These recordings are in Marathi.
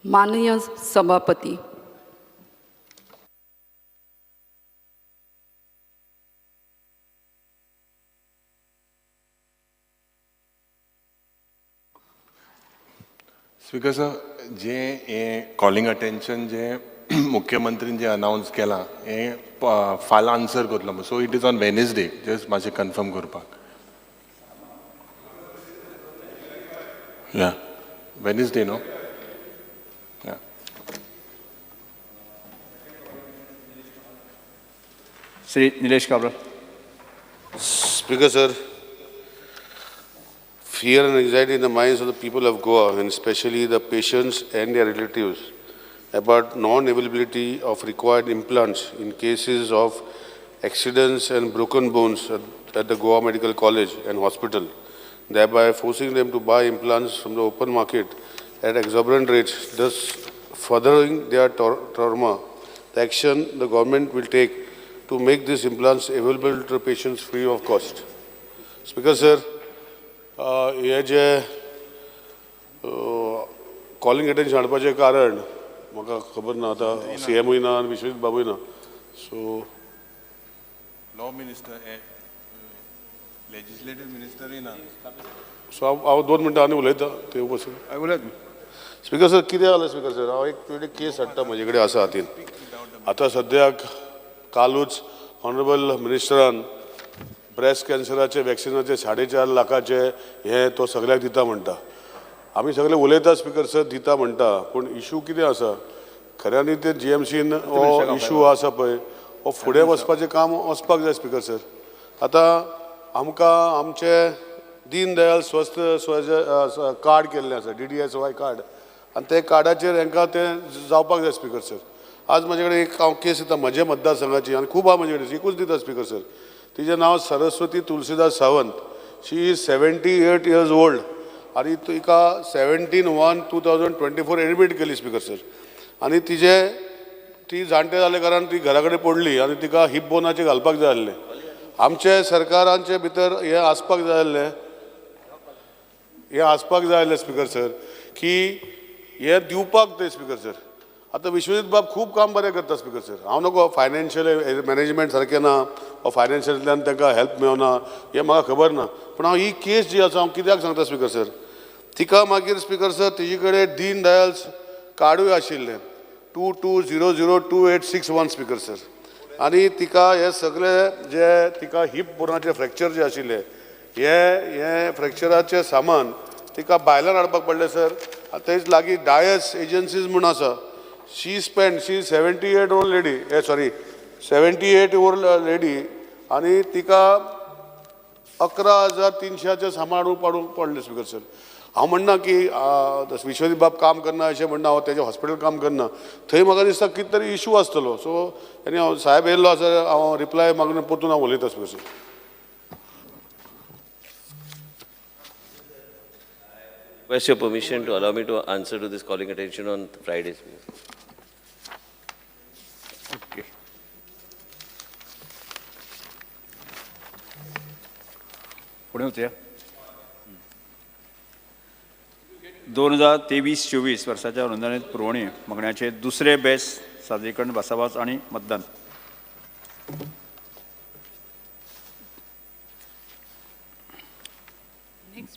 माननीय सभापती, स्पीकर सर, जे कॉलिंग अटेंशन जे मुख्यमंत्रीन जे अनाउंस केला हे फाल आन्सर करतलो, so it is on Wednesday. Just मातशें कन्फर्म करपाक. या वेनसडे न्हू. या Shri Nilesh Kabra. Speaker sir, fear and anxiety in the minds of the people of Goa, and especially the patients and their relatives, about non-availability of required implants in cases of accidents and broken bones at the Goa Medical College and Hospital, thereby forcing them to buy implants from the open market at exorbitant rates, thus furthering their trauma. The action the government will take to make these implants available to the patients free of cost. Speaker sir, हे जे कॉलिंग अटेंशन हाडपाचें कारण म्हाका खबर ना. आता CMय ना आनी विश्वजीत बाबूय ना. सो लॉ मिनिस्टर लेजिस्लेटिव्ह मिनिस्टरूय ना. सो हांव 2 मिनटां आनी उलयतां ते उपस्थित. उलयत. स्पीकर सर, कितें जालें स्पीकर सर, हांव एक केस हाडटा म्हजे कडेन आसा हातीन. आतां सद्याक कालूच ऑनरेबल मिनिस्टरान ब्रेस्ट कॅन्सराचे वॅक्सिनाचे 4.5 लाखाचे हे तो सगळ्याक दिता म्हणटा. आमी सगळे उलयता स्पीकर सर, दिता म्हणटा, पूण इशू कितें आसा खऱ्यांनी ते GMCन हो इशू आसा पळय हो फुडें वचपाचें काम वचपाक जाय स्पीकर सर. आतां आमकां आमचे दीन दयाल स्वस्थ कार्ड केल्लें आसा, DDSY कार्ड, आनी ते कार्डाचेर हांकां तें जावपाक जाय स्पीकर सर. आज म्हाजे कडेन एक हांव केस येता म्हज्या मतदारसंघाची आनी खूब आहा म्हजे कडेन, एकूच दिता स्पीकर सर. तिचें नांव सरस्वती तुलसीदास सावंत. शी इज 78 years old आनी तिका 17/1/2024 एडमीट केली स्पीकर सर. आनी ती जाणटे जाले कारण ती घरा कडेन पडली आनी तिका हिप बोनाचें घालपाक जाय आसलें. आमचे सरकारांचे भितर हें आसपाक जाय आसलें स्पीकर सर, की हें दिवपाक तें स्पीकर सर. आतां विश्वजीत बाब खूब काम बरें करता स्पीकर सर. हांव नको फायनान्शियल मॅनेजमेंट सारकें ना, वा फायनान्शियलांतल्यान तांकां हेल्प मेळना हें म्हाका खबर ना. पूण हांव ही केस जी आसा हांव कित्याक सांगता स्पीकर सर, तिका मागीर स्पीकर सर तेजे कडेन दीन दयाल कार्डूय आशिल्लें 22002861 स्पीकर सर. आनी तिका हे सगळे जे तिका हिप बोनाचे फ्रॅक्चर जे आशिल्ले हे फ्रॅक्चराचें सामान तिका भायल्यान हाडपाक पडलें सर. थंयच लागीं डायस एजन्सीज म्हूण आसा. शी 78 लेडी, 78 लेडी, आनी तिका 11,300 सामान हाडून पाडूंक पडलें स्पीकर सर. हांव म्हणना की विश्वजीत बाब काम करना अशें म्हणना, हांव तेजें हॉस्पिटल काम करना. थंय म्हाका दिसता कितें तरी इशू आसतलो. सो आनी हांव साहेब येयल्लो आसा, हांव रिप्लाय मागून परतून हांव उलयतां speaker sir. Request your permission to allow me to answer to this calling attention on Fridays. Okay. पुढे होत्या 2023-24 वर्षाच्या अनुदानित पुरवणी मागण्याचे दुसरे बेस सादरीकरण भासाभास आणि मतदान.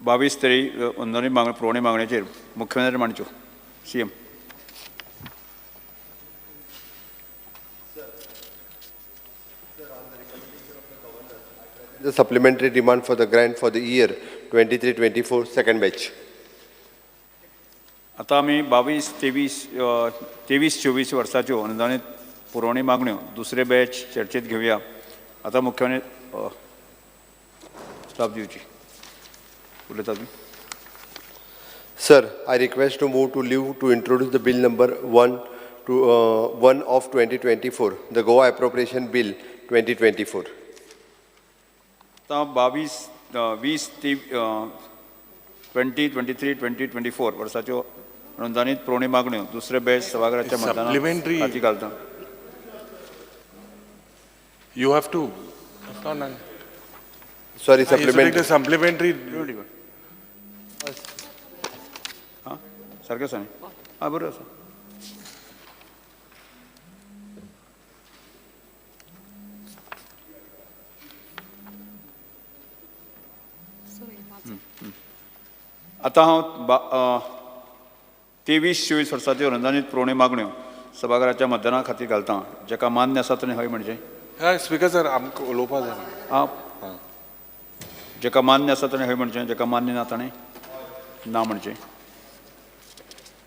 बावीस तरी अनुदानित पुरवणी मागण्याचेर मुख्यमंत्री मांडच्यो. CM. The supplementary demand for the grant for the year 23-24 second batch. आता आम्ही 23-24 वर्षाच्यो अनुदानित पुरवणी मागण्यो दुसरे बॅच चर्चेत घेऊया. आता मुख्यमंत्री स्टाफ दिवची. Sir, I request to move to leave to introduce the bill number 1 of 2024, the Goa Appropriation Bill 2024. आता 2023-2024 वर्षाच्यो अनुदानित पुरवणी मागण्यो दुसरे बॅच सभागृहाच्या मतदानात घालता. You have to. Sorry, Supplementary. supplementary. सारकें सांग. आं बरो आसा आतां हांव 23-24 वर्सांच्यो अनुदानीत पुरवणी मागण्यो सभाघराच्या मतदाना खातीर घालतां जेका मान्य आसा ताणें हय म्हणजे हय स्पिकर सर आमकां उलोवपा जाय आं जेका मान्य आसा ताणें हय म्हणचें जेका मान्य ना ताणें ना म्हणचें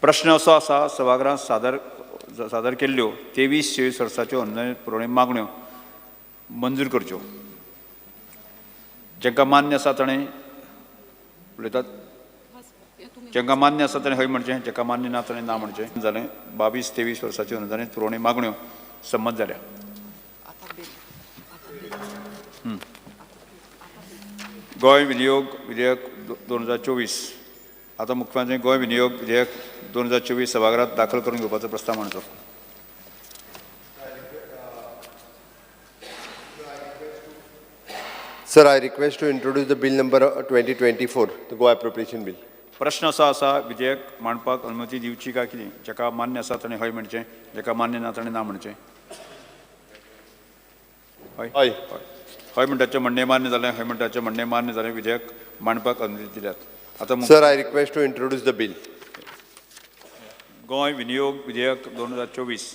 प्रश्न असो आसा सभाघरांत सादर केल्ल्यो 23-24 वर्सांच्यो अनुदानीत पुरवणी मागण्यो मंजूर करच्यो जेका मान्य आसा ताणें उलयतात जेका मान्य आसा ताणें हय म्हणचें जेका मान्य ना ताणें ना म्हणचें जालें 22-23 वर्सांच्यो अनुदानीत पुरवणी मागण्यो संमत जाल्या गोंय विनियोग विधेयक 2024 आतां मुख्यमंत्री गोंय विनियोग विधेयक 2024 सभाघरांत दाखल करून घेवपाचो प्रस्ताव मांडचो Sir, I request to introduce the bill number 2024, the Goa Appropriation Bill. प्रश्न असो आसा विधेयक मांडपाक अनुमती दिवची काय कितें जेका मान्य आसा ताणें हय म्हणचें जेका मान्य ना ताणें ना म्हणचें हय हय हय म्हणटाचें म्हणणें मान्य जालें हय म्हणटाचें म्हणणें मान्य जालें विधेयक मांडपाक अनुमती दिल्यात आतां Sir, I request to introduce the bill. Goa विनियोग विधेयक 2024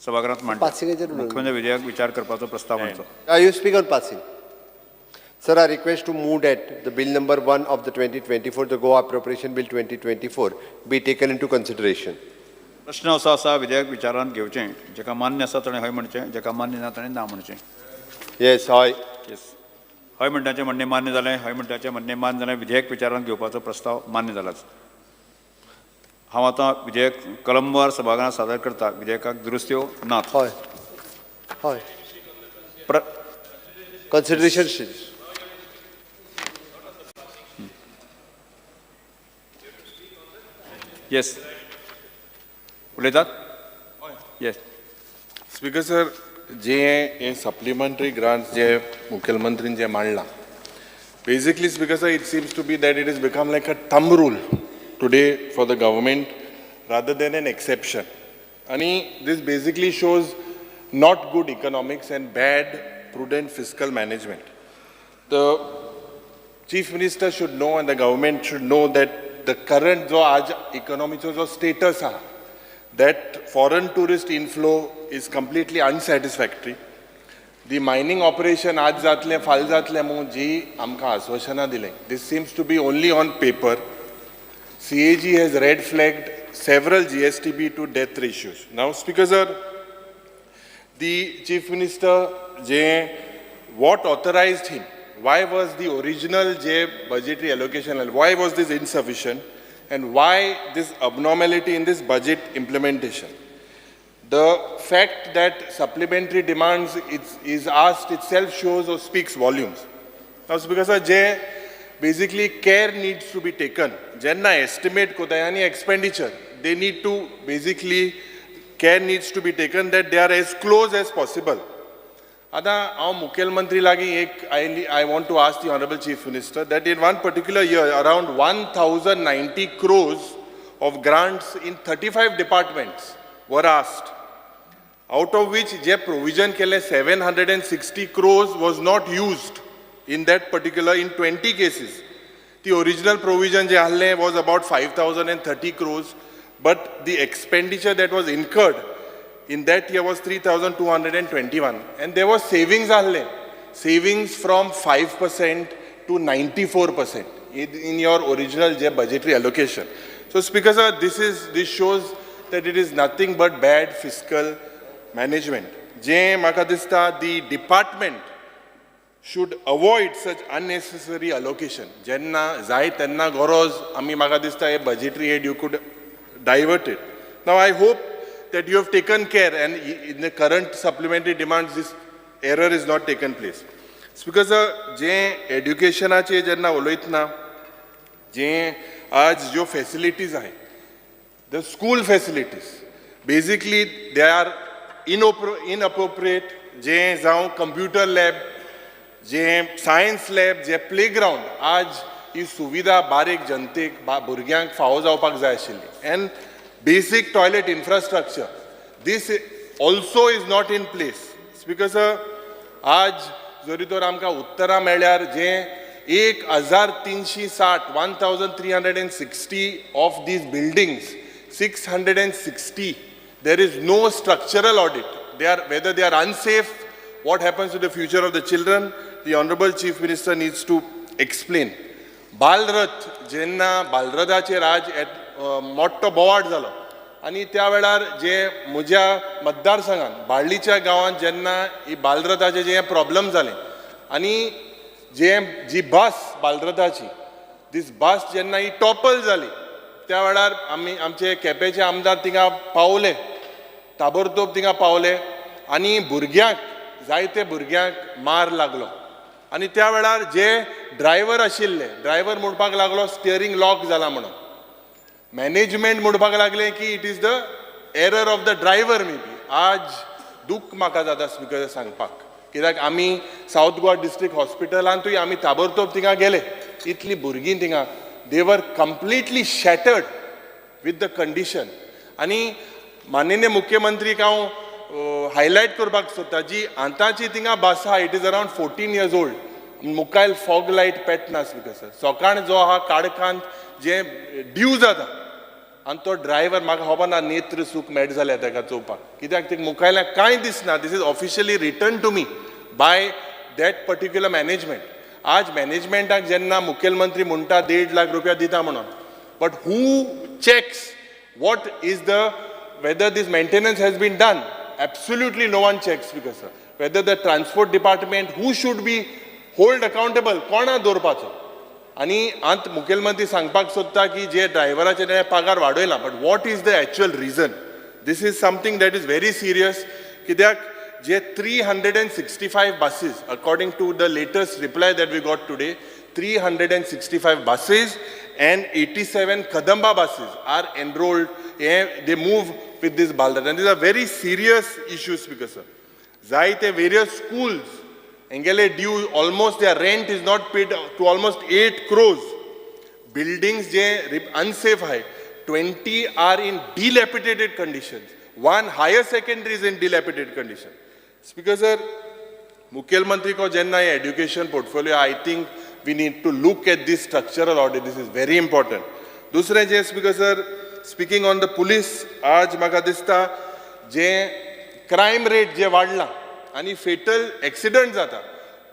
सभाघरांत मांडटा मुख्यमंत्री विधेयक विचार करपाचो प्रस्ताव मांडचो You speak on passing. Sir, I request to move that the bill number 1 of the 2024, the Goa Appropriation Bill 2024, be taken into consideration. प्रश्न असो आसा विधेयक विचारांत घेवचें जेका मान्य आसा ताणें हय म्हणचें जेका मान्य ना ताणें ना म्हणचें Yes, high. येस हय म्हणटाचें म्हणणें मान्य जालें हय म्हणटाचें म्हणणें मान्य जालें विधेयक विचारांत घेवपाचो प्रस्ताव मान्य जालाच हांव आतां विधेयक कलमवार सभाघरांत सादर करता विधेयकाक दुरुस्त्यो नात High. High. Consideration stage. Yes उलयतात येस स्पिकर सर जे हे सप्लिमेंटरी ग्रांट्स जे मुखेलमंत्रीन जे मांडला basically speaker sir it seems to be that it is become like a thumb rule today for the government rather than an exception आणि this basically shows not good economics and bad prudent fiscal management. The Chief Minister should know and the government should know that the current जो आज इकॉनॉमीचो जो स्टेटस आहा that foreign tourist inflow is completely unsatisfactory. The mining operation आज जातले फाल जातले म्हणून जी आमकां आश्वासनां दिलें this seems to be only on paper. CAG has red flagged several GSTB to death ratios. Now Speaker sir, the Chief Minister what authorized him? Why was the original budgetary allocation, why was this insufficient, and why this abnormality in this budget implementation? The fact that supplementary demands is asked itself shows or speaks volumes. Now, because basically care needs to be taken. Jenna estimate kodayani expenditure, they need to basically care needs to be taken that they are as close as possible. आता हांव मुखेलमंत्री लागीं एक I want to ask the Honorable Chief Minister that in one particular year around 1,090 crores of grants in 35 departments were asked, out of which जे provision केले 760 crores was not used in that particular in 20 cases. The original provision जे आसलें was about 5,030 crores, but the expenditure that was incurred in that year was 3,221, and there was savings from 5% to 94% in your original budgetary allocation. So Speaker sir, this shows that it is nothing but bad fiscal management. Maka dista the department should avoid such unnecessary allocation. Jenna zai tenna goroz ami maka dista a budgetary aid you could divert it. Now I hope that you have taken care and in the current supplementary demands this error is not taken place. Because जे एड्युकेशनाचे जेन्ना उलयतना जे आज जो फॅसिलिटीज आहे the school facilities basically they are inappropriate. जे जावं computer lab जे science lab जे playground आज ही सुविधा बारीक जनतेक भुरग्यांक फावो जावपाक जाय आशिल्ली and basic toilet infrastructure, this also is not in place. Speaker sir, आज जरी तर आमकां उत्तरां मेळ्ळ्यार जे 1360 of these buildings, 660, there is no structural audit. Whether they are unsafe, what happens to the future of the children, the Honorable Chief Minister needs to explain. Bal Rath जेन्ना बालरथाचेर आज मोठो बोवाळ जालो आनी त्या वेळार जे म्हज्या मतदारसंघात बाळ्ळीच्या गांवांत जेन्ना ही बालरथाचे जे प्रॉब्लेम जाले आनी जी बस बालरथाची दीस बस जेन्ना ही टॉपल जाली त्या वेळार आमचे केपेंचे आमदार थिंगा पावले, ताबडतोब थिंगा पावले आनी भुरग्यांक जायते भुरग्यांक मार लागलो आनी त्या वेळार जे ड्रायव्हर आशिल्ले, ड्रायव्हर म्हणपाक लागलो स्टियरिंग लॉक जाला म्हणून. मॅनेजमेंट म्हणपाक लागले की it is the error of the driver may be. आज दूख म्हाका जाता स्पीकर सांगपाक, कित्याक आमी सावथ गोवा डिस्ट्रिक्ट हॉस्पिटलांतूय आमी ताबडतोब थिंगा गेले. इतली भुरगीं थिंगा दे वर completely shattered with the condition. आनी माननीय मुख्यमंत्रीक हांव हायलायट करपाक सोदता, जी आतांची थिंगा बस आहा it is around 14 years old. मुखायल फॉग लायट पेटना स्पीकर सर. सकाळ जो आहा काळखांत जे ड्यू जाता आनी तो ड्रायव्हर म्हाका खबर ना नेत्र सूख मेट जाल्या ताका चोवपाक, कित्याक ते मुखायल्याक कांय दिसना. This is officially return to me by that particular management. आज मॅनेजमेंटाक जेन्ना मुखेलमंत्री म्हणटा 1.5 lakh रुपया दिता म्हणून, but who checks what is the whether this maintenance has been done? Absolutely no one checks, because sir. Whether the transport department, who should be hold accountable, कोणा दवरपाचो. आनी आंत मुखेलमंत्री सांगपाक सोदता की जे ड्रायव्हराचे पगार वाडयला, but what is the actual reason? This is something that is very serious. कित्याक जे 365 buses, according to the latest reply that we got today, 365 buses and 87 Kadamba buses are enrolled. They move with this Balrat. And these are very serious issues, because sir. Zaite various schools, engele due almost their rent is not paid to almost 8 crores. Buildings je unsafe hai. 20 are in dilapidated conditions. One higher secondary is in dilapidated condition. Speaker sir, Mukhyamantri ko jenna education portfolio, I think we need to look at this structural audit. This is very important. Dusre je Speaker sir, speaking on the police, आज म्हाका दिसता जे क्रायम रेट जे वाडला आनी फेटल एक्सिडंट जाता,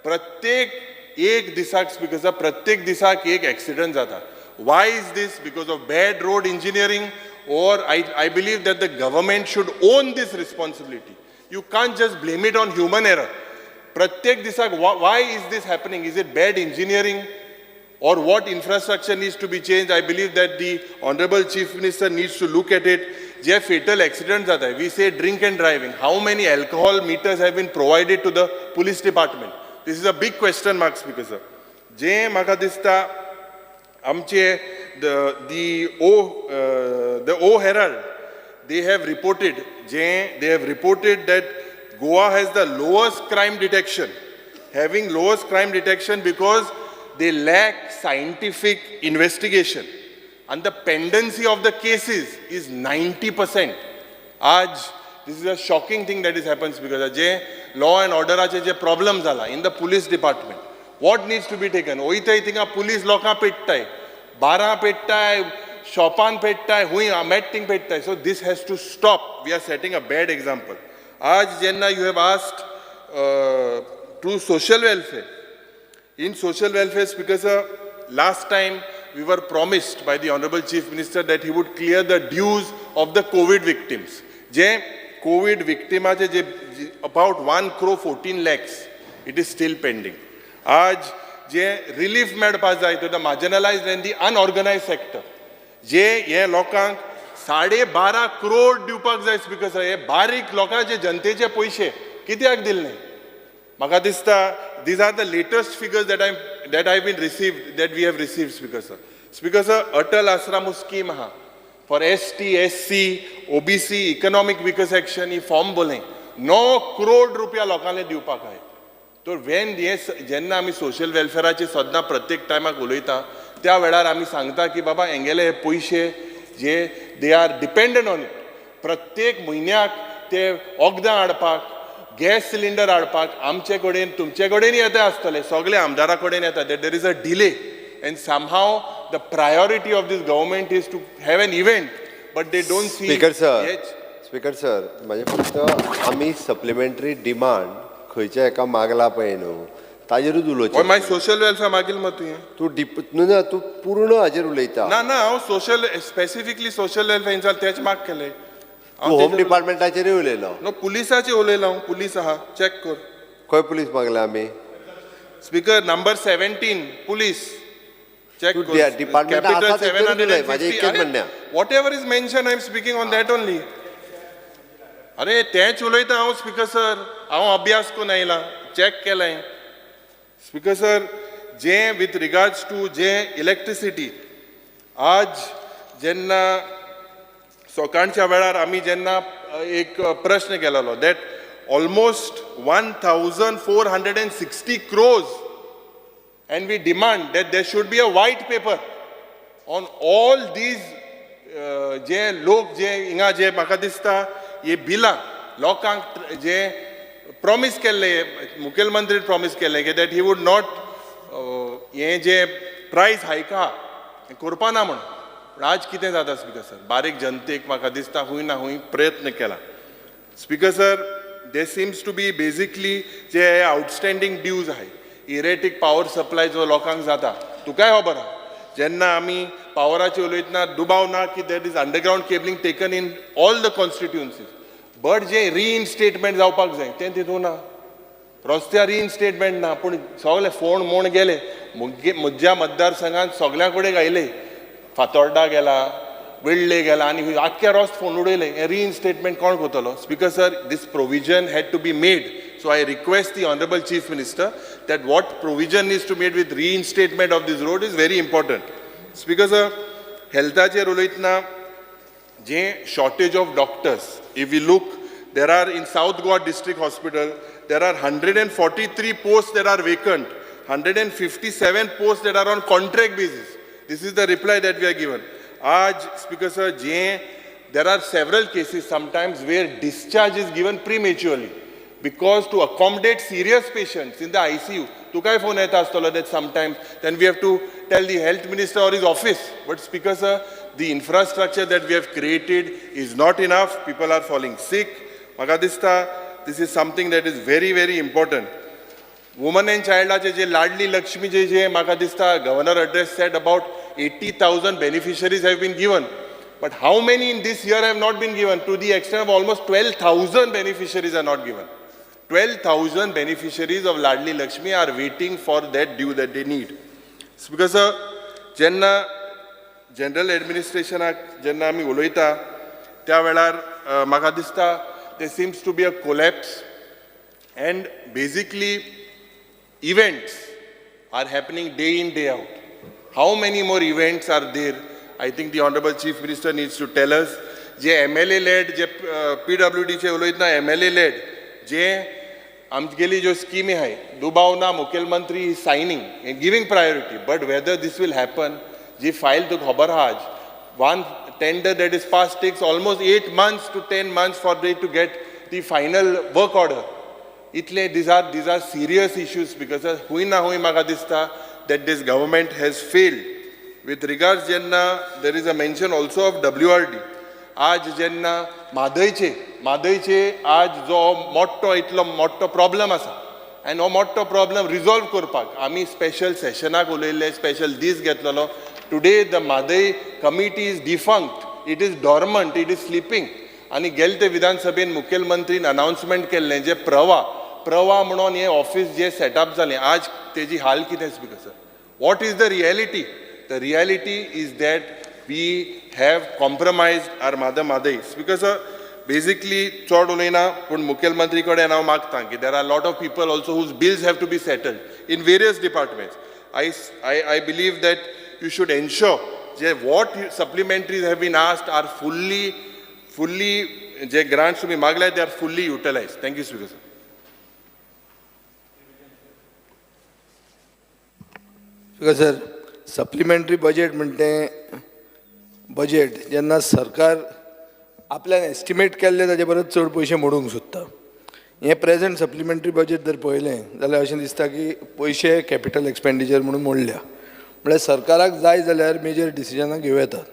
प्रत्येक एक दिसाक स्पीकर सर, प्रत्येक दिसाक एक एक्सिडंट जाता. Why is this? Because of bad road engineering, or I believe that the government should own this responsibility. You can't just blame it on human error. प्रत्येक दिसाक why is this happening? Is it bad engineering? Or what infrastructure needs to be changed? I believe that the Honorable Chief Minister needs to look at it. जे fatal accidents are there, we say drink and driving. How many alcohol meters have been provided to the police department? This is a big question mark, Speaker sir. जे म्हाका दिसता आमचे the O Herald, they have reported that Goa has the lowest crime detection, having lowest crime detection because they lack scientific investigation, and the pendency of the cases is 90%. Aj, this is a shocking thing that is happens, because je law and order ache je problems ala in the police department, what needs to be taken? Oitay thinga police loka pettay, bara pettay, shopan pettay, hui ametting pettay. So this has to stop. We are setting a bad example. Aj jenna you have asked to social welfare. In social welfare, Speaker sir, last time we were promised by the Honorable Chief Minister that he would clear the dues of the COVID victims. Je COVID victim je about 1 crore 14 lakhs, it is still pending. Aaj je relief medpa jai to the marginalized and the unorganized sector. Je ye lokank 12.5 crore diवपाक जाय, Speaker sir. हे बारीक लोकांचे जनतेचे पैसे कित्याक दिले नाही? म्हाका दिसता these are the latest figures that we have received, Speaker sir. Speaker sir, Atal Ashram scheme ha for ST, SC, OBC, economic weaker section, he form बोले 9 crore रुपया लोकांना दिवपाक आहे. तो वेन जेन्ना आमी सोशल वेलफेअराची सद्दां प्रत्येक टायमाक उलयता त्या वेळार आमी सांगता की बाबा हेंगेले हे पयशे जे they are dependent on it. प्रत्येक म्हयन्याक ते वखदां हाडपाक, गॅस सिलिंडर हाडपाक आमचे कडेन तुमचे कडेन येता आसतले, सगळे आमदारा कडेन येता. देर is a delay and somehow the priority of this government is to have an event, but they don't see. Speaker sir, Yes. Speaker sir, म्हणजे फक्त आम्ही सप्लिमेंटरी डिमांड खंयच्या एका मागला पळय न्हू ताजेरूच Or उलोवचें. my social welfare मागील मत तुवें. तू पूर्ण हाजेर उलयता. ना ना हांव सोशल स्पेसिफिकली सोशल वेलफेअर तेच माग केले. तू होम डिपार्टमेंटाचेरूय उलयलो. नो पुलिसाचे उलयला हांव. पुलीस आहा चॅक कर. खंय पुलीस मागला आमी? स्पीकर नंबर 17 पुलीस चॅक तू department आसा ते करून उलय, म्हाजें इतकेंच म्हणणें. What ever is mention I am speaking on that only. अरे तेच उलयता हांव स्पीकर सर. हांव अभ्यास करून आयला, चॅक केलें. स्पीकर सर, जे विथ रिगार्ड्स टू जे इलेक्ट्रिसिटी आज जेन्ना सकाळच्या वेळार आमी जेन्ना एक प्रश्न केलेलो that almost 1460 crores and we demand that there should be a white paper on all these जे लोक जे हिंगा जे म्हाका दिसता हे बिलां लोकांक जे प्रॉमिस केल्ले मुखेलमंत्री प्रॉमिस केल्ले की दॅट ही वूड नॉट हे जे प्रायस हायक आहा हें करपा ना म्हणून. पूण आज कितें जाता स्पीकर सर, बारीक जनतेक म्हाका दिसता खूंय ना खूंय प्रयत्न केला. Speaker sir, there seems to be basically जे आउटस्टँडींग ड्यूज आहाय, इरेटीक पावर सप्लाय जो लोकांक जाता, तुकाय खबर आहा जेन्ना आमी पावराचे उलयतना दुबाव ना की that is underground cabling taken in all the constituencies, but जे रिइनस्टेटमेंट जावपाक जाय तें तितून ना. रस्त्यार रिइनस्टेटमेंट ना, पूण सगळे फोण मोण गेले. म्हज्या मतदारसंघांत सगळ्या कडेन गायले, फातोर्डा गेला, वेळ्ळे गेला आनी आख्या रस्त फोन उडयले. हे रिइनस्टेटमेंट कोण करतलो? Speaker sir, this provision had to be made. So I request the Honorable Chief Minister that what provision is to made with reinstatement of this road is very important. Speaker sir, healthacher ulaytna je shortage of doctors. If we look, there are in South Goa District Hospital, there are 143 posts that are vacant, 157 posts that are on contract basis. This is the reply that we are given. Aaj, Speaker sir, there are several cases sometimes where discharge is given prematurely. Because to accommodate serious patients in the ICU, tukai phone yeta astolo that sometimes then we have to tell the health minister or his office. But Speaker sir, the infrastructure that we have created is not enough. People are falling sick. Magadista, this is something that is very, very important. Women and child je Ladli Lakshmi je Magadista governor address said about 80,000 beneficiaries have been given. But how many in this year have not been given? To the extent of almost 12,000 beneficiaries are not given. 12,000 beneficiaries of Ladli Lakshmi are waiting for that due that they need. Because jenna general administration jenna ami uloita त्या वेळार म्हाका दिसता there seems to be a collapse and basically events are happening day in day out. How many more events are there? I think the Honorable Chief Minister needs to tell us. जे MLA led जे PWD चे उलयतना MLA led जे आमगेली ज्यो स्कीमी आहाय दुबाव ना मुखेलमंत्री signing giving priority, but whether this will happen जी फायल तुका खबर आहा आज one tender that is passed takes almost 8 months to 10 months for they to get the final work order. Itle these are serious issues because हुई ना हुई म्हाका दिसता that this government has failed. With regards jenna there is a mention also of WRD. आज जेन्ना म्हादयचे आज जो मोठो इतलो मोठो प्रॉब्लम आसा आनी हो मोठो प्रॉब्लम रिजॉल्व करपाक आमी स्पेशल सेशनाक उलयल्ले, स्पेशल दीस घेतलेलो. Today the Mhadei committee is defunct, it is dormant, it is sleeping. आनी गेले ते विधानसभेन मुखेलमंत्रीन अनाउन्समेंट केल्लें जे प्रवा म्हणून हें ऑफिस जे सेटअप जालें आज तेजी हाल कितें speaker sir? What is the reality? The reality is that we have compromised our Madai. Because basically चड उलयना पूण मुखेलमंत्री कडेन हांव मागतां की there are a lot of people also whose bills have to be settled in various departments. I believe that you should ensure that what supplementaries have been asked are fully जे grants to be magla they are fully utilized. Thank you, Speaker sir. Speaker sir, supplementary budget म्हणते बजेट जेन्ना सरकार आपल्यान एस्टिमेट केल्ले ताचे परस चड पयशे मोडूंक सोदता. हें प्रेझेंट सप्लिमेंटरी बजेट जर पळयलें जाल्यार अशें दिसता की पयशे कॅपिटल एक्सपेंडिचर म्हणून मोडल्या. म्हळ्यार सरकाराक जाय जाल्यार मेजर डिसिजनां घेवं येतात.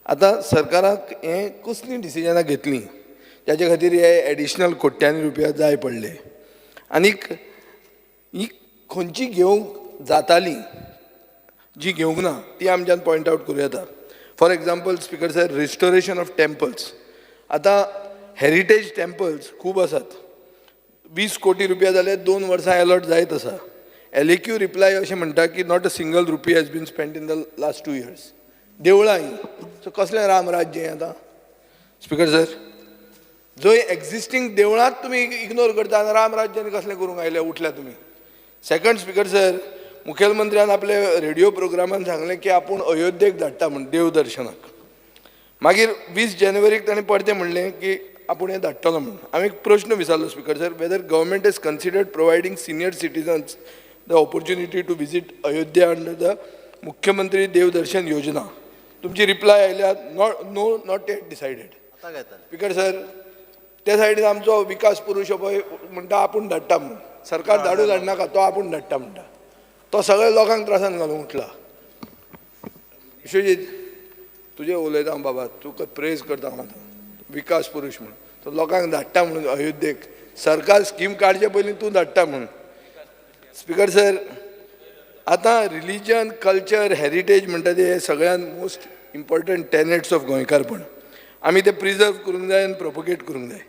आतां सरकाराक हें कसलीं डिसिजनां घेतलीं जाचे खातीर हे एडिशनल कोट्यांनी रुपया जाय पडले आनीक ही खंयची घेवंक जातालीं जी घेवंक ना ती आमच्यान पॉयंट आवट करूं येता. For example speaker sir, restoration of temples. आतां हेरिटेज टेम्पल्स खूब आसात. 20 कोटी रुपया जाल्यार 2 वर्सां अलॉट जायत आसा. LAQ रिप्लाय अशें म्हणटा की not a single rupee has been spend in the last 2 years. देवळां ही सो कसलें राम राज्य हें आतां स्पिकर सर? जंय एक्झिस्टींग देवळांत तुमी इग्नोर करता आनी राम राज्यानी कसलें करूंक आयले उठल्या तुमी. सेकंड स्पिकर सर, मुखेलमंत्र्यान आपल्या रेडिओ प्रोग्रामान सांगलें की आपूण अयोध्येक धाडटा म्हण देव दर्शनाक. मागीर 20 जानेवारीक ताणें परतें म्हणलें की आपूण हें धाडटलो म्हणून. हांवें एक प्रश्न विचारलो speaker sir, whether government is considered providing senior citizens the opportunity to visit Ayodhya under the Mukhyamantri Dev Darshan Yojana. तुमची रिप्लाय आयल्या no not yet decided. Speaker sir, त्या सायडीन आमचो विकास पुरुश पळय म्हणटा आपूण धाडटा म्हणून. सरकार धाडू धाडनाका, तो आपूण धाडटा म्हणटा. तो सगळ्या लोकांक त्रासान घालूंक उठला. विश्वजीत, तुजें उलयता हांव बाबा, तुका प्रेज करता हांव आतां. विकास पुरुश म्हणून तो लोकांक धाडटा म्हणून अयोध्येक. सरकार स्कीम काडचे पयलीं तूं धाडटा म्हणून. स्पिकर सर, आतां रिलीजन, कल्चर, हेरिटेज म्हणटा ते हे सगळ्यान मोस्ट इम्पॉर्टंट टेनेट्स ऑफ गोंयकारपण. आमी ते प्रिजर्व करूंक जाय आनी प्रोपोगेट करूंक जाय.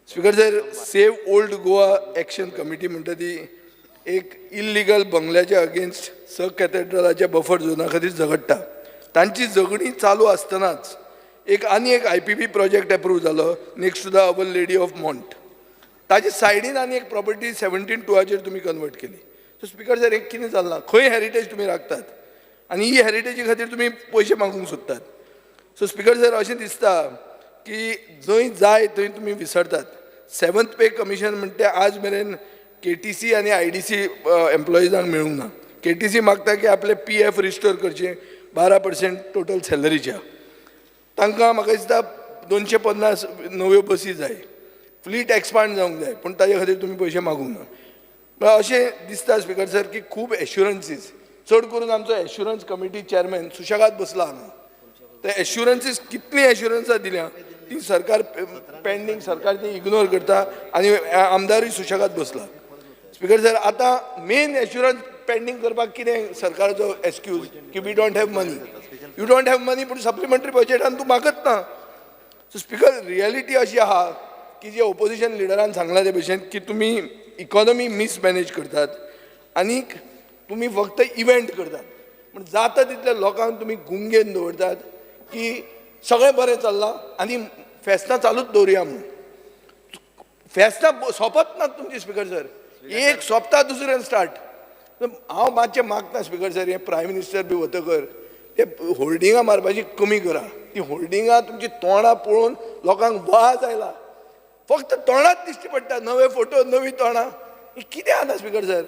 Speaker sir, save old Goa action committee म्हणटा ती एक इल्लिगल बंगल्याच्या अगेन्स्ट स कॅथेड्रलाच्या बफर झोना खातीर झगडटा. तांची झगडी चालू आसतनाच आनी एक IPP प्रोजेक्ट एप्रूव जालो next to the our lady of Mount. ताजे सायडीन आनी एक प्रॉपर्टी 17/2 तुमी कन्वर्ट केली. सो स्पिकर सर, एक कितें जालां? खंय हेरिटेज तुमी राखतात आनी ही हेरिटेजी खातीर तुमी पयशे मागूंक सोदतात. सो स्पिकर सर, अशें दिसता की जंय जाय थंय तुमी विसरतात. 7th पे कमिशन म्हणटा आज मेरेन KTC आनी IDC एम्प्लॉइजांक मेळूंक ना. KTC मागता की आपले PF रिस्टोर करचे 12% टोटल सॅलरीच्या. तांकां म्हाका दिसता 250 नव्यो बसी जाय. फ्लीट एक्सपांड जावंक जाय, पूण ताजे खातीर तुमी पयशे मागूंक ना. अशें दिसता स्पिकर सर की खूब एश्युरन्सीस, चड करून आमचो एश्युरन्स कमिटी चेअरमॅन सुशेगाद बसला हांगा. ते एश्युरन्सीस कितलीं एश्युरन्सां दिल्या ती सरकार पेंडींग, सरकार ती इग्नोर करता आनी आमदारूय सुशेगाद बसला. स्पिकर सर, आतां मेन एश्युरन्स पेंडींग करपाक कितें सरकाराचो एक्सक्यूज की we don't have money. You don't have money पूण सप्लिमेंटरी बजेटान तूं मागत ना. सो स्पिकर, रियलिटी अशी आहा की जे ओपोजिशन लिडरान सांगला ते भशेन की तुमी इकॉनॉमी मिसमॅनेज करतात आनीक तुमी फक्त इव्हेंट करतात. पूण जाता तितल्या लोकांक तुमी गुंगेन दवरतात की सगळें बरें चल्लां आनी फेस्तां चालूच दवरुया म्हणून. फेस्तां सोंपत नात तुमची स्पिकर सर. एक सोंपता दुसरें स्टार्ट. हांव मातशें मागता स्पिकर सर, हें प्रायम मिनिस्टर बी वतकर ते होल्डिंगां मारपाची कमी करा. ती होल्डिंगां तुमची तोंडां पळोवन लोकांक वाज आयला. फक्त तोंडात दिश्टी पडटा, नवे फोटो, नवी तोंडां. हें कितें आतां स्पिकर सर?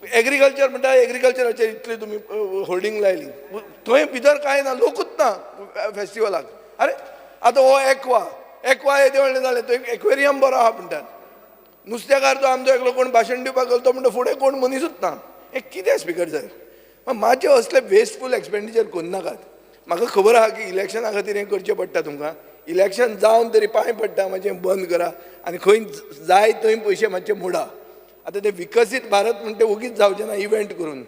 एग्रीकल्चर म्हणटा एग्रीकल्चराचेर इतली तुमी होल्डिंग लायली. थंय भितर कांय ना, लोकूच ना फेस्टिवलाक. अरे आतां हो एक्वा हे देवळें जालें, थंय एक्वेरियम बरो आहा म्हणटात. नुस्तेकार तो आमचो एकलो कोण भाशण दिवपाक गेलो तो म्हणटा फुडें कोण मनीसूच ना. हें कितें स्पिकर सर? मातशें असलें वेस्टफूल एक्सपेंडिचर करूं नाकात. म्हाका खबर आहा की इलेक्शना खातीर हें करचें पडटा तुमकां. इलेक्शन जावन तरी पांय पडटा मातशें बंद करा आनी खंय जाय थंय पयशे मातशे मोडा. आतां ते विकसीत भारत म्हणटा उगीच जावचें ना इव्हेंट करून.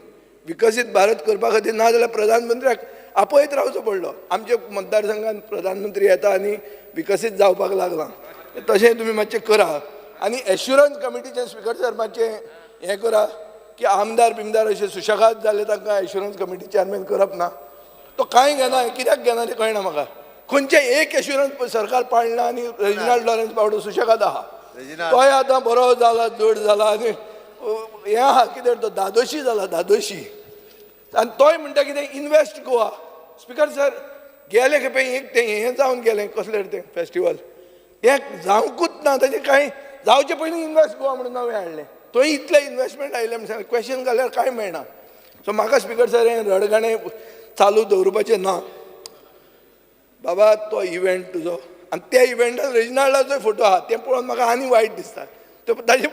विकसीत भारत करपा खातीर ना जाल्यार प्रधानमंत्र्याक आपयत रावचो पडलो. आमच्या मतदारसंघात प्रधानमंत्री येता आनी विकसीत जावपाक लागला. तशें तुमी मातशें करा. आनी एश्युरन्स कमिटीचें स्पिकर सर मातशें हें करा की आमदार बिमदार अशे सुशेगाद जाले तांकां एश्युरन्स कमिटी चेअरमॅन करप ना. तो कांय घेना, कित्याक घेना तें कळना म्हाका. खंयचे एक एश्युरन्स सरकार पाळना आनी रेजिनाल्ड लॉरेन्स पावडो सुशेगाद आहा. तोय आतां बरो जाला, जड जाला आनी हें आहा कितें तो दादोशी जाला, दादोशी. आनी तोय म्हणटा कितें इन्वेस्ट गोवा. स्पिकर सर, गेले खेपे एक तें हें जावन गेलें कसलें तें फेस्टिवल, तें जावंकूच ना. ताजें कांय जावचे पयलीं इन्वेस्ट गोवा म्हणून नवें हाडलें. थंय इतलें इन्वेस्टमेंट आयलें म्हणून क्वेश्चन घाल्यार कांय मेळना. सो म्हाका स्पिकर सर हें रडगाणें चालू दवरपाचें ना. बाबा तो इव्हेंट तुजो आनी त्या इव्हेंटान रेजिनाल्डाचो फोटो आहा ते पळोवन म्हाका आनी वायट दिसता तो ताजे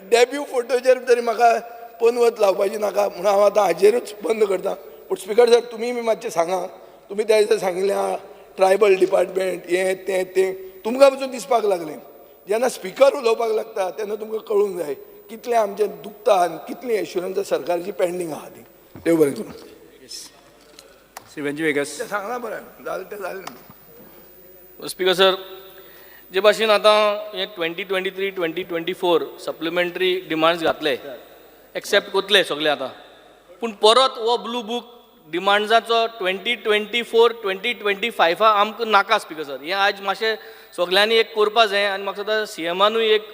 डेब्यू फोटोचेर तरी म्हाका पनवत लावपाची नाका म्हणून हांव आतां हाजेरूच बंद करता पूण स्पिकर सर तुमी बी मातशें सांगा तुमी त्या दिसा सांगिल्लें आहा ट्रायबल डिपार्टमेंट हें तें तुमकां पसून दिसपाक लागलें जेन्ना स्पिकर उलोवपाक लागता तेन्ना तुमकां कळूंक जाय कितलें आमचें दुखता आनी कितली एश्युरन्स सरकारची पेंडींग आहा ती देव बरें करूं श्री वेंजी वेगस तें सांगना बरें जालें तें जालें स्पीकर सर जे भाशेन आतां हे 2023 2024 सप्लिमेंटरी डिमांड्स घातले एक्सेप्ट कोतले सगळे आतां पूण परत हो ब्लू बूक डिमांड्साचो 2024 2025 आमकां नाका स्पीकर सर हें आज मातशें सगळ्यांनी एक करपा जाय आनी म्हाका दिसता सीएमानूय एक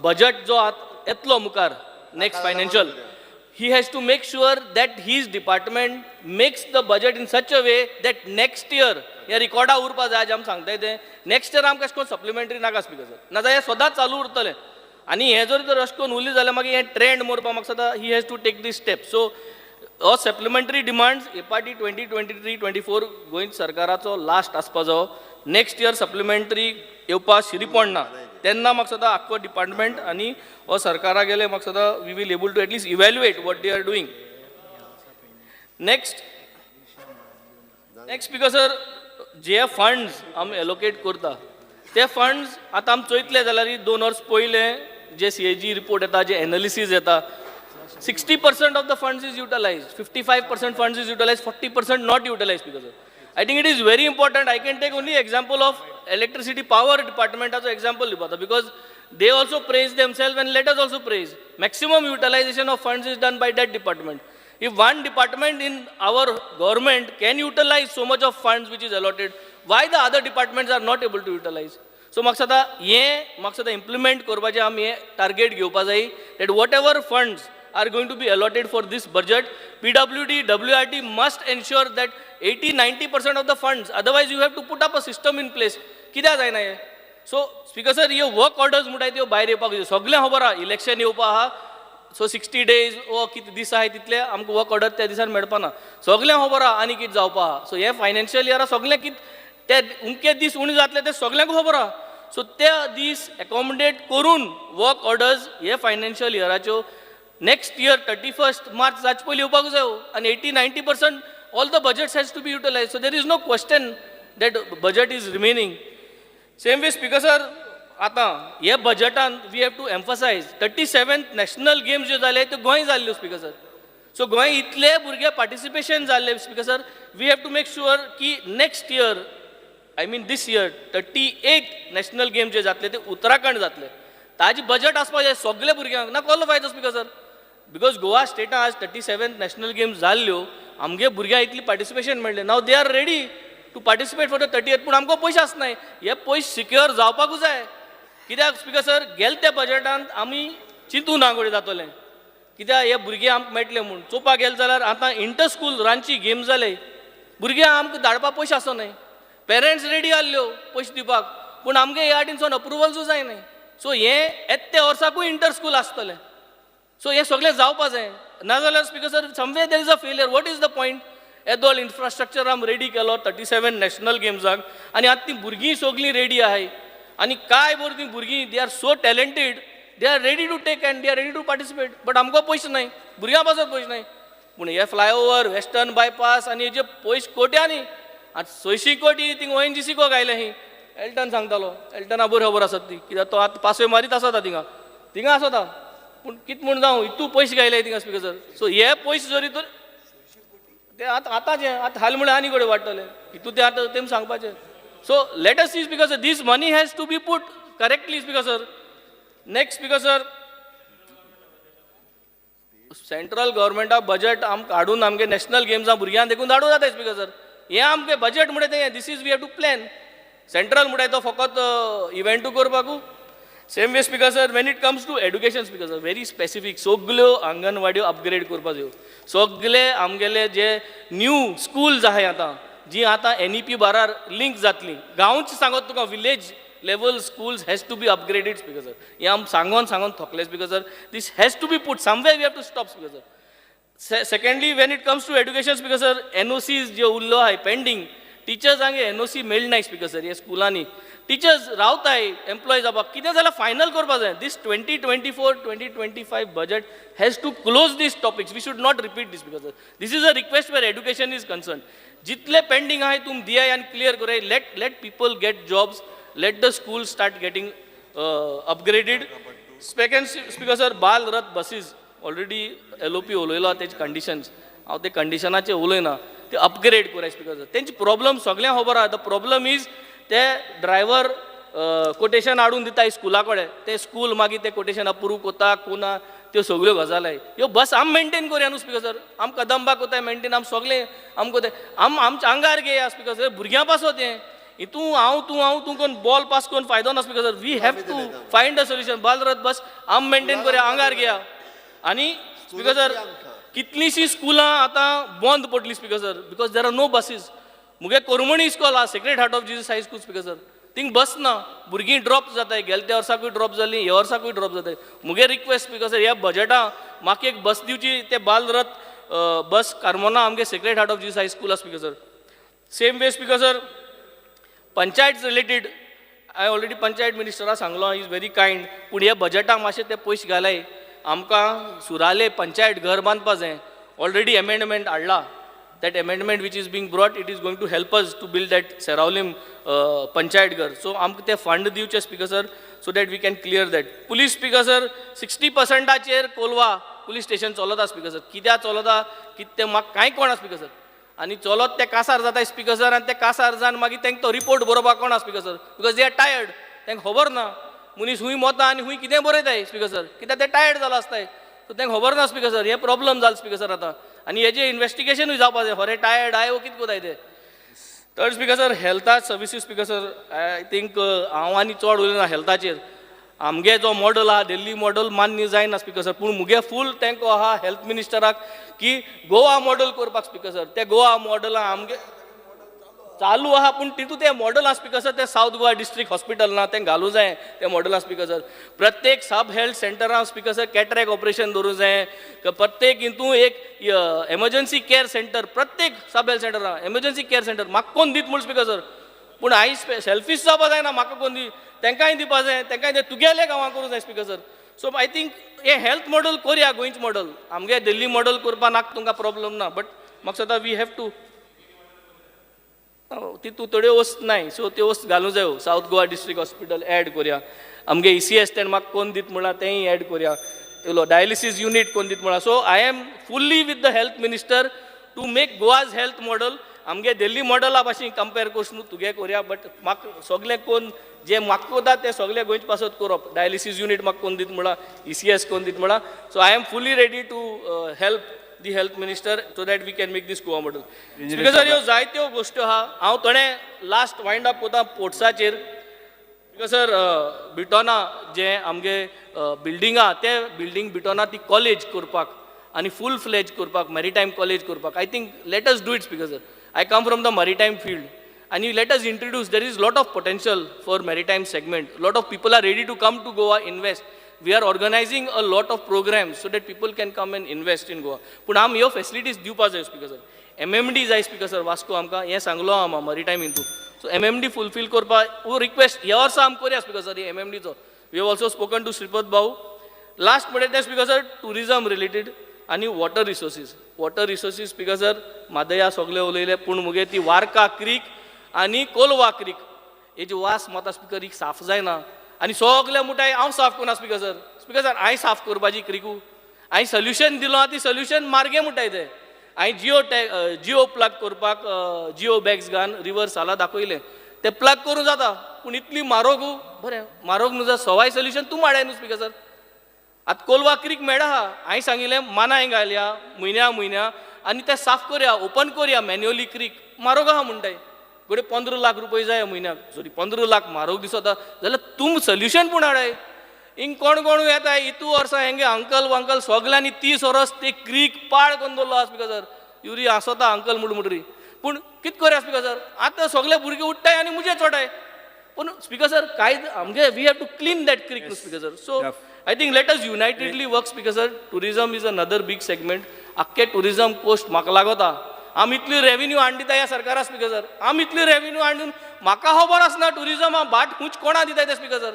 बजट जो येतलो मुखार next financial he has to make sure that his department makes the budget in such a way that next year हे रिकॉर्डा उरपा जाय आज आमी सांगताय तें नेक्स्ट इयर आमकां अशें करून सप्लिमेंटरी नाका स्पीकर सर नाजाल्यार हें सदांच चालू उरतलें आनी हें जर अशें करून उरली जाल्यार मागीर हें ट्रेंड मोरपा म्हाका सदां ही has to take this step so हो सप्लिमेंटरी डिमांड्स हे पाटी 2023-24 गोंय सरकाराचो लास्ट आसपा जावो नेक्स्ट इयर सप्लिमेंटरी येवपा शिरी पडना तेन्ना म्हाका सदां आख्खो डिपार्टमेंट आनी हो सरकारा गेले म्हाका सदां we will able to at least evaluate what they are doing next speaker sir जे फंड्स आमी एलोकेट करता ते फंड्स आतां आमी चोयतले जाल्यार 2 वर्स पयले जे CAG रिपोर्ट येता जे एनालिसीस येता 60% of the funds is utilized, 55% funds is utilized, 40% not utilized because of. I think it is very important. I can take only example of electricity power department as an example because they also praise themselves and let us also praise. Maximum utilization of funds is done by that department. If one department in our government can utilize so much of funds which is allotted, why the other departments are not able to utilize? So maksada implement korpaचे आमी target घेवपा जाय that whatever funds are going to be allotted for this budget, PWD, WRT must ensure that 80-90% of the funds, otherwise you have to put up a system in place. कित्याक जायना हें? So, Speaker sir, हे work orders म्हणटाय त्यो भायर येवपाक जाय. सगळें खबर आहा, इलेक्शन येवपा आहा, सो 60 days ओ कितें दीस आहाय तितले आमकां वर्क ऑर्डर त्या दिसान मेळपाना. सगळें खबर आहा आनी कितें जावपा आहा. सो हे फायनान्शियल इयरा सगळें कितें ते उमके दीस उणे जातले ते सगळ्यांक खबर आहा. सो ते दीस एकोमोडेट करून वर्क ऑर्डर्स हे financial इयराच्यो next year 31st March जाच पयलीं येवपाक जाय आनी 80-90% all the budgets has to be utilized. So there is no question that budget is remaining. Same way Speaker sir, आतां हे बजेटान we have to emphasize 37th national games जे जाले ते गोंय जाल्ल्यो Speaker sir. So गोंय इतले भुरगे पार्टिसिपेशन जाल्ले Speaker sir, we have to make sure की next year, I mean this year 38 national games जे जातले ते उत्तराखंड जातले. ताजी बजेट आसपाक जाय सगळे भुरग्यांक ना कसलो फायदो Speaker sir. Because Goa strata आज 37th नॅशनल गेम्स जाल्ल्यो आमगे भुरग्यांक इतली पार्टिसिपेशन मेळ्ळें नाव they are ready to participate for the 38th पूण आमकां पयशे आसनाय हे पयशे सिक्युअर जावपाकूच जाय कित्याक स्पीकर सर गेल त्या बजेटांत आमी चिंतून ना कडेन जातलें कित्याक हे भुरगे आमकां मेळटले म्हूण चोवपाक गेले जाल्यार आतां इंटर स्कूल रांची गेम जाले भुरग्यांक आमकां धाडपाक पयशे आसनाय पेरंट्स रेडी आसल्यो पयशे दिवपाक पूण आमगे ह्या वाटेनसून अप्रुवल्सूय जायनाय सो हे येत्या वर्साकूय इंटर स्कूल आसतलें सो हे सगळें जावपा जाय नाजाल्यार speaker sir somewhere there is a failure what is the point येदो ऑल इन्फ्रास्ट्रक्चर आमी रेडी केलो 37 नॅशनल गेम्साक आनी आतां ती भुरगीं सगळीं रेडी आहाय आनी काय बरी ती भुरगीं they are so talented they are ready to take and they are ready to participate but आमकां पयशे नाय भुरग्यां पासत पयशे नाय पूण हे फ्लायओवर वेस्टर्न बायपास आनी हेजे पयशे कोट्यांनी आतां 600 कोटी थिंग ONGC को घायले ही एल्टन सांगतालो एल्टना बरी खबर आसत ती कित्याक तो आतां पासवे मारीत आसता थिंगा आसता पूण कितें म्हूण जावं हितू पयशे घायले थिंगा स्पीकर सर सो हे पयशे जरी तर ते आतांचे आतां हाल म्हळ्यार आनी कडेन वाडटले हितू ते आतां तेम सांगपाचें so let us see speaker sir this money has to be put correctly speaker sir next speaker sir central गव्हर्मेंटा बजेट आमकां हाडून आमगे नॅशनल गेम्सां भुरग्यांक देखून धाडूं जाता स्पीकर सर हें आमगे बजेट म्हणटा तें this is we have to plan central म्हणटा तो फकत इव्हेंटू करपाकू same way speaker sir when it comes to education speaker sir very specific सगल्यो अंगणवाड्यो अपग्रेड करपा जायो सगळे आमगेले जे न्यू स्कूल्स आहाय आतां जी आतां NEP बारार लिंक जातली गांवच सांगत तुका village level schools has to be upgraded speaker sir हें आम सांगून थकले speaker sir this has to be put somewhere we have to stop speaker sir secondly when it comes to education speaker sir NOCs जे उरलो आहाय पेंडींग टिचर्सांगे NOC मेळनाय स्पीकर सर हे स्कुलांनी टिचर्स रावताय एम्प्लॉय जावपाक कितें जाल्यार फायनल करपाक जाय this 2024-2025 budget has to close this topics we should not repeat this because this is a request where education is concern जितले पेंडिंग आहे तुम दियाय आनी क्लियर कराय let people get jobs let the school start getting upgraded speaker sir Bal Rath buses already LOP उलयलो तेजे कंडिशन्स हांव ते कंडिशनाचे उलयना ते अपग्रेड कराय स्पीकर सर तेंची प्रॉब्लम सगळ्यांक खबर आहा द प्रॉब्लम इज ते ड्रायव्हर कोटेशन हाडून दिता स्कुला कडेन ते स्कूल मागीर ते कोटेशन अप्रूव कोता कोना त्यो सगळ्यो गजाली ह्यो बस आम मेंटेन करुया न्हू स्पीकर सर आम कदंबा कोताय मेंटेन आम सगळे आम कोताय आमच्या आंगार घेया स्पीकर सर भुरग्यां पासो तें तूं हांव कोण बॉल पास करून फायदो ना speaker sir we have to find a solution Balrath bus आम मेंटेन करुया आंगार घेया आनी स्पीकर सर कितलींशीं स्कुलां आतां बंद पडलीं speaker sir because there are no buses मुगे कोरमणी इस्कॉल आहा Sacred Heart of Jesus High School speaker sir थिंग बस ना भुरगीं ड्रॉप जाताय गेल्या वर्साकूय ड्रॉप जालीं ह्या वर्साकूय ड्रॉप जाताय मुगे रिक्वेस्ट स्पीकर सर ह्या बजेटा म्हाका एक बस दिवची ते बालरथ बस कार्मोना आमगे Sacred Heart of Jesus High School आहा speaker sir same way speaker sir panchayat related हांवें ऑलरेडी पंचायत मिनिस्टराक सांगलो इज व्हेरी कायंड पूण ह्या बजेटाक मातशे ते पयशे घालाय आमकां सुराले पंचायत घर बांदपा जाय ऑलरेडी अमेंडमेंट हाडला that amendment which is being brought it is going to help us to build that Seraulim panchayat घर so आमकां ते फंड दिवचे speaker sir so that we can clear that police speaker sir 60%चेर कोलवा पुलीस स्टेशन चलता स्पीकर सर कित्याक चलता कितें तें म्हाका कांय कळना स्पीकर सर आनी चलत ते कासार जाता स्पीकर सर आनी ते कासार जावन मागीर तांकां तो रिपोर्ट बरोवपाक कळना speaker sir because they are tired तांकां खबर ना मनीस हूंय मोता आनी हूंय कितें बरयताय स्पीकर सर कित्याक ते टायर्ड जाला आसताय सो तांकां खबर ना स्पीकर सर हे प्रॉब्लम जाला स्पीकर सर आतां आनी हेजें इन्वेस्टिगेशनूय जावपा जाय खरें टायर्ड आय कितें कोताय ते थर्ड स्पीकर सर हेल्था services speaker sir I think हांव आनी चड उलयना हेल्थाचेर आमगे जो मॉडल आहा दिल्ली मॉडल मान्य जायना स्पीकर सर पूण मुगे फूल थँक आहा हेल्थ मिनिस्टराक की गोवा मॉडल करपाक स्पीकर सर ते गोवा मॉडला आमगे चालू आहा पूण तितू ते मॉडल आहा स्पीकर सर ते सावथ गोवा डिस्ट्रिक्ट हॉस्पिटल ना तें घालूं जाय ते मॉडला स्पीकर सर प्रत्येक सब health सेंटरां speaker sir cataract operation दवरूं जाय प्रत्येक हितू एक एमर्जन्सी केअर सेंटर प्रत्येक सब हेल्थ सेंटरां एमर्जन्सी केअर सेंटर म्हाका कोण दीत म्हूण स्पीकर सर पूण हांव सेल्फीश जावपा जायना म्हाका कोण दी तांकांय दिवपा जाय तांकांय तुगेले गांवां करूं जाय speaker sir so I think हे हेल्थ मॉडल करया गोंयच मॉडल आमगे दिल्ली मॉडल करपा नाका तुमकां प्रॉब्लम ना बट म्हाका सदां वी हॅव टू तितू थोड्यो वस्त नाय सो त्यो वस्त घालूं जायो south Goa district hospital add करुया आमगे ECS तें म्हाका कोण दीत म्हणला तेंय एड करुया येलो डायलिसीस युनिट कोण दीत म्हणला so I am fully with the health minister to make Goa's health model आमगे दिल्ली मॉडला भाशेन कंपेर करस न्हू तुगे करुया बट म्हाका सगळे कोण जे म्हाका कोता ते सगळे गोंयचे पासत करप डायलिसीस युनिट म्हाका कोण दीत म्हणला ECS कोण दीत म्हणला so I am fully ready to help the health minister so that we can make this Goa model speaker sir ह्यो जायत्यो गोश्ट्यो आहा हांव थोडें लास्ट वायंड अप कोता पोर्ट्साचेर स्पीकर सर बिटोना जे आमगे बिल्डींग आहा ते बिल्डींग बिटोना ती कॉलेज करपाक आनी फूल फ्लेज करपाक मॅरिटायम कॉलेज करपाक I think let us do it speaker sir I come from the maritime field आनी let us introduce there is lot of potential for maritime segment lot of people are ready to come to Goa invest we are organizing a lot of programs so that people can come and invest in Goa. पूण आम ह्यो फॅसिलिटीज दिवपा जाय स्पीकर सर MMD जाय स्पीकर सर वास्को आमकां हें सांगलो आमा मॅरिटायम हितू सो MMD फुलफील करपा वो रिक्वेस्ट ह्या वर्सा आम करया स्पीकर सर MMDचो we have also spoken to Shripad Bhau last म्हणटा तें स्पीकर सर टुरिजम रिलेटेड आनी वॉटर रिसोर्सीस स्पीकर सर मादया सगळे उलयले पूण मुगे ती वार्का क्रीक आनी कोलवा क्रीक हेजी वास माता स्पीकर ही साफ जायना आनी सगळे मुठाय हांव साफ करना स्पीकर सर हांवें साफ करपाची क्रिकू हांवें सोल्युशन दिलो ती सोल्युशन मार्गे मुठाय ते हांवें जिओ प्लग करपाक जिओ बॅग्स घान रिवर साला दाखयलें ते प्लग करूं जाता पूण इतली म्हारग बरें म्हारग न्हू जाता सवाय सोल्युशन तूं माडाय न्हू स्पीकर सर आतां कोलवा क्रीक मेळा हांवें सांगिल्लें मानाय घालया म्हयन्या आनी ते साफ करया ओपन करया मॅन्युअली क्रीक म्हारग आहा म्हणटाय गोडे 15 लाख रुपये जाय म्हयन्याक सॉरी 15 लाख म्हारग दिसता जाल्यार तुम सोल्युशन पूण हाडाय हिंग कोण येताय इतू वर्सां हेंगे अंकल सगल्यांनी 30 वर्स ते क्रीक पाड करून दवरलो आहा स्पीकर सर युरी आसोता अंकल म्हणटरी पूण कितें करया स्पीकर सर आतां सगळे भुरगे उठ्ठाय आनी मुजे चोटाय पूण स्पीकर सर काय आमगे we have to clean that creek न्हू speaker sir so I think let us unitedly work speaker sir tourism is another big segment आख्खे टुरिजम कोस्ट म्हाका लागता आम इतली रेव्हेन्यू हाड दिता ह्या सरकारा स्पीकर सर आम इतली रेव्हेन्यू हाडून म्हाका खबर आसना टुरिजमा बाट खूंच कोणा दिता ते speaker sir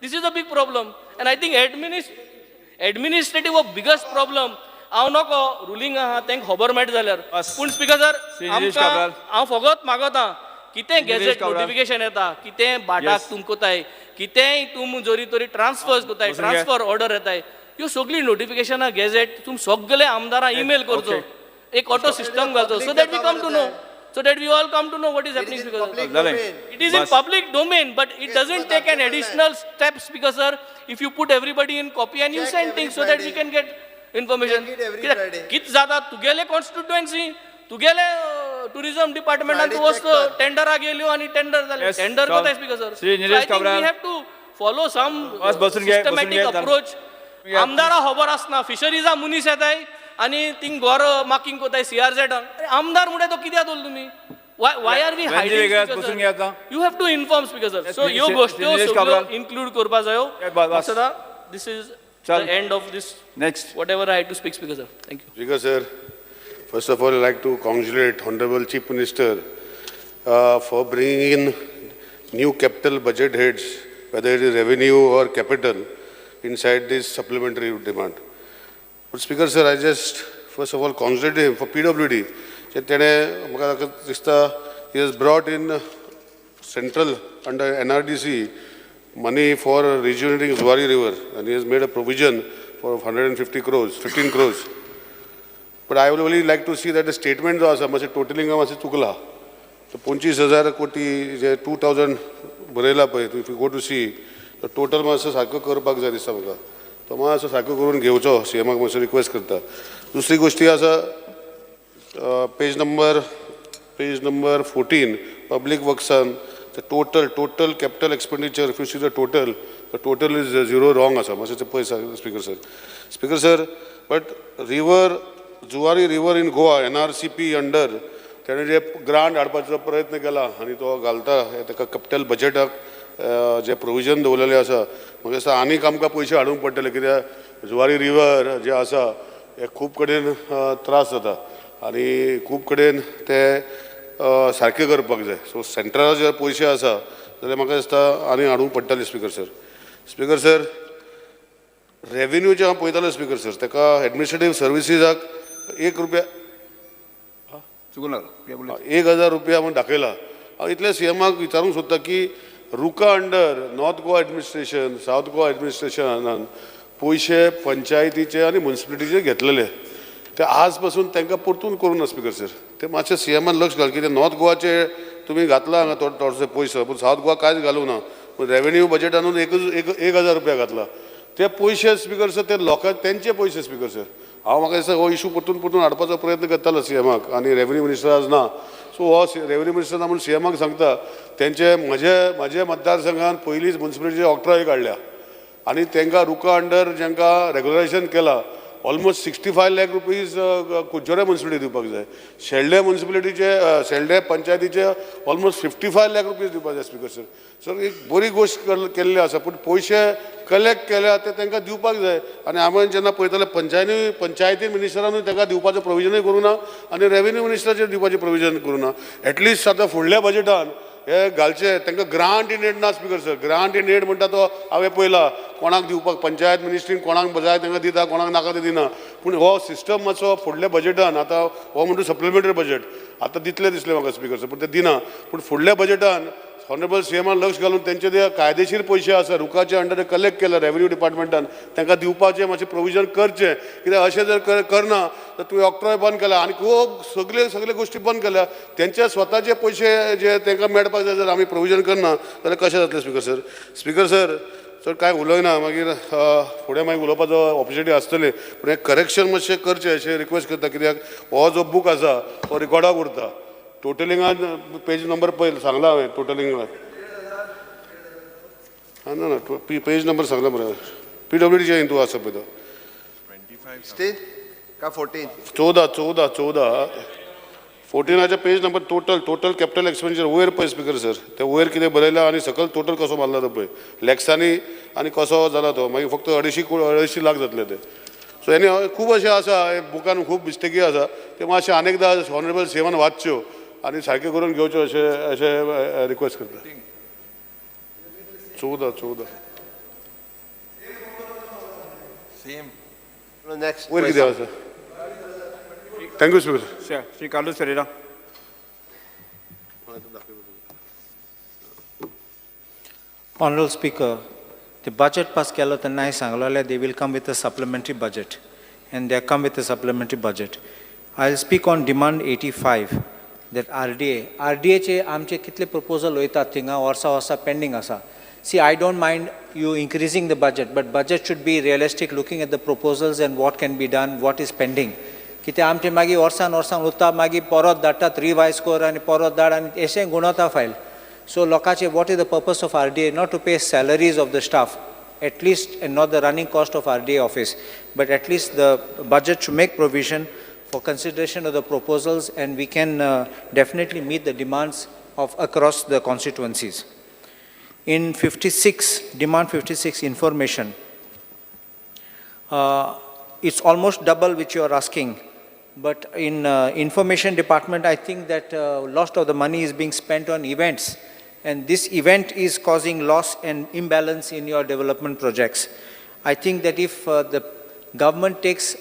this is a big problem end I think administrative biggest problem हांव नको रुलींग आहा तांकां खबर मेळटा जाल्यार पूण स्पीकर सर निलेश काब्राल. हांव फकत मागता कितें गॅजेट काब्राल. नोटिफिकेशन येता कितें बाटाक तुम कोताय कितेंय तुम जोरी तोरी ट्रान्सफर कोताय बसून घे. ट्रान्सफर ऑर्डर येताय ह्यो सगळी नोटिफिकेशनां गॅजेट तुम सगळे आमदारां ईमेल करचो एक ऑटो सिस्टम घालचो so that we come to know so that we all come to know what is happening because it is in public domain but it doesn't take an additional steps because sir if you put everybody in copy and you send things so that we can get information kit zada tugele constituency tugele tourism department and was tender a gelyo ani tender zale Yes, tender Sir. kota speaker sir Shri so Nilesh I think Kabral. we have to follow some बसून घे, systematic बसून घे. approach घे. आमदारा खबर आसना फिशरीजा मुनीस येताय आणि थिंग गोर मार्किंग कोताय सीआरझेड आमदार मुळे तो कित्याक दवरलो तुम्ही why are we Venzy वेगळ्यात hiding बसून घे आता. you have to inform speaker sir so Shri- ह्यो Shri- गोष्टी Shri Nilesh सगळ्यो Kabral. include करपा जायो Yeah, bas. this is Chal. the end of this Next. whatever I had to speak speaker sir thank you Speaker sir, first of all, I'd like to congratulate Honorable Chief Minister for bringing in new capital budget heads, whether it is revenue or capital, inside this supplementary demand. But Speaker sir, I just first of all congratulate him for PWD. He has brought in central under NRDC money for rejuvenating Zuari River, and he has made a provision for 150 crores, 15 crores. But I would really like to see that the statement जो आसा मातशें टोटलिंग मातशें चुकला. So 25,000 कोटी जे 2,000 बरयला पळय if you go to see तो टोटल मातसो सारको करपाक जाय दिसता म्हाका. तो मातसो सारको करून घेवचो सीएमाक मातसो रिक्वेस्ट करता. दुसरी गोष्टी आसा पेज नंबर 14 पब्लिक वर्क्सान the total capital expenditure if you see the total is zero wrong asa मातशें पळय speaker sir but Zuari river in Goa NRCP under ताणें जे ग्रांट हाडपाचो प्रयत्न केला आनी तो घालता ताका कॅपिटल बजेटाक जे प्रोविजन दवरलेलें आसा म्हाका दिसता आनीक आमकां पयशे हाडूंक पडटले कित्याक जुवारी रिवर जे आसा हे खूब कडेन त्रास जाता आनी खूब कडेन ते सारकें करपाक जाय सो सेंट्रल जे पयशे आसा जाल्यार म्हाका दिसता आनी हाडूंक पडटले स्पीकर सर रेव्हेन्यू जे हांव पळयतालो स्पीकर सर ताका एडमिनिस्ट्रेटीव सर्विसीसाक ₹1 चुकून लागलो 1,000 रुपया म्हणून दाखयला हांव इतले सीएमाक विचारूंक सोदता की रुका under north Goa administration south Goa एडमिनिस्ट्रेशनान पयशे पंचायतीचे आनी म्युनिसिपालिटीचे घेतलेले ते आज पासून तांकां परतून करूं ना स्पीकर सर ते मातशें सीएमान लक्ष घाल कित्याक नॉर्थ गोवाचे तुमी घातला हांगा थोडेसे पयशे पूण सावथ गोवा कांयच घालूंक ना पूण रेव्हेन्यू बजेटानूच 1,000 रुपया घातला ते पयशे स्पीकर सर ते लोकांक तेंचे पयशे स्पीकर सर हांव म्हाका दिसता हो इशू परतून हाडपाचो प्रयत्न करतालो सीएमाक आनी रेव्हेन्यू मिनिस्टर आज ना सो हो रेव्हेन्यू मिनिस्टर ना म्हणून सीएमाक सांगता तेंचे म्हजे मतदारसंघान पयलींच म्युनिसिपालिटीचे ऑक्ट्राय काडल्या आनी तांकां रुका अंडर जांकां रेग्युलरायझेशन केलां ऑलमोस्ट 65 लाख रुपीज कुज्जोरे म्युनिसिपालिटी दिवपाक जाय शेल्डे पंचायतीचे ऑलमोस्ट 55 लाख रुपीज दिवपाक जाय स्पीकर सर सर एक बरी गोश्ट केल्ली आसा पूण पयशे कलेक्ट केल्या ते तांकां दिवपाक जाय आनी हांवें जेन्ना पळयताले पंचायती मिनिस्टरानूय तांकां दिवपाचें प्रोविजनूय करूं ना आनी रेव्हेन्यू मिनिस्टराचेर दिवपाचें प्रोविजन करूं ना एटलिस्ट आतां फुडल्या बजेटान हे घालचे तांकां ग्रांट इन एड ना speaker sir grant in aid म्हणटा तो हांवें पळयला कोणाक दिवपाक पंचायत मिनिस्ट्रीन कोणाक जाय तांकां दिता कोणाक नाका ते दिना पूण हो सिस्टम मातसो फुडल्या बजेटान आतां हो म्हणटा सप्लिमेंटरी बजेट आतां दितले दिसले म्हाका स्पीकर सर पूण ते दिना पूण फुडल्या बजेटान ऑनरेबल सीएमान लक्ष घालून तेंचे जे कायदेशीर पयशे आसा रुकाचे अंडर कलेक्ट केला रेव्हेन्यू डिपार्टमेंटान तांकां दिवपाचें मातशें प्रोविजन करचें कित्याक अशें जर करना तर तुवें ऑक्ट्राय बंद केला आनी खूब सगळे गोश्टी बंद केल्या तेंचे स्वताचे पयशे जे तांकां मेळपाक जाय जर आमी प्रोविजन करना जाल्यार कशें जातलें स्पीकर सर चड कांय उलयना मागीर फुडें मागीर उलोवपाचो ऑपॉर्च्युनिटी आसतली पूण हें करेक्शन मातशें करचें अशें रिक्वेस्ट करता कित्याक हो जो बूक आसा तो रिकॉर्डाक उरता टोटलिंगान पेज नंबर पळय सांगला हांवें टोटलिंगान ना पेज नंबर सांगला मरे PWDचे हितू आसा पळय तो State का 14? 14 14 page number total capital expenditure वयर पळय स्पीकर सर ते वयर कितें बरयला आनी सकयल टोटल कसो मारला तो पळय लॅक्सांनी आनी कसो जाला तो मागीर फक्त 250 लाख जातले ते सो एनी खूब अशें आसा बुकान खूब मिस्टेकी आसा ते मातशें अनेकदां ऑनरेबल सेवान वाचच्यो आनी सारके करून घेवच्यो अशें रिक्वेस्ट करता 14 Next वयर कितें आसा thank you speaker Shri Carlos Ferreira. Honorable Speaker, the budget pass केलो तेन्ना हांवें सांगलेलें they will come with a supplementary budget, and they come with a supplementary budget. I'll speak on demand 85, that RDA चे आमचे कितले proposal वयतात थिंगा वर्सा pending आसा. See, I don't mind you increasing the budget, but budget should be realistic, looking at the proposals and what can be done, what is pending. कित्याक आमचे मागीर वर्सान उरता मागीर परत धाडटात रिवायज कर आनी परत धाड आनी अशें गुणवता file. So lokache, what is the purpose of RDA? Not to pay salaries of the staff, at least, and not the running cost of RDA office, but at least the budget should make provision for consideration of the proposals, and we can definitely meet the demands of across the constituencies. In 56, demand 56 information, it's almost double which you are asking. But in information department, I think that lot of the money is being spent on events, and this event is causing loss and imbalance in your development projects. I think that if the government takes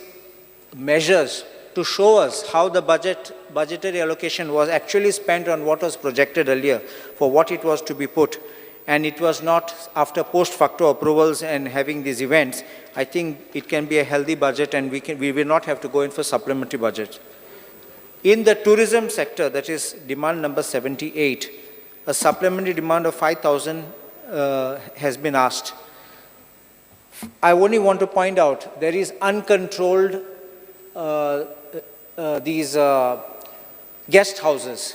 measures to show us how the budgetary allocation was actually spent on what was projected earlier for what it was to be put, and it was not after post facto approvals and having these events, I think it can be a healthy budget, and we will not have to go in for supplementary budget. In the tourism sector, that is demand number 78, a supplementary demand of 5,000 has been asked. I only want to point out there is uncontrolled these guest houses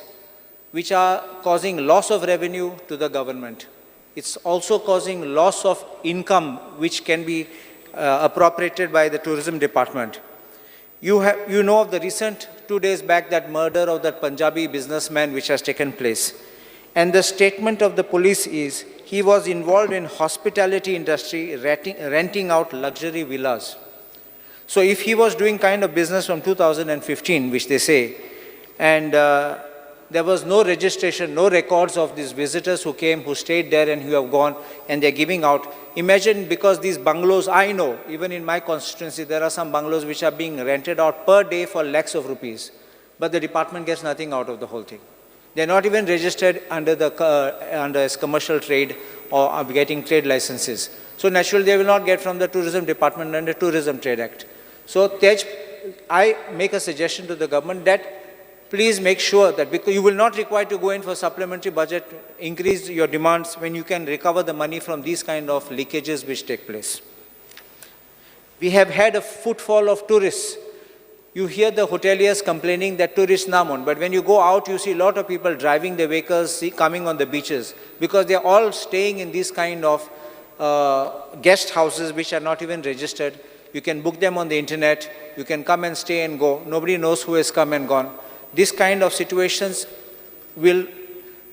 which are causing loss of revenue to the government. It's also causing loss of income which can be appropriated by the tourism department. You know of the recent 2 days back that murder of that Punjabi businessman which has taken place. And the statement of the police is he was involved in hospitality industry, renting out luxury villas. So if he was doing kind of business from 2015, which they say, and there was no registration, no records of these visitors who came, who stayed there and who have gone, and they're giving out. Imagine, because these bungalows, I know, even in my constituency, there are some bungalows which are being rented out per day for lakhs of rupees, but the department gets nothing out of the whole thing. They're not even registered under under commercial trade or are getting trade licenses. So naturally, they will not get from the tourism department under Tourism Trade Act. So Tej, I make a suggestion to the government that please make sure that, because you will not require to go in for supplementary budget, increase your demands when you can recover the money from these kind of leakages which take place. We have had a footfall of tourists. You hear the hoteliers complaining that tourists namun, but when you go out, you see a lot of people driving their vehicles, coming on the beaches, because they are all staying in these kind of guest houses which are not even registered. You can book them on the internet, you can come and stay and go. Nobody knows who has come and gone. This kind of situations will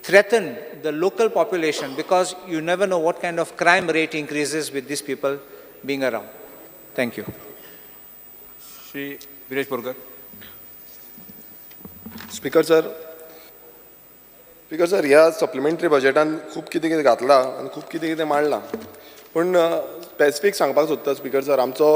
threaten the local population, because you never know what kind of crime rate increases with these people being around. Thank you. Shri Viresh Borkar. Speaker sir, ह्या सप्लिमेंटरी बजेटान खूब कितें कितें घातलां आनी खूब कितें कितें मांडलां, पूण स्पेसिफीक सांगपाक सोदता स्पीकर सर, आमचो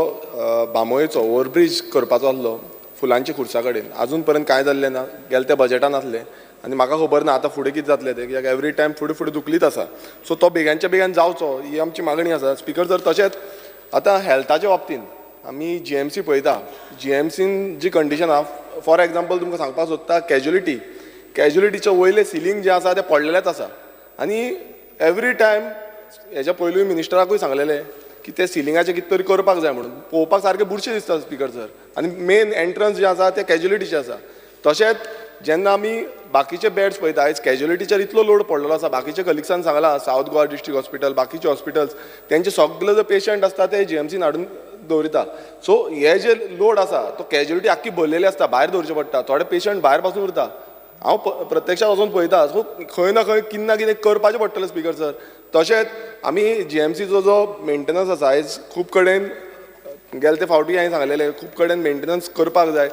बांबोळेचो ओवरब्रीज करपाचो आसलो फुलांची खुर्सा कडेन, अजून पर्यंत कांय जाल्लें ना. गेल्या त्या बजेटान आसलें आनी म्हाका खबर ना आतां फुडें कितें जातलें तें, कित्याक एवरी टायम फुडें फुडें दुखलीत आसा. सो तो बेगांच्या बेगान जावचो ही आमची मागणी आसा स्पीकर सर. तशेंच आतां हेल्थाच्या बाबतींत आमी जीएमसी पळयता, जीएमसीन जी कंडिशन आहा, फॉर एग्जाम्पल तुमकां सांगपाक सोदता, कॅज्युलिटीचे वयले सिलींग जे आसा ते पडलेलेच आसा. आनी एवरी टायम हेच्या पयलूय मिनिस्टराकूय सांगलेलें की ते सिलिंगाचें कितें तरी करपाक जाय म्हणून. पळोवपाक सारकें बुरशें दिसता स्पीकर सर. आनी मेन एंट्रन्स जे आसा ते कॅज्युलिटीचे आसा. तशेंच जेन्ना आमी बाकीचे बेड्स पळयता, आयज कॅज्युलिटीचेर इतलो लोड पडलेलो आसा. बाकीच्या कलिग्सान सांगलां सावथ गोवा डिस्ट्रिक्ट हॉस्पिटल, बाकीचे हॉस्पिटल्स, तेंचे सगळे जे पेशंट आसता ते जीएमसीन हाडून दवरिता. सो हे जे लोड आसा तो कॅज्युलिटी आख्खी भरलेली आसता, भायर दवरचें पडटा. थोडे पेशंट भायर पासून उरता. हांव प्रत्यक्षात वचून पळयता. सो खंय ना खंय कितें ना कितें करपाचें पडटलें स्पीकर सर. तशेंच आमी जीएमसीचो जो मेंटेनन्स आसा, आयज खूब कडेन गेले ते फावटी हांवें सांगलेलें खूब कडेन मेंटेनन्स करपाक जाय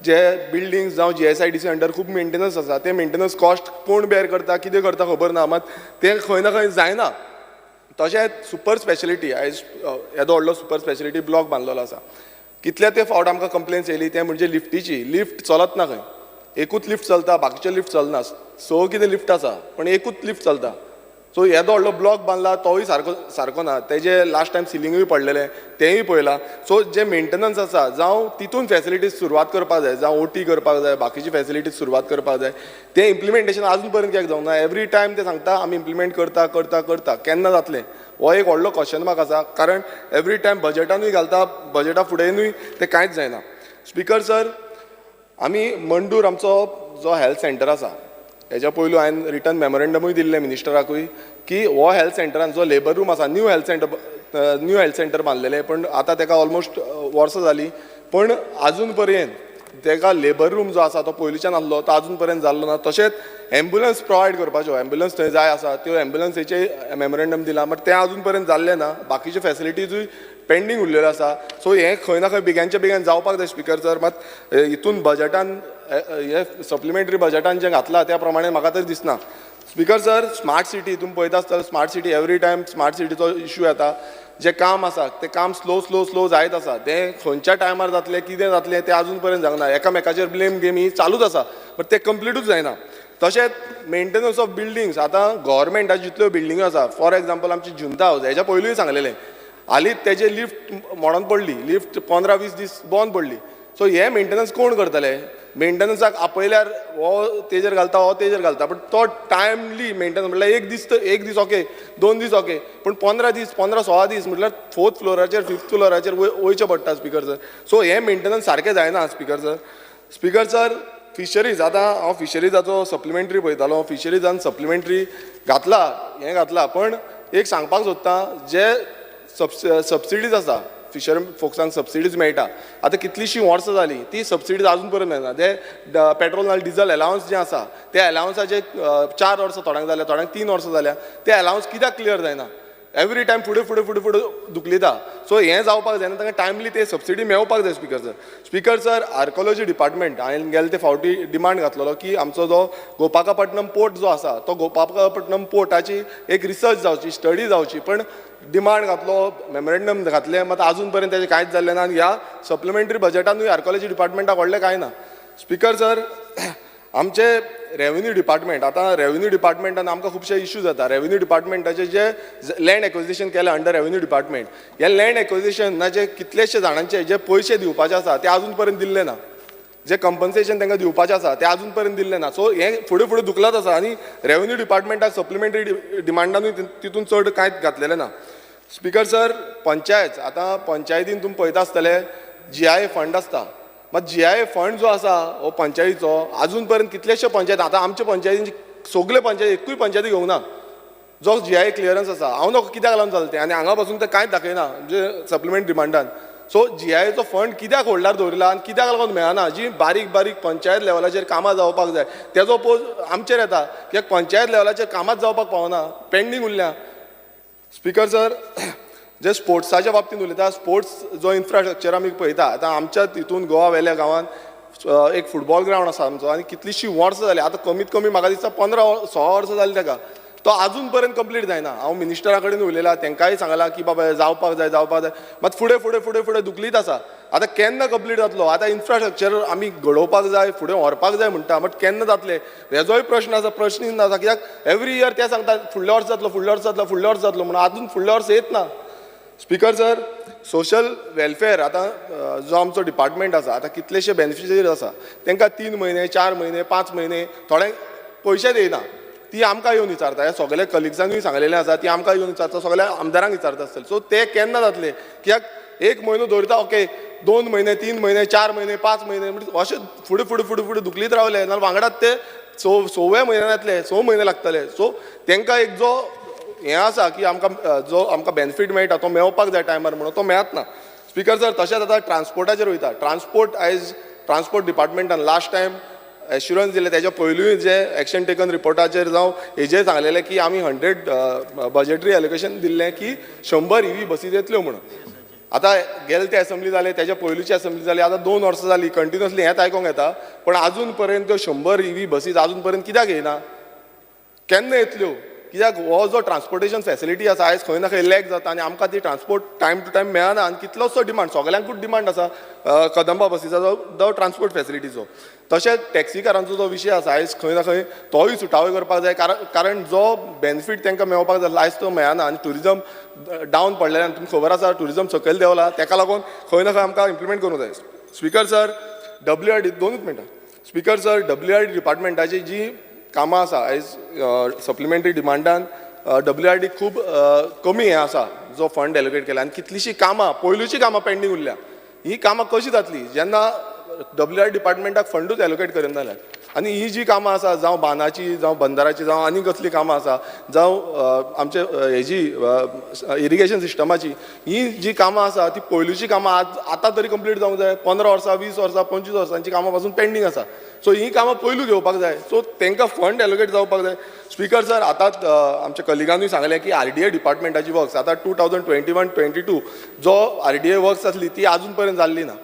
जे बिल्डिंग्स जावं GSIDC अंडर खूब मेंटेनन्स आसा ते मेंटेनन्स कॉस्ट कोण बेर करता कितें करता खबर ना मात ते खंय ना खंय जायना तशेंच सुपर स्पेशलिटी आयज येदो व्हडलो सुपर स्पेशलिटी ब्लॉक बांदलेलो आसा कितले ते फावट आमकां कंप्लेन्स येयली ते म्हणजे लिफ्टीची लिफ्ट चलत ना खंय एकूच लिफ्ट चलता बाकीचे लिफ्ट चलना कितें लिफ्ट आसा पण एकूच लिफ्ट चलता सो येदो व्हडलो ब्लॉक बांदला तोय सारको ना तेजे लास्ट टायम सिलिंगूय पडलेले तेंय पळयलां सो जे मेंटेनन्स आसा जावं तितून फॅसिलिटीज सुरवात करपाक जाय जावं OT करपाक जाय बाकीची फॅसिलिटीज सुरवात करपाक जाय तें इम्प्लिमेंटेशन आजून पर्यंत कित्याक जावंक ना एवरी टायम ते सांगता आमी इम्प्लिमेंट करता केन्ना जातलें हो एक व्हडलो क्वेश्चन मार्क आसा कारण एवरी टायम बजेटानूय घालता बजेटा फुडेंनूय तें कांयच जायना स्पिकर सर आमी मंडूर आमचो जो हेल्थ सेंटर आसा हेच्या पयलू हांवें रिटर्न मेमोरेंडमूय दिल्लें मिनिस्टराकूय की हो हेल्थ सेंटरान जो लेबर रूम आसा न्यू हेल्थ सेंटर बांदलेलें पण आतां तेका ऑलमोस्ट वर्सां जालीं पण आजून पर्यंत तेका लेबर रूम जो आसा तो पयलींच्यान आसलो तो आजून पर्यंत जाल्लो ना तशेंच एम्ब्युलन्स प्रोवायड करपाच्यो एम्ब्युलन्स थंय जाय आसा त्यो एम्ब्युलन्सीचे मेमोरेंडम दिला बट तें आजून पर्यंत जाल्लें ना बाकीचे फॅसिलिटीजूय पेंडींग उरलेलो आसा सो हें खंय ना खंय बेग्यानच्या बेगीन जावपाक जाय स्पिकर सर मात हितून बजेटान हे सप्लिमेंटरी बजेटान जें घातलां त्या प्रमाणे म्हाका तरी दिसना स्पिकर सर स्मार्ट सिटी हितून पळयता आसतना smart city every time smart सिटीचो इशू येता जें काम आसा तें काम स्लो जायत आसा तें खंयच्या टायमार जातलें कितें जातलें तें आजून पर्यंत जावना एकामेकाचेर ब्लेम गेम ही चालूच आसा बट तें कंप्लीटूच जायना तशेंच मेंटेनन्स ऑफ बिल्डिंग्स आतां गव्हर्मेंटाच्यो जितल्यो बिल्डिंग्यो आसा फॉर एग्जाम्पल आमची जुंता हावस हेच्या पयलूय सांगलेलें हालींच तेजे लिफ्ट मोडोन पडली लिफ्ट 15-20 दीस बंद पडली सो हे मेंटेनन्स कोण करतले मेंटेनन्साक आपयल्यार हो तेजेर घालता बट तो टायमली मेंटेनन्स म्हटल्यार एक दीस ओके 2 दीस ओके पण 15-16 दीस म्हटल्यार 4th फ्लोराचेर 5th फ्लोराचेर वयचें पडटा स्पिकर सर सो हे मेंटेनन्स सारकें जायना स्पिकर सर फिशरीज आतां हांव फिशरीजाचो सप्लिमेंटरी पळयतालो फिशरीजान सप्लिमेंटरी घातला पण एक सांगपाक सोदतां जे सबसिडीज आसा फिशर फोक्सांक सबसिडीज मेळटा आतां कितलींशीं वर्सां जालीं ती सबसिडीज आजून पर्यंत मेळना ते पेट्रोल नाल्यार डिझल अलावन्स जे आसा ते अलावन्साचे 4 वर्सां थोड्यांक जाल्या थोड्यांक 3 वर्सां जाल्या ते अलावन्स कित्याक क्लियर जायना एवरी टायम फुडें दुखलिता सो हें जावपाक जायना तांकां टायमली ते सबसिडी मेळपाक जाय स्पिकर सर आर्कोलॉजी डिपार्टमेंट हांवें गेले ते फावटी डिमांड घातलेलो की आमचो जो गोपाकापट्टणम पोर्ट जो आसा तो गोपाकापट्टणम पोर्टाची एक रिसर्च जावची स्टडी जावची पण डिमांड घातलो मेमोरेंडम घातलें मात आजून पर्यंत तेजें कांयच जाल्लें ना आनी ह्या सप्लिमेंटरी बजेटानूय आर्कोलॉजी डिपार्टमेंटाक व्हडलें कांय ना स्पिकर सर आमचे रेव्हेन्यू डिपार्टमेंट आतां रेव्हेन्यू डिपार्टमेंटान आमकां खुबशे इश्यूज जाता रेव्हेन्यू डिपार्टमेंटाचे जे लँड एक्विजिशन केलें अंडर रेव्हेन्यू डिपार्टमेंट हे लँड एक्विजिशनाचे कितलेशे जाणांचे जे पयशे दिवपाचे आसा ते आजून पर्यंत दिल्ले ना जे कंपन्सेशन तांकां दिवपाचें आसा तें आजून पर्यंत दिल्लें ना सो हें फुडें दुखलाच आसा आनी रेव्हेन्यू डिपार्टमेंटाक सप्लिमेंटरी डिमांडानूय तितून चड कांयच घातलेलें ना स्पिकर सर पंचायत आतां पंचायतीन तुमी पळयता आसतले GIA फंड आसता मात GIA फंड जो आसा हो पंचायतीचो आजून पर्यंत कितलेशे पंचायत आतां आमचे पंचायतींची सगळे पंचायती एकूय पंचायती घेवंक ना जो GIA क्लियरन्स आसा हांव नको कित्याक लागून चलता तें आनी हांगा पासून तें कांयच दाखयना म्हणजे सप्लिमेंट डिमांडान सो GIAचो फंड कित्याक होल्डार दवरला आनी कित्याक लागून मेळना जी बारीक पंचायत लेवलाचेर कामां जावपाक जाय तेजो पोज आमचेर येता कित्याक पंचायत लेवलाचेर कामांच जावपाक पावना पेंडींग उरल्या स्पिकर सर जे स्पोर्ट्साच्या बाबतींत उलयता स्पोर्ट्स जो इन्फ्रास्ट्रक्चर आमी पळयता आतां आमच्या तितून गोवा वेल्या गांवांत एक फुटबॉल ग्रावंड आसा आमचो आनी कितलींशीं वर्सां जालीं आतां कमीत कमी म्हाका दिसता 15-16 वर्सां जालीं ताका तो आजून पर्यंत कंप्लीट जायना हांव मिनिस्टरा कडेन उलयलां तांकांय सांगलां की बाबा जावपाक जाय मात फुडें दुखलीत आसा आतां केन्ना कंप्लीट जातलो आतां इन्फ्रास्ट्रक्चर आमी घडोवपाक जाय फुडें व्हरपाक जाय म्हणटा बट केन्ना जातले हेजोय प्रश्न आसा प्रश्न आसा कित्याक एवरी इयर ते सांगता फुडल्या वर्स जातलो म्हणून आजून फुडल्या वर्स येत ना स्पिकर सर सोशल वेलफेअर आतां जो आमचो डिपार्टमेंट आसा आतां कितलेशे बेनिफिशरीज आसा तांकां 3 म्हयने 4 म्हयने 5 म्हयने थोडे पयशे दिना ती आमकां येवन विचारता हे सगळे कलिग्सांकूय सांगलेलें आसा ती आमकां येवन विचारता सगळ्या आमदारांक विचारता आसतले सो ते केन्ना जातले कित्याक 1 म्हयनो दवरता ओके 2 म्हयने 3 म्हयने 4 म्हयने 5 म्हयने म्हणजे अशें फुडें दुखलीत रावले नाल्यार वांगडाच ते 6व्या म्हयन्यान येतले 6 म्हयने लागतले सो तांकां एक जो हें आसा की आमकां बेनिफीट मेळटा तो मेळपाक जाय टायमार म्हणून तो मेळच ना स्पिकर सर तशेंच आतां ट्रान्सपोर्टाचेर वयता ट्रान्सपोर्ट डिपार्टमेंटान लास्ट टायम एश्युरन्स दिले तेच्या पयलूय जे एक्शन टेकन रिपोर्टाचेर जावं हेजेर सांगलेलें की आमी 100 बजेटरी एलोकेशन दिल्लें की 100 EV बसीज येतल्यो म्हणून आतां गेले ते असेंब्ली जाले तेच्या पयलींची असेंब्ली जाली आतां 2 वर्सां जाली कंटिन्युअसली हेंच आयकोंक येता पण अजून पर्यंत 100 EV बसीस अजून पर्यंत कित्याक येयना केन्ना येतल्यो कित्याक हो जो ट्रान्सपोर्टेशन फॅसिलिटी आसा आयज खंय ना खंय लॅक जाता आनी आमकां ती ट्रान्सपोर्ट टायम टू टायम मेळना आनी कितलोसो डिमांड सगळ्यांकूच डिमांड आसा कदंबा बसीचा जो ट्रान्सपोर्ट फॅसिलिटीचो तशेंच टॅक्सी कारांचो जो विशय आसा आयज खंय ना खंय तोय सुटावो करपाक जाय कारण जो बेनिफीट तांकां मेळपाक जाय आयज तो मेळना आनी ट्युरिजम डावन पडलेल्यान तुमकां खबर आसा ट्युरिजम सकयल देंवला ताका लागून खंय ना खंय आमकां इम्प्लिमेंट करूंक जाय स्पिकर सर WRD 2 मिनटां स्पिकर सर WRD डिपार्टमेंटाची जी कामां आसा आयज सप्लिमेंटरी डिमांडान WRD खूब कमी हें आसा जो फंड एलोकेट केला आनी कितलींशीं कामां पयलूची कामां पेंडींग उरल्या ही कामां कशी जातली जेन्ना WRD डिपार्टमेंटाक फंडूच एलोकेट करिना जाल्यार आनी ही जी कामां आसा जावं बांदाची जावं बंदराची जावं आनी कसली कामां आसा जावं आमचे हेजी इरिगेशन सिस्टमाची ही जी कामां आसा ती पयलूची कामां आतां तरी कंप्लीट जावंक जाय 15 वर्सां 20 वर्सां 25 वर्सांची कामां पासून पेंडींग आसा सो ही कामां पयलू घेवपाक जाय सो तांकां फंड एलोकेट जावपाक जाय स्पिकर सर आतांच आमच्या कलिगांनूय सांगलें की RDA डिपार्टमेंटाची वर्क्स आतां 2021-22 जो RDA वर्क्स आसली ती आजून पर्यंत जाल्ली ना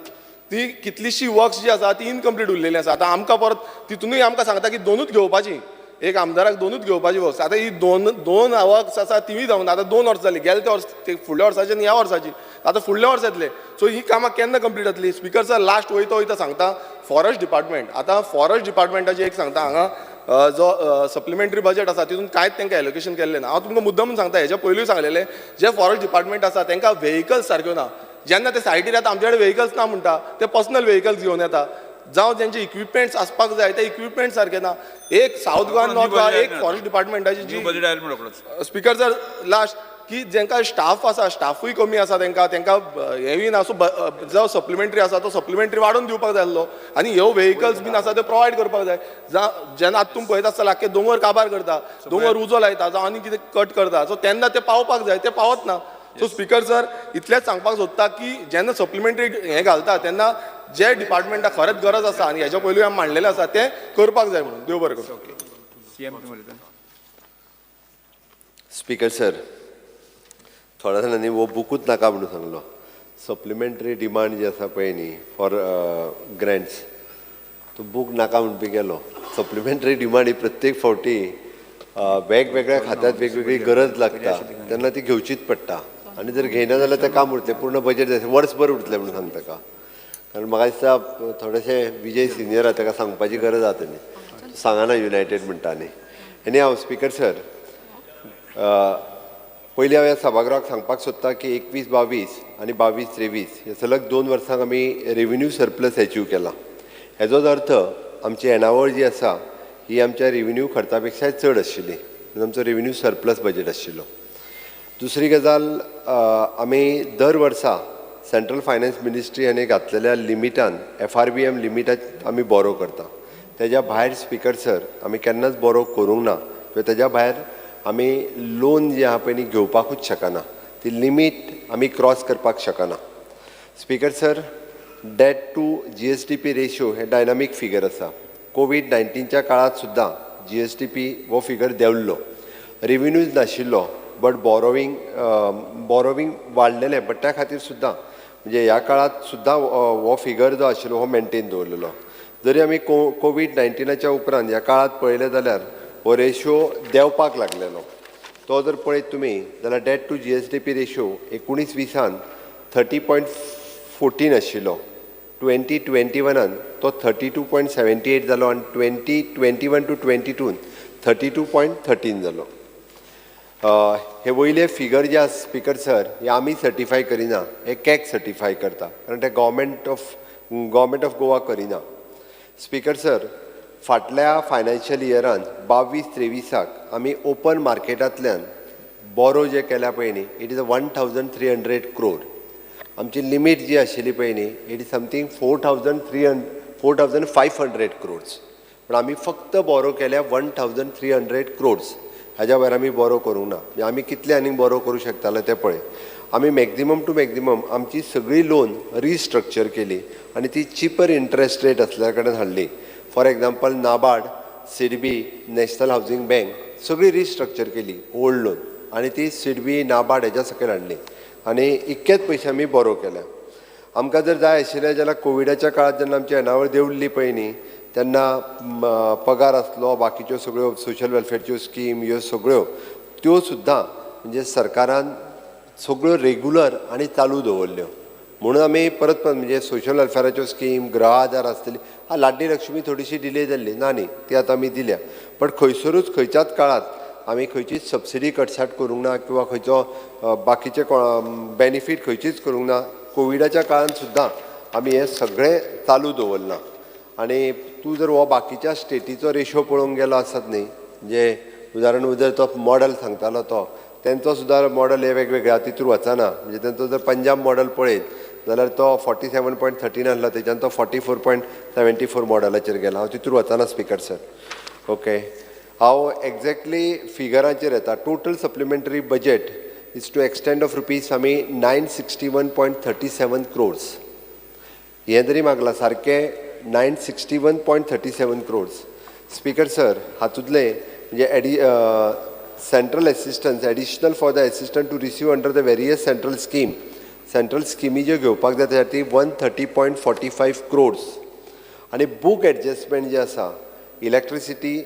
ती कितलीशीं वर्क्स जी आसा ती इनकम्प्लीट उरलेली आसा आतां आमकां परत तितूनय आमकां सांगता की 2च घेवपाची एक आमदाराक 2च घेवपाची वर्क्स आतां ही दोन वर्क्स आसा तिवूय जावना आतां 2 वर्सां जाली गेले ते वर्स ते फुडल्या वर्साची आनी ह्या वर्साची आतां फुडल्या वर्स येतले सो ही कामां केन्ना कंप्लीट जातली स्पिकर सर लास्ट वयता सांगता फॉरेस्ट डिपार्टमेंट आतां फॉरेस्ट डिपार्टमेंटाची एक सांगता हांगा जो सप्लिमेंटरी बजेट आसा तितून कांयच तांकां एलोकेशन केल्लें ना हांव तुमकां मुद्दम सांगता हेच्या पयलींय सांगलेलें जे फॉरेस्ट डिपार्टमेंट आसा तांकां व्हेकल्स सारक्यो ना जेन्ना ते सायटीर येता आमचे कडेन व्हेकल्स ना म्हणटा ते पर्सनल व्हेकल्स घेवन येता जावं जेंचे इक्विपमेंट्स आसपाक जाय ते इक्विपमेंट सारके ना एक साऊथ गोवा नॉर्थ गोवा एक फॉरेस्ट डिपार्टमेंटाची जी स्पिकर सर लास्ट की जेंकां स्टाफ आसा स्टाफूय कमी आसा तांकां हेंय ना सो जो सप्लिमेंटरी आसा तो सप्लिमेंटरी वाडोवन दिवपाक जाय आसलो आनी ह्यो व्हेकल्स बीन आसा त्यो प्रोवायड करपाक जाय जेन्ना आतां तुमी पळयता आसतला आख्खे दोंगर काबार करता दोंगर उजो लायता जावं आनी कितें कट करता सो तेन्ना ते पावपाक जाय ते पावत ना सो स्पिकर सर इतलेंच सांगपाक सोदता की जेन्ना सप्लिमेंटरी हें घालता तेन्ना जे डिपार्टमेंटाक खरेंच गरज आसा आनी हेच्या पयलीं हांवें मांडलेलें आसा तें करपाक जाय म्हणून देव बरें करूं स्पिकर सर थोड्या जाणांनी हो बुकूच नाका म्हणून सांगलो सप्लिमेंटरी डिमांड जी आसा पळय न्ही फॉर ग्रँट्स तो बूक नाका म्हणून बी गेलो सप्लिमेंटरी डिमांड ही प्रत्येक फावटी वेगवेगळ्या खात्यांत वेगवेगळी गरज लागता तेन्ना ती घेवचीच पडटा आनी जर घेयना जाल्यार तें काम उरतलें पूर्ण बजेट जाय वर्सभर उरतलें म्हणून सांगता ताका कारण म्हाका दिसता थोडेशें विजय सिनियर आहा ताका सांगपाची गरज आसा न्ही सांगना युनायटेड म्हणटा न्ही आनी हांव स्पिकर सर पयलीं हांव ह्या सभागृहाक सांगपाक सोदता की 21-22 आनी 22-23 हे सलग 2 वर्सांक आमी रेव्हेन्यू सरप्लस एचीव केला हेजोच अर्थ आमची येणावळ जी आसा ही आमच्या रेव्हेन्यू खर्चा पेक्षा चड आशिल्ली म्हणून आमचो रेव्हेन्यू सरप्लस बजेट आशिल्लो दुसरी गजाल आमी दर वर्सा सेंट्रल फायनान्स मिनिस्ट्री हांणी घातलेल्या लिमिटान FRBM लिमिटात आमी बोरो करता तेज्या भायर स्पिकर सर आमी केन्नाच बोरो करूंक ना किंवां तेज्या भायर आमी लोन जी आहा पळय न्ही घेवपाकूच शकना ती लिमीट आमी क्रॉस करपाक शकना speaker sir debt to GSDP ratio हे डायनामीक फिगर आसा कोविड-19च्या काळात सुद्दां GSDP हो फिगर देंवल्लो रेव्हेन्यूज नाशिल्लो बट बॉरोवींग वाडलेलें बट त्या खातीर सुद्दां म्हणजे ह्या काळात सुद्दां हो फिगर जो आशिल्लो हो मेनटेन दवरलेलो जरी आमी कोविड-19च्या उपरांत ह्या काळात पळयलें जाल्यार हो रेशियो देंवपाक लागलेलो तो जर पळयत तुमी जाल्यार डेट टू GSDP रेशियो 19-20 30.14 आशिल्लो 2021 तो 32.78 जालो आनी 2021-22 32.13 जालो हे वयले फिगर जे आसा स्पिकर सर हे आमी सर्टिफाय करिना हे कॅग सर्टिफाय करता कारण ते गव्हर्मेंट ऑफ गोवा करिना स्पिकर सर फाटल्या फायनान्शियल इयरान 22-23 आमी ओपन मार्केटांतल्यान बोरो जे केल्या पळय न्ही इट इज 1300 crore आमची लिमीट जी आशिल्ली पळय न्ही इट इज समथींग 4500 crores पण आमी फक्त बोरो केल्या 1300 crores हाज्या भायर आमी बोरो करूंक ना म्हणजे आमी कितले आनीक बोरो करूं शकताले ते पळय आमी मॅक्झिमम टू मॅक्झिमम आमची सगळी लोन रिस्ट्रक्चर केली आनी ती चिपर इंट्रस्ट रेट आसल्या कडेन हाडली for example NABARD SIDBI national housing bank सगळी रिस्ट्रक्चर केली ओल्ड लोन आनी ती सिडबी नाबार्ड हेच्या सकयल हाडली आनी इतकेच पयशे आमी बोरो केल्या. आमकां जर जाय आशिल्लें जाल्यार कोविडाच्या काळांत जेन्ना आमची येणावळ देंवल्ली पळय न्ही तेन्ना पगार आसलो, बाकीच्यो सगळ्यो सोशल वेलफेअरच्यो स्कीम ह्यो सगळ्यो त्यो सुद्दां म्हणजे सरकारान सगळ्यो रेगुलर आनी चालू दवरल्यो. म्हणून आमी परत परत म्हणजे सोशल वेलफेअराच्यो स्कीम, गृह आधार आसतली, लाडली लक्ष्मी थोडीशी डिले जाल्ली ना न्ही, ती आतां आमी दिल्या. पण खंयसरूच खंयच्याच काळांत आमी खंयचीच सबसिडी कटसाट करूंक ना किंवा खंयचो बाकीचे बेनिफीट खंयचीच करूंक ना. कोविडाच्या काळांत सुद्दां आमी हे सगळें चालू दवरलां. आनी तूं जर हो बाकीच्या स्टेटीचो रेशो पळोवंक गेलो आसत न्ही, म्हणजे उदाहरण जर तो मॉडल सांगतालो तो तेंचो सुद्दां मॉडल हे वेगवेगळ्या तितूर वचना. म्हणजे तेंचो जर पंजाब मॉडल पळयत जाल्यार तो 47.13 आसलो, तेच्यान तो 44.74 मॉडलाचेर गेला. हांव तितूर वचना स्पिकर सर. ओके, हांव एक्झॅक्टली फिगरांचेर येता. Total supplementary budget is to extend of rupees आमी 961.37 crores. हें तरी मागलां सारकें 961.37 crores. स्पिकर सर, हातूंतले म्हणजे central assistance additional for the assistant to receive under the various central स्किमी ज्यो घेवपाक जाय ती 130.45 crores. आनी बूक एडजस्टमेंट जे आसा electricity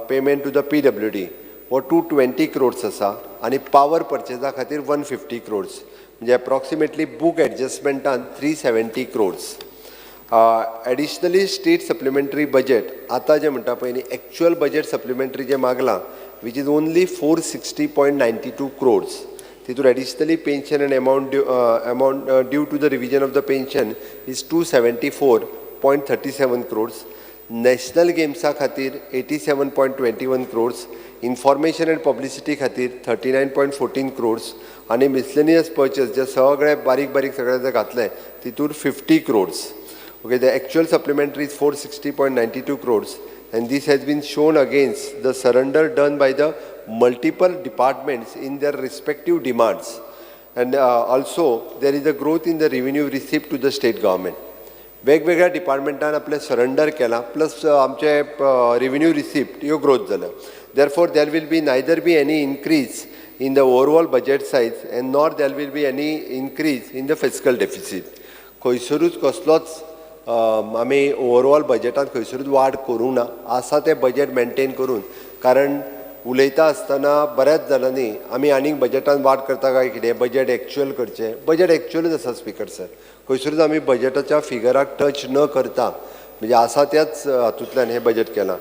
payment to the PWD हो 220 crores आसा आनी पावर परचेजा खातीर 150 crores. म्हणजे एप्रॉक्सिमेटली बूक एडजस्टमेंटान 370 crores. Additionally state supplementary budget आतां जें म्हणटा पळय न्ही एक्चुअल बजेट सप्लिमेंटरी जें मागलां which is only 460.92 crores. तितूर additionally pension and amount due to the revision of the pension is 274.37 crores. National गेम्सा खातीर 87.21 crores. इन्फॉर्मेशन एंड पब्लिसिटी खातीर 39.14 crores. आनी मिसलेनियस पर्चेस जे सगळे बारीक बारीक सगळे जे घातले तितूर 50 crores. Okay, the actual supplementary is 460.92 crores. And this has been shown against the surrender done by the multiple departments in their respective demands. And also there is a growth in the revenue received to the state government. वेगवेगळ्या डिपार्टमेंटान आपले सरेंडर केला प्लस आमचे रेव्हेन्यू रिसिप्ट ह्यो ग्रोथ जाल्या. Therefore there will be neither be any increase in the overall budget size and nor there will be any increase in the fiscal deficit. खंयसरूच कसलोच आमी ओवरऑल बजेटांत खंयसरूच वाड करूंक ना. आसा तें बजेट मेनटेन करून, कारण उलयता आसतना बऱ्याच जाणांनी आमी आनीक बजेटांत वाड करता काय कितें, बजेट एक्चुअल करचें. बजेट एक्चुअलूच आसा स्पिकर सर. खंयसरूच आमी बजेटाच्या फिगराक टच न करता म्हणजे आसा त्याच हातूंतल्यान हें बजेट केलां.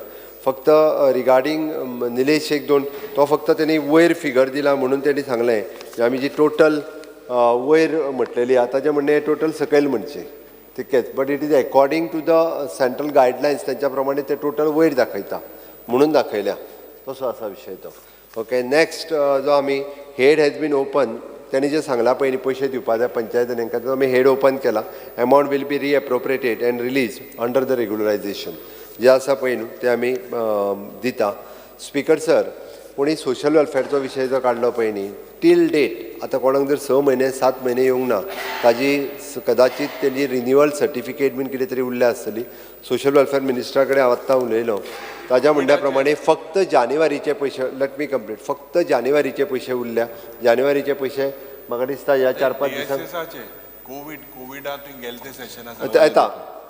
फक्त रिगार्डींग निलेश एक दोन तो फक्त तेणी वयर फिगर दिला म्हणून तेणी सांगलें आमी जी टोटल वयर म्हटलेली आतां जें म्हणणें टोटल सकयल म्हणचें तितकेंच. But it is according to the central guidelines तेंच्या प्रमाणे ते टोटल वयर दाखयता म्हणून दाखयल्या. तसो आसा विशय तो. ओके, नेक्स्ट जो आमी हेड हॅज बीन ओपन त्यांनी जे सांगला पळय न्ही पयशे दिवपा जाय पंचायत हांकां तो आमी हेड ओपन केला. Amount will be reappropriated and release under the regularisation जे आसा पळय न्हू ते आमी दिता. स्पिकर सर, कोणी सोशल वेलफेअरचो विशय जो काडलो पळय न्ही टील डेट आतां कोणाक जर 6 महिने 7 महिने येवंक ना ताजी कदाचित तेजी रिन्युअल सर्टिफिकेट बीन कितें तरी उरल्या आसतली. सोशल वेलफेअर मिनिस्टरा कडेन हांव आत्तां उलयलो ताज्या म्हणल्या प्रमाणे फक्त जानेवारीचे पयशे लेट मी कंप्लीट फक्त जानेवारीचे पयशे उरल्या. जानेवारीचे पयशे म्हाका दिसता ह्या 4-5 दिसांक कोविडात गेले ते सेशन येता.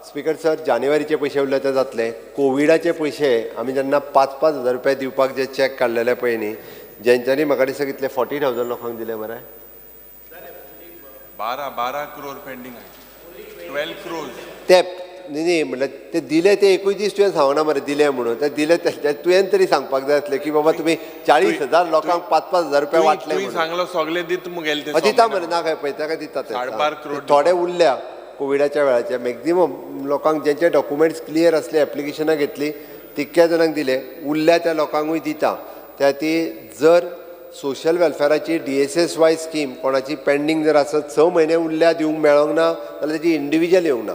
स्पिकर सर, जानेवारीचे पयशे उरले ते जातले. कोविडाचे पयशे आमी जेन्ना 5-5 हजार रुपया दिवपाक जे चॅक काडलेले पळय न्ही जेंच्यांनी म्हाका दिसता कितले 40,000 लोकांक दिले मरे. 12 crore पेंडिंग आहे. 12 crores ते न्ही म्हणल्यार ते दिले ते एकूय दीस तुवें सांगना मरे दिले म्हणून. ते दिले तुवें तरी सांगपाक जाय आसलें की बाबा तुमी 40,000 लोकांक 5-5 हजार रुपया वाटले म्हणून. सांगलो सगळे दित मुगेल ते दिता मरे ना काय पळयता काय दिता ते 12 crore थोडे उरल्या कोविडाच्या वेळाचे. मॅक्झिमम लोकांक जेंचे डॉक्युमेंट्स क्लियर असले एप्लिकेशनां घेतली तितक्या जाणांक दिले. उरल्या त्या लोकांकूय दिता. त्या ती जर सोशल वेलफेअराची DSS स्कीम कोणाची पेंडींग जर आसत 6 महिने उरल्या दिवंक मेळोंक ना जाल्यार तेजी इंडिविज्युअल येवंक ना.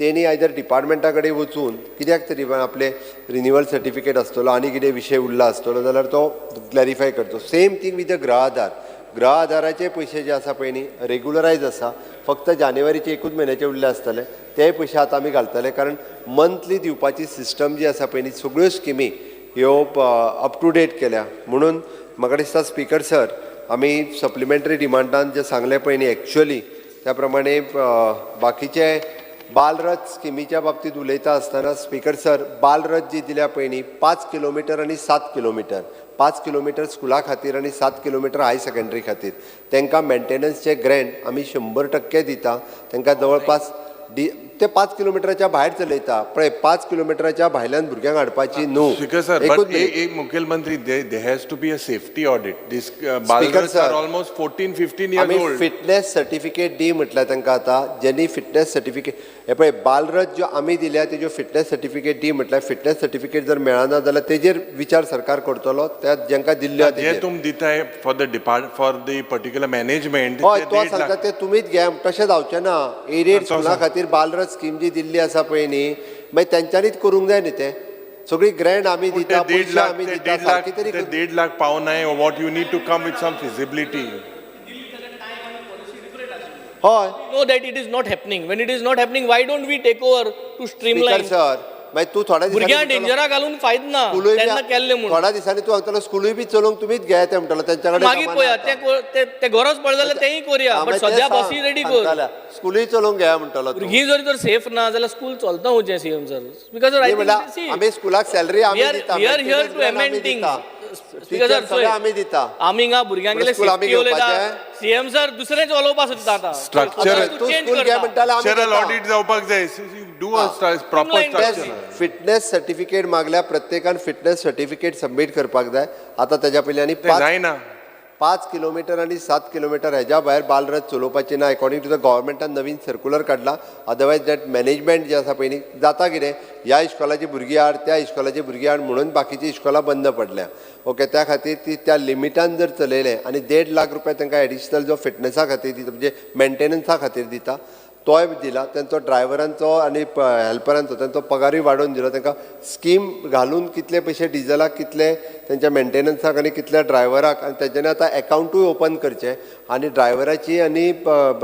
तेणी आयदर डिपार्टमेंटा कडेन वचून कित्याक तरी आपले रिन्युअल सर्टिफिकेट आसतलो आनी कितें विशय उरला आसतलो जाल्यार तो क्लॅरिफाय करचो. सेम थिंग विथ द गृह आधार. गृह आधाराचे पयशे जे आसा पळय न्ही रेग्युलरायज आसा. फक्त जानेवारीचे एकूच म्हयन्याचे उरले आसतले ते पयशे आतां आमी घालतले कारण मंथली दिवपाची सिस्टम जी आसा पळय न्ही सगळ्यो स्किमी ह्यो अप टू डेट केल्या. म्हणून म्हाका दिसता स्पिकर सर आमी सप्लिमेंटरी डिमांडान जे सांगले पळय न्ही एक्चुअली त्या प्रमाणे बाकीचे बालरथ स्किमीच्या बाबतीत उलयता आसतना स्पीकर सर बालरथ जी दिल्या पळय न्ही 5 किलोमिटर आणि 7 किलोमिटर 5 किलोमिटर स्कुला खातीर आणि 7 किलोमिटर हाय सेकंडरी खातीर तांकां मेंटेनन्सचे ग्रँट आमी 100% दिता तांकां जवळपास ते 5 किलोमिटराच्या भायर चलयता पळय 5 किलोमिटराच्या भायल्यान भुरग्यांक हाडपाची न्हू Speaker sir, but Mukhyalmantri, there has to be a safety audit. These Balrats sir, are almost 14-15 years आमी old. फिटनेस सर्टिफिकेट दी म्हटल्यार तांकां आतां ज्यांनी फिटनेस सर्टिफिकेट हे पळय बालरथ ज्यो आमी दिल्या तेज्यो फिटनेस सर्टिफिकेट दी म्हटल्यार फिटनेस सर्टिफिकेट जर मेळना जाल्यार तेजेर विचार सरकार करतलो त्या जांकां दिल्ल्या जे तुम दिताय for the particular management. हय ते तो 1.5 सांगता ते तुमीच घ्या तशें जावचें ना एडेड स्कुला खातीर बालरथ स्कीम जी दिल्ली आसा पळय न्ही मागीर तेंच्यांनीच करूंक जाय न्ही ते सगळी ग्रँड आमी ते दिता 1.5 पयशे आमी दिता सारकी तरी ते 1.5 lakh पावनाय what you need to come with some feasibility. हय know that it is not happening. When it is not happening, why don't we take over to speaker streamline? Sir मागीर तूं थोड्या भुरग्यांक दिसांनी डेंजरा घालून फायदो ना स्कुलूय तेन्ना केल्ले म्हणून थोड्या दिसांनी तूं सांगतलो स्कुलूय बी चलोवंक तुमीच घ्या ते म्हणटलो तेंच्या कडेन मागीर पळया ते गरज पडले जाल्यार तेंय कोरया बट सद्या बसी रेडी कर स्कुलूय चलोवंक घ्या म्हणटलो तूं. भुरगीं जर सेफ ना जाल्यार स्कूल चलता वचचें सीएम सर बिकॉज न्ही म्हणल्यार आमी स्कुलाक सॅलरी आमी दिता we are here to maintenance amend आमी things. दिता. Speaker sir, सगळें आमी दिता आमी हिंगा भुरग्यांक गेले स्कूल आमी सेफ्टी उलयता घेवपाचें. सीएम सर दुसरें चलोवपाक सोदता आतां Structure. तूं चेंज स्कूल घ्या म्हणटाले आमी Structural दिता. audit जावपाक जाय. Do a proper Streamline structure. Fitness certificate मागल्या प्रत्येकान फिटनेस सर्टिफिकेट सबमीट करपाक जाय आता त्याच्या पयलीं ते जायना. 5 किलोमिटर आणि 7 किलोमिटर हेज्या भायर बालरथ चलोवपाची ना अकॉर्डिंग टू द गव्हर्मेंटान नवीन सर्क्युलर काडला अदरवायज दॅट मॅनेजमेंट जे आसा पळय न्ही जाता कितें ह्या इस्कॉलाची भुरगीं हाड त्या इस्कॉलाची भुरगीं हाड म्हणून बाकीची इस्कॉलां बंद पडल्या ओके त्या खातीर ती त्या लिमिटान जर चलयलें आनी 1.5 लाख रुपया तांकां एडिशनल जो फिटनेसा खातीर दिता म्हणजे मेंटेनन्सा खातीर दिता तोय दिला त्यांचो ड्रायव्हरांचो आनी हेल्परांचो त्यांचो पगारूय वाडोवन दिलो तांकां स्कीम घालून कितले पयशे डिझलाक कितले त्यांच्या मेंटेनन्साक आनी कितल्या ड्रायव्हराक आनी तेच्यानी आतां अकावंटूय ओपन करचें आनी ड्रायव्हराची आनी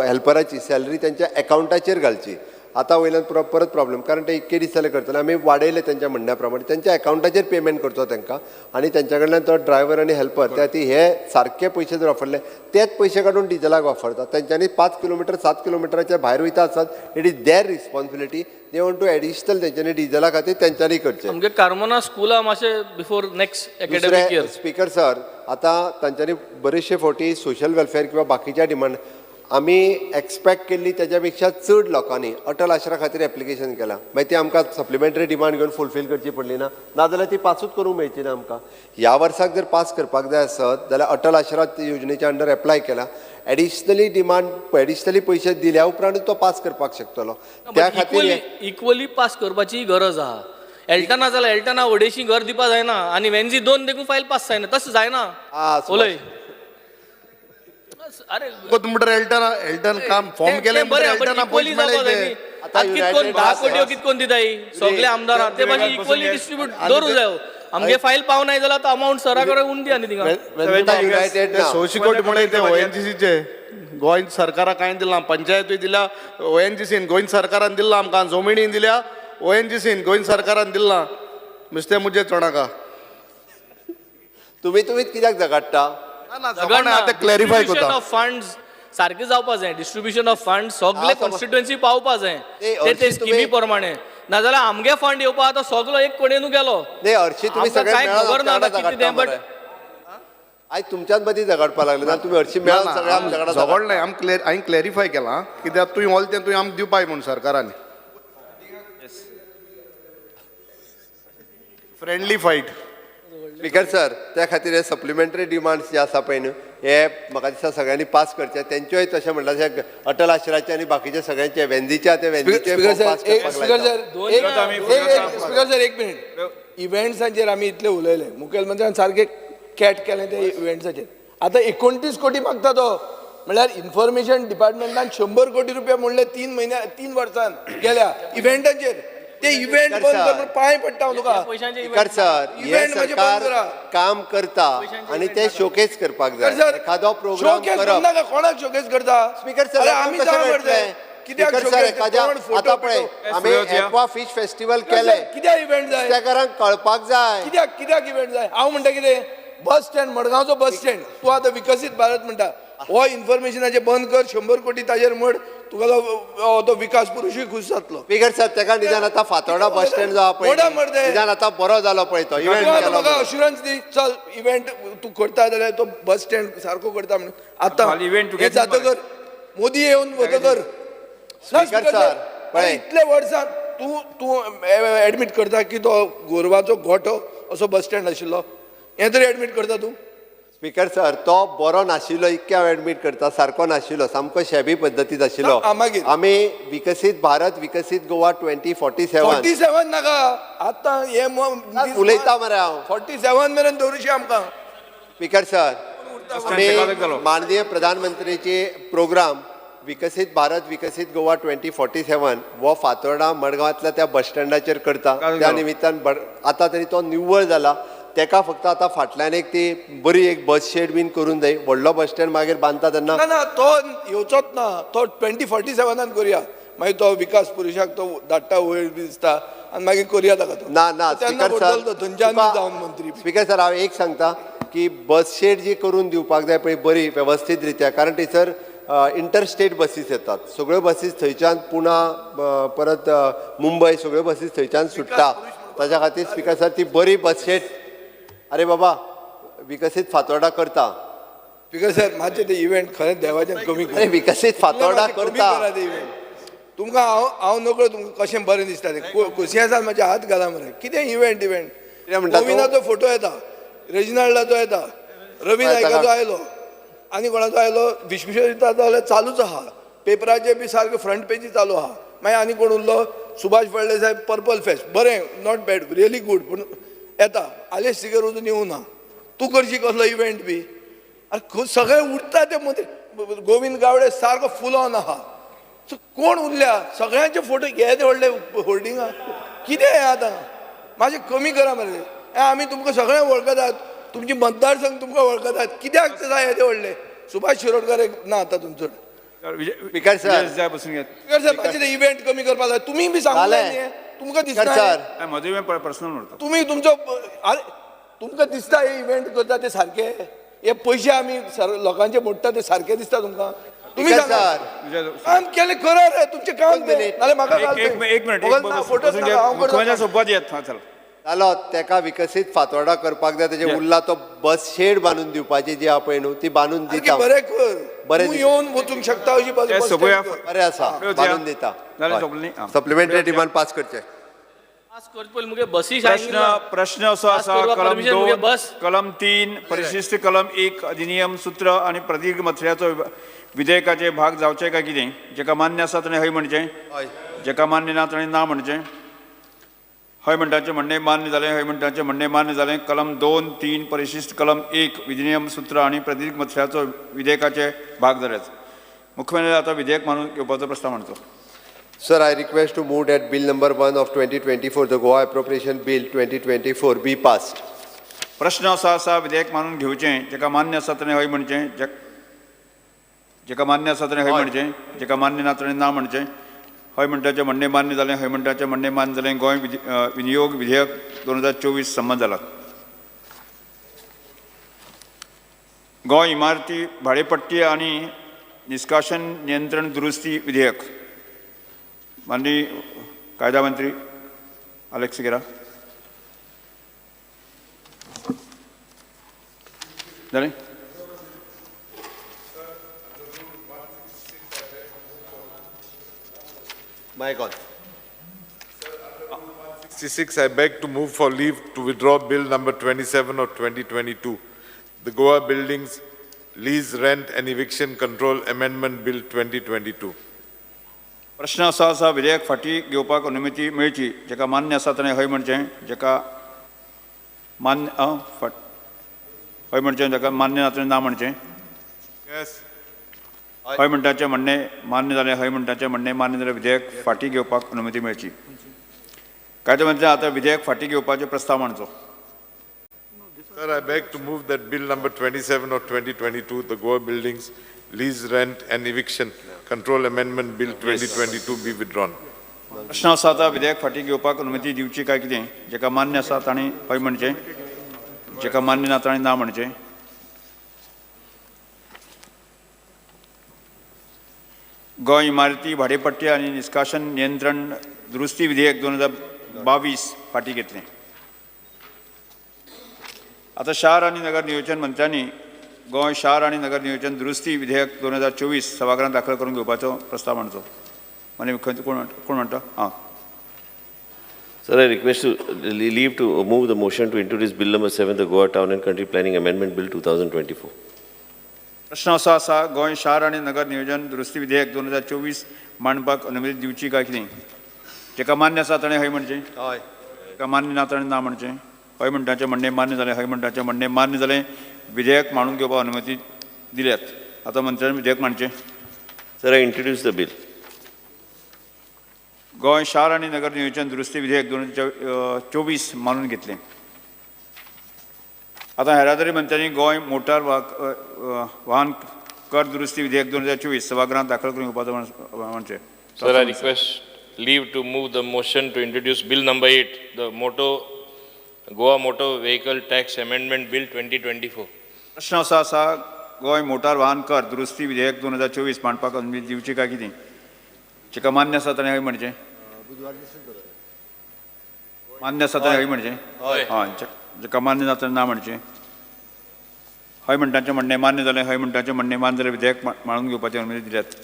हेल्पराची सॅलरी त्यांच्या अकावंटाचेर घालची आता वयल्यान परत प्रॉब्लेम कारण ते इतके दीस जाले करतले आमी वाडयले त्यांच्या म्हणण्या प्रमाणे त्यांच्या अकावंटाचेर पेमेंट करचो तांकां आनी त्यांच्या कडल्यान तो ड्रायव्हर आनी हेल्पर त्या ती हे सारके पयशे जर वापरले तेच पयशे काडून डिझलाक वापरतात तेंच्यांनी 5 किलोमिटर 7 किलोमिटराच्या भायर वयता आसत it is their responsibility they want to additional तेंच्यांनी डिझला खातीर तेंच्यांनी करचें आमगे कार्मोना स्कुला मातशें before next academic year speaker sir आतां तांच्यांनी बरेचशे फावटी सोशल वेलफेअर किंवा बाकीच्या डिमांड आमी एक्सपेक्ट केल्ली तेच्या पेक्षा चड लोकांनी अटल आश्रा खातीर एप्लिकेशन केलां मागीर ती आमकां सप्लिमेंटरी डिमांड घेवन फुलफील करची पडली ना नाजाल्यार ती पासूच करूंक मेळची ना आमकां ह्या वर्साक जर पास करपाक जाय आसत जाल्यार अटल आश्रा योजनेच्या अंडर एप्लाय केला एडिशनली पयशे दिल्या उपरांत तो पास करपाक शकतलो त्या खातीर इक्वली पास करपाची गरज आहा एल्टना जाल्यार एल्टना अडेशी घर दिवपा जायना आनी वेन्जी 2 देखून फायल पास जायना तशें जायना उलय अरे एल्टन काम फॉर्म केले इक्वली जावपा जाय न्ही आतां कितकोन 10 कोटी कितकोन दिताय सगळे आमदार ते मागीर इक्वली डिस्ट्रीब्यूट दवरूं जाय आमगे फायल पावनाय जाल्यार तो अमावंट सरा कडेन उंदी आनी थिंगा युनायटेड 100 कोटी म्हणून ते ओएनजीसीचे गोंय सरकाराक कांय दिला पंचायतूय दिल्या ओएनजीसीन गोंय सरकारान दिला आमकां जमिनीन दिल्या ओएनजीसीन गोंय सरकारान दिला नुस्तें मुजे चोणाका तुम्हीच कित्याक झगडटा क्लॅरिफाय करता ऑफ फंड्स सारखे जावपा जाय डिस्ट्रिब्युशन ऑफ फंड सगळे कॉन्स्टिट्युएन्सी पावपा जाय ते स्किमी प्रमाणे नाजाल्यार आमगे फंड येवपा आतां सगळो एक कडेनू गेलो नाही हरशी तुम्ही आमकां कांय खबर ना कितें तें बट आयज तुमच्याच मदीं झगडपाक लागले ना तुम्ही हरशी मेळून सगळे आमच्या कडेन झगड नाही हांवें क्लॅरिफाय केलां कित्याक तुवें ऑल तें तुवें आमकां दिवपाय म्हणून सरकारान फ्रेंडली फायट स्पीकर सर त्या खातीर हे सप्लिमेंटरी डिमांड्स जे आसा पळय न्हू हे म्हाका दिसता सगळ्यांनी पास करचे तेंच्योय तशें म्हणटा अटल आश्राचे आनी बाकीचे सगळ्यांचे वेंदीचे ते वेंदीचे पास करपाक स्पीकर सर एक मिनिट इव्हेंट्सांचेर आमी इतले उलयले मुखेलमंत्र्यान सारके कॅट केलें ते इव्हेंट्साचेर आतां 29 कोटी मागता तो म्हळ्यार इन्फॉर्मेशन डिपार्टमेंटान 100 कोटी रुपया म्हणले 3 वर्सान गेल्या इव्हेंटाचेर ते इव्हेंट बंद करून पांय पडटा हांव तुका स्पीकर सर हे सरकार काम करता आणि ते शोकेस करपाक जाय एखादो प्रोग्राम करप कोणाक शोकेस करता स्पीकर सर आमी कित्याक आता पळय आमी एक्वा फिश फेस्टिवल केले कित्याक इव्हेंट जाय नुस्तेकारांक कळपाक जाय कित्याक इव्हेंट जाय हांव म्हणटा कितें बस स्टँड मडगांवचो बस स्टँड तूं आतां विकसीत भारत म्हणटा हो इन्फॉर्मेशनाचे बंद कर 100 कोटी ताजेर मड तुका तो विकास पुरुशूय खुश जातलो स्पीकर साहेब तेका निदान आतां फातोर्डा बस स्टँड जो आहा पळय मोडा मरदे. निदान आतां बरो जालो पळय तो इव्हेंट तूं आतां केलो म्हाका म्हणून. अश्युरन्स दी चल इव्हेंट तूं करता जाल्यार तो बस स्टँड सारको करता म्हणून आतां खाली event हे तुगे जातकर मोदी येवन वतकर ना, स्पीकर स्पीकर सर, साहेब, पळय. इतले वर्सां तूं तूं एडमीट करता की तो गोरवाचो गोठो असो बस स्टँड आशिल्लो हें तरी एडमीट करता तूं स्पीकर सर तो बरो नाशिल्लो इतक्या एडमीट करता सारको नाशिल्लो सामको शेबी पद्दतीत आशिल्लो ना, मागीर. आमी विकसीत भारत विकसीत गोवा 2047 47 नाका आतां हे उलयता मरे हांव 47 मेरेन दवरशी आमकां स्पीकर सर स्टँड तेका जालो. माननीय प्रधानमंत्रीचे प्रोग्राम विकसीत भारत विकसीत गोवा 2047 वो फातोर्डा मडगांवांतल्या त्या बस स्टँडाचेर करता त्या निमित्तान आतां तरी तो निव्वळ जाला तेका फक्त आतां फाटल्यान एक ती बरी एक बस शेड बीन करून जाय व्हडलो बस स्टँड मागीर बांदता तेन्ना ना ना तो येवचोच ना तो 2047 करुया मागीर तो विकास पुरुशाक तो धाडटा वयर बी दिसता आनी मागीर करुया ताका तो ना ना तेन्ना स्पीकर बदलतो सर थंयच्यान जावन मंत्री बी. स्पीकर सर हांव एक सांगता की बस शेड जी करून दिवपाक जाय पळय बरी वेवस्थीत रित्या कारण थंयसर इंटरस्टेट बसीस येतात सगळ्यो बसीस थंयच्यान पुणा परत मुंबय सगळ्यो बसीस थंयच्यान सुट्टा ताच्या खातीर स्पीकर सर ती बरी बस शेड अरे बाबा विकसीत फातोर्डा करता स्पीकर सर मातशें ते इव्हेंट खरेंच देवाच्यान कमी अरे विकसीत फातोर्डा करता तुमकां हांव नकळो तुमकां कशें बरें दिसता तें खोशयेसान म्हाजे हात घाला मरे कितें इव्हेंट कितें म्हणटा तूं? गोविंदाचो फोटो येता रेजिनाल्डाचो येता रवी नायकाचो आयलो आनी कोणाचो आयलो विश्वेश्वर दिता जाल्यार चालूच आहा पेपराचेर बी सारको फ्रंट पेजी चालू आहा मागीर आनी कोण उरलो सुभाष फळदेसाय साहेब पर्पल फेस्ट बरें नॉट बॅड रियली गूड पूण येता आलेश सिगर वचून येवं ना तूं करशी कसलो इव्हेंट बी अरे सगळे उठता ते मदीं गोविंद गावडे सारको फूल ऑन आहा सो कोण उरल्या सगळ्यांचे फोटो घे ते व्हडले होल्डिंगा कितें हें आतां मातशें कमी करा मरे हें आमी तुमकां सगळे वळखतात तुमची मतदारसंघ तुमकां वळखतात कित्याक जाय येदे व्हडले सुभाष शिरोडकर ना आतां तुमचो स्पीकर सर जाय बसून घेत स्पीकर साहेब मातशें ते इव्हेंट कमी करपाक जाय तुमी बी सांगूंक जाय न्ही हें. तुमकां स्पीकर दिसता सर मधुमेह पर्सनल म्हणतो तुमी तुमचो अरे तुमकां दिसता हे इव्हेंट करता ते सारके हे पयशे आमी लोकांचे मोडटा ते सारके दिसता तुमकां तुम्ही स्पीकर सांगा. सर काम केले करा रे तुमचे काम ते नाल्यार म्हाका एक मिनिट फोटो मुख्यमंत्री सोबत येत हा चल जालो तेका विकसीत फातोर्डा करपाक जाय तेजे उरला तो बस शेड बांदून दिवपाची जी आहा पळय न्हू ती बांदून दिता बरें कर बरें तूं दिता. येवन वचूंक शकता अशी बस ते सगळ्या stand कर. बरें आसा बांदून दिता जालें सोंपलें न्ही? आं. सप्लिमेंटरी डिमांड पास करचे पास करचे पयलीं मुगे बसी प्रश्न असो आसा कलम 2 बस कलम 3 परिशिष्ट कलम 1 अधिनियम सूत्र आणि प्रदीर्घ मथळ्याचो विधेयकाचे भाग जावचे काय कितें जेका मान्य आसा ताणें हय म्हणचें जेका मान्य ना ताणें ना म्हणचें हय म्हणटाचें म्हणणें मान्य जालें हय म्हणटाचें म्हणणें मान्य जालें कलम 2, 3 परिशिष्ट कलम 1 विधिनियम सूत्र आणि प्रदीर्घ मथळ्याचो विधेयकाचे भाग जाल्यात मुख्यमंत्री आता विधेयक मानून घेवपाचो प्रस्ताव मांडचो. Sir, I request to move that Bill number 1 of 2024, the Goa Appropriation Bill 2024, be passed. प्रश्न असो आसा विधेयक मानून घेवचें जेका मान्य आसा ताणें हय म्हणचें जेका मान्य आसा ताणें हय म्हणचें जेका मान्य ना ताणें ना म्हणचें हय म्हणटाचें म्हणणें मान्य जालें हय म्हणटाचें म्हणणें मान्य जालें गोंय विनियोग विधेयक 2024 संमत जालां. गोंय इमारती भाडेपट्टी आनी निष्कासन नियंत्रण दुरुस्ती विधेयक माननीय कायदा मंत्री अलेक्स सिगेरा. जालें My God. 66, I beg to move for leave to withdraw Bill number 27 of 2022, the Goa Buildings Lease, Rent and Eviction Control Amendment Bill 2022. प्रश्न असो आसा विधेयक फाटी घेवपाक अनुमती मेळची जेका मान्य आसा ताणें हय म्हणचें जेका मान्य हय म्हणचें जेका मान्य ना ताणें ना म्हणचें Yes. हय म्हणटाचें म्हणणें मान्य जालें हय म्हणटाचें म्हणणें मान्य जालें विधेयक फाटी घेवपाक अनुमती मेळची. कायदो मंत्री आतां विधेयक फाटी घेवपाचो प्रस्ताव मांडचो. Sir, I beg to move that Bill number 27 of 2022, the Goa Buildings Lease, Rent and Eviction Control Amendment Bill 2022 be withdrawn. प्रश्न आसा आतां विधेयक फाटी घेवपाक अनुमती दिवची काय कितें जेका मान्य आसा ताणें हय म्हणचें जेका मान्य ना ताणें ना म्हणचें. गोंय इमारती भाडेपट्टी आनी निश्काशन नियंत्रण दुरुस्ती विधेयक 2022 फाटीं घेतलें. आतां शार आनी नगर नियोजन मंत्र्यांनी गोंय शार आनी नगर नियोजन दुरुस्ती विधेयक 2024 सभागृहांत दाखल करून घेवपाचो प्रस्ताव मांडचो. मान्य मुख्यमंत्री कोण म्हणटा? हां. Sir, I request to leave to move the motion to introduce Bill number 7, the Goa Town and Country Planning Amendment Bill 2024. प्रश्न असो आसा, गोंय शार आनी नगर नियोजन दुरुस्ती विधेयक 2024 मांडपाक अनुमती दिवची काय कितें? जेका मान्य आसा ताणें हय म्हणचें. हय. जेका मान्य ना ताणें ना म्हणचें. हय म्हणटाचें म्हणणें मान्य जालें. हय म्हणटाचें म्हणणें मान्य जालें. विधेयक मांडून घेवपाक अनुमती दिल्यात. आतां मंत्र्यान विधेयक मांडचें. Sir, I introduce the bill. Goa शार आनी नगर नियोजन दुरुस्ती विधेयक 2024 मानून घेतलें. आतां येरादारी मंत्र्यांनी गोंय मोटार वाहन कर दुरुस्ती विधेयक 2024 सभागृहांत दाखल करून घेवपाचो म्हणचें. Sir, I request leave to move the motion to introduce Bill number 8, the Goa Motor Vehicle Tax Amendment Bill 2024. प्रश्न असो आसा, गोंय मोटार वाहन कर दुरुस्ती विधेयक 2024 मांडपाक अनुमती दिवची काय कितें? जेका मान्य आसा ताणें हय म्हणचें. मान्य आसा ताणें हय म्हणचें. हय. जेका मान्य ना ताणें ना म्हणचें. हय म्हणटाचें म्हणणें मान्य जालें. हय म्हणटाचें म्हणणें मान्य जालें. विधेयक मांडून घेवपाची अनुमती दिल्यात.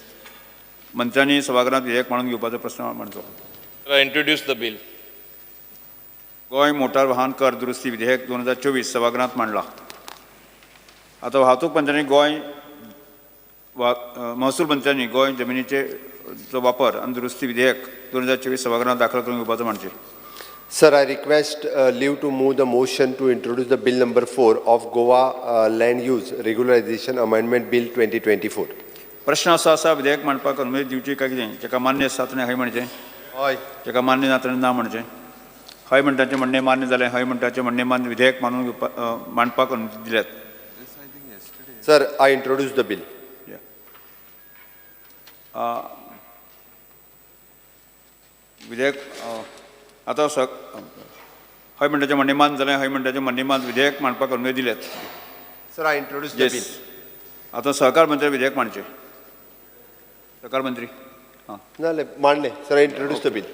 मंत्र्यांनी सभागृहांत विधेयक मांडून घेवपाचो प्रस्न मांडचो. Sir, I introduce the bill. Goa motor वाहन कर दुरुस्ती विधेयक 2024 सभागृहांत मांडला. आतां वाहतूक मंत्र्यांनी गोंय महसूल मंत्र्यांनी गोंय जमिनीचे वापर आनी दुरुस्ती विधेयक 2024 सभागृहांत दाखल करून घेवपाचो म्हणचें. Sir, I request leave to move the motion to introduce the bill number 4 of Goa Land Use Regularization Amendment Bill 2024. प्रश्न असो आसा, विधेयक मांडपाक अनुमती दिवची काय कितें? जेका मान्य आसा ताणें हय म्हणचें. हय. जेका मान्य ना ताणें ना म्हणचें. हय म्हणटाचें म्हणणें मान्य जालें. हय म्हणटाचें म्हणणें मान्य. विधेयक मांडपाक अनुमती दिल्यात. Sir, I introduce the bill. विधेयक आतां हय म्हणटाचें म्हणणें मान्य जालें. हय म्हणटाचें म्हणणें मान्य. विधेयक मांडपाक अनुमती दिल्यात. Sir, I introduce the bill. आतां सहकार मंत्री विधेयक मांडचें. सहकार मंत्री. हां. नाले मांडलें. Sir, I introduce the bill.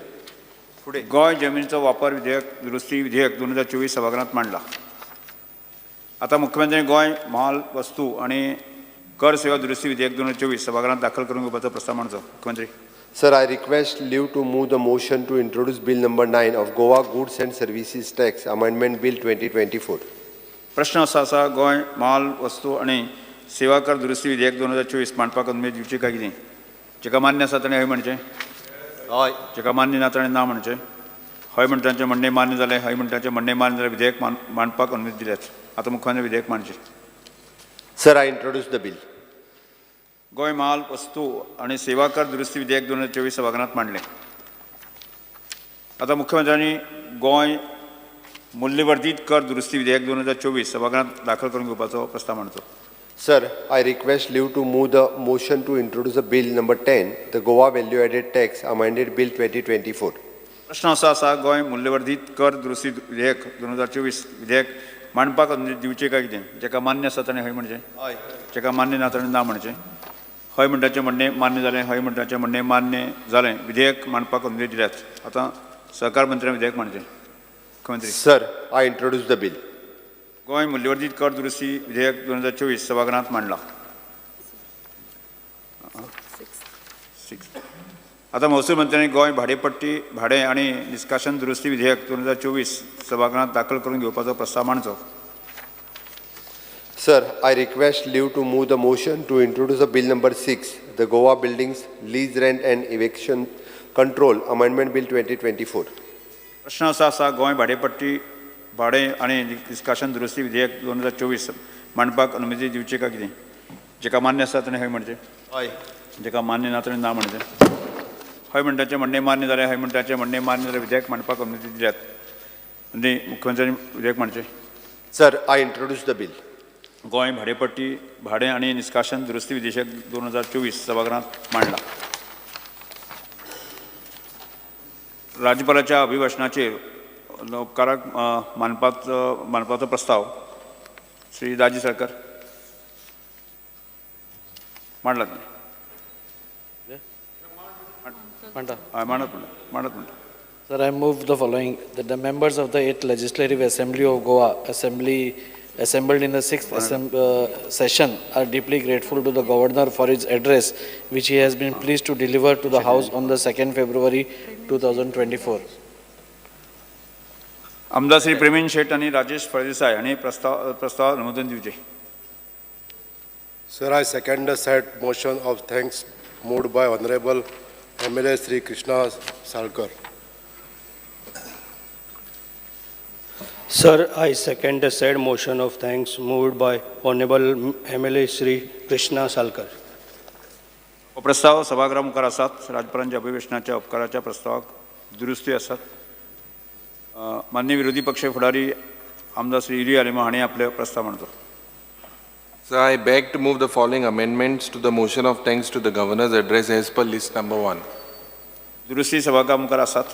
Goa जमिनीचो वापर विधेयक दुरुस्ती विधेयक 2024 सभागृहांत मांडला. आतां मुख्यमंत्र्यांनी गोंय म्हाल वस्तू आनी कर सेवा दुरुस्ती विधेयक 2024 सभागृहांत दाखल करून घेवपाचो प्रस्ताव मांडचो. मुख्यमंत्री. Sir, I request leave to move the motion to introduce bill number 9 of Goa Goods and Services Tax Amendment Bill 2024. प्रश्न असो आसा, गोंय म्हाल वस्तू आनी सेवा कर दुरुस्ती विधेयक 2024 मांडपाक अनुमती दिवची काय कितें? जेका मान्य आसा ताणें हय म्हणचें. हय. जेका मान्य ना ताणें ना म्हणचें. हय म्हणटाचें म्हणणें मान्य जालें. हय म्हणटाचें म्हणणें मान्य जालें. विधेयक मांडपाक अनुमती दिल्यात. आतां मुख्यमंत्री विधेयक मांडचें. Sir, I introduce the bill. Goa म्हाल वस्तू आनी सेवा कर दुरुस्ती विधेयक 2024 सभागृहांत मांडलें. आतां मुख्यमंत्र्यांनी गोंय मूल्यवर्धीत कर दुरुस्ती विधेयक 2024 सभागृहांत दाखल करून घेवपाचो प्रस्ताव मांडचो. Sir, I request leave to move the motion to introduce the bill number 10, the Goa Value Added Tax Amended Bill 2024. प्रश्न असो आसा, गोंय मूल्यवर्धीत कर दुरुस्ती विधेयक 2024 विधेयक मांडपाक अनुमती दिवचें काय कितें? जेका मान्य आसा ताणें हय म्हणचें. हय. जेका मान्य ना ताणें ना म्हणचें. हय म्हणटाचें म्हणणें मान्य जालें. हय म्हणटाचें म्हणणें मान्य जालें. विधेयक मांडपाक अनुमती दिल्यात. आतां सहकार मंत्र्यान विधेयक मांडचें. मुख्यमंत्री. Sir, I introduce the bill. Goa मूल्यवर्धीत कर दुरुस्ती विधेयक 2024 सभागृहांत मांडला. आतां महसूल मंत्र्यांनी गोंय भाडे आनी निश्काशन दुरुस्ती विधेयक 2024 सभागृहांत दाखल करून घेवपाचो प्रस्ताव मांडचो. Sir, I request leave to move the motion to introduce the bill number 6, the Goa Buildings Lease Rent and Eviction Control Amendment Bill 2024. प्रश्न असो आसा, गोंय भाडे आनी निश्काशन दुरुस्ती विधेयक 2024 मांडपाक अनुमती दिवची काय कितें? जेका मान्य आसा ताणें हय म्हणचें. हय. जेका मान्य ना ताणें ना म्हणचें. हय म्हणटाचें म्हणणें मान्य जालें. हय म्हणटाचें म्हणणें मान्य जालें. विधेयक मांडपाक अनुमती दिल्यात. आनी मुख्यमंत्र्यांनी विधेयक मांडचें. Sir, I introduce the bill. Goa भाडे आनी निश्काशन दुरुस्ती विधेयक 2024 सभागृहांत मांडला. राज्यपालाच्या अभिभाशणाचेर उपकाराक मानपाचो प्रस्ताव श्री दाजी सरकार मांडलात नाही मांडत Sir, I move the following, that the members of the 8th Legislative Assembly of Goa assembled in the 6th session are deeply grateful to the Governor for his address, which he has been pleased to deliver to the House on the 2nd February 2024. आमदार श्री प्रवीण शेट आणि राजेश फळदेसाय आणि प्रस्ताव अनुमोदन दिवचे. Sir, I second the said motion of thanks moved by Honorable MLA Sri Krishna Salkar. Sir, I second the said motion of thanks moved by Honorable MLA Sri Krishna Salkar. प्रस्ताव सभागृहा मुखार आसात. राज्यपालांच्या अभिवेशनाच्या उपकाराच्या प्रस्तावाक दुरुस्ती आसात. मान्य विरोधी पक्ष फुडारी आमदार श्री इरी आलेमा हाणें आपले प्रस्ताव मांडतो. So I beg to move the following amendments to the motion of thanks to the governor's address as per list number 1. दुरुस्ती सभागृहा मुखार आसात.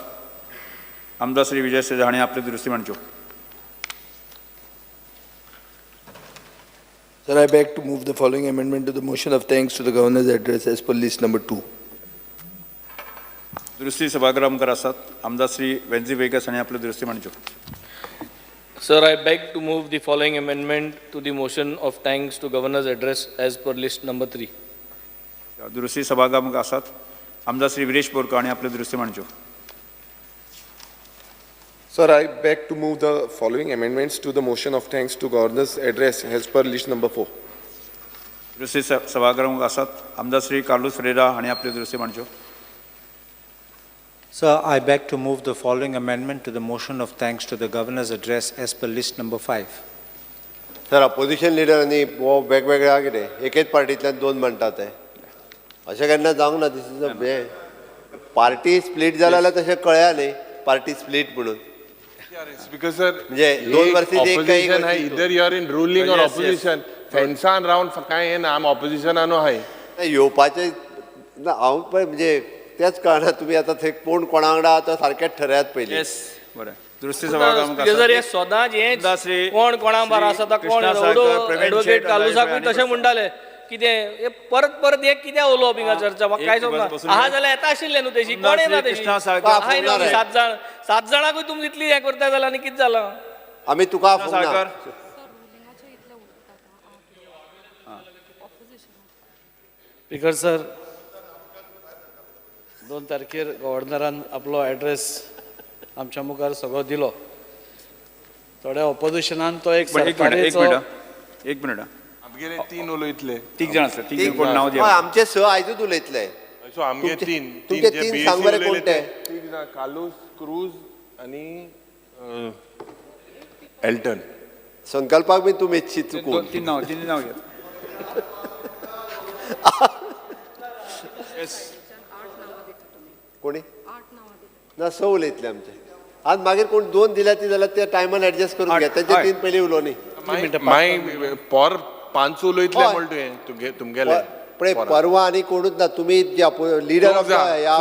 आमदार श्री विजय सेजा हाणें आपले दुरुस्ती मांडच्यो. Sir, I beg to move the following amendment to the motion of thanks to the governor's address as per list number 2. दुरुस्ती सभागृहा मुखार आसात. आमदार श्री वेंजी वेगस हाणें आपले दुरुस्ती मांडच्यो. Sir, I beg to move the following amendment to the motion of thanks to governor's address as per list number 3. दुरुस्ती सभागृहा मुखार आसात. आमदार श्री विरेश बोरकर हाणें आपले दुरुस्ती मांडच्यो. Sir, I beg to move the following amendments to the motion of thanks to governor's address as per list number 4. दुरुस्ती सभागृहा मुखार आसात. आमदार श्री कार्लोस फेरेरा हाणें आपले दुरुस्ती मांडच्यो. Sir, I beg to move the following amendment to the motion of thanks to the governor's address as per list number 5. Sir, opposition लिडरांनी हो वेगवेगळ्या कितें एकेच पार्टींतल्यान दोन म्हणटात ते अशें केन्ना जावंक ना. दिस इज अ पार्टी स्प्लीट जाला जाल्यार तशें कळया न्ही पार्टी स्प्लीट म्हणून. Because sir, म्हणजे 2 वर्सांची एक काही opposition hai, either you are in ruling or opposition. Fensan round काय आहे ना, आम opposition आनो हाय. येवपाचे हांव पळय म्हणजे तेच कळना तुमी आतां थंय कोण कोणा वांगडा तो सारकेच ठरयात पयलीं. येस बरें. दुरुस्ती सभागृहा मुखार जर हे सदांच हें कोण कोणा बरो आसा कोण एडवोकेट कालुसाकूय तशें म्हणटाले कितें परत परत एक कित्याक उलोवप हिंगा चर्चा म्हाका काय समजना. आहा जाल्यार येता आशिल्लें न्हू तेशी कोण येना तेशी आहाय न्हू 7 जाणांकूय तुमी इतली हें करता जाल्यार आनी कितें जालां. आमी तुका आफोवना. Speaker sir, 2 तारखेर गव्हर्नरान आपलो एड्रेस आमच्या मुखार सगळो दिलो. थोड्या ऑपोजिशनान तो एक एक मिनिट आमगेले 3 उलयतले. तीग जाण आसले. तीग कोण नांव दिया. आमचे 6 आयजूच उलयतले. सो आमगे 3 तुमचे 3 सांग बरे कोणते. कालूस क्रूज आणि एल्टन. संकल्पाक बी तूं मेच्ची चुकून. 3 नांव घे. कोणी ना 6 उलयतले आमचे. आज मागीर कोण 2 दिल्या ती जाल्यार त्या टायमान एडजस्ट करून घे. तेचे 3 पयलीं उलो न्ही. माय पर 5 उलयतले म्हणटोय तुमगेले. पळय परवा आनी कोणूच ना. तुमी लिडर ऑफ ह्या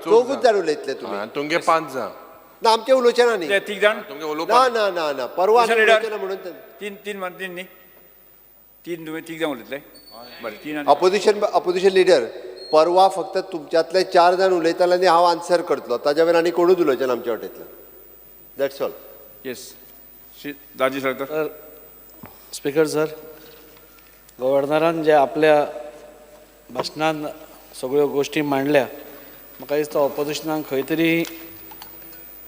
चौगूच जाण उलयतले तुमी. तुमगे 5 जाण ना आमचे उलोवचे ना न्ही. तीग जाण तुमगे उलोवपा ना ना ना ना परवा आनी उलोवचे ना म्हणून. 3 न्ही. 3 तुवें तीग जाण उलयतले. बरें 3 अपोजिशन लिडर परवा फक्त तुमच्यातले 4 जाण उलयताले आनी हांव आन्सर करतलो. ताज्या वयर आनी कोणूच उलोवचे ना आमच्या वाटेंतल्यान. That's all. Yes Shri Daji Sarkar. Speaker sir, गव्हर्नरान जे आपल्या भाशणान सगळ्यो गोश्टी मांडल्या म्हाका दिसता ऑपोजिशनाक खंय तरी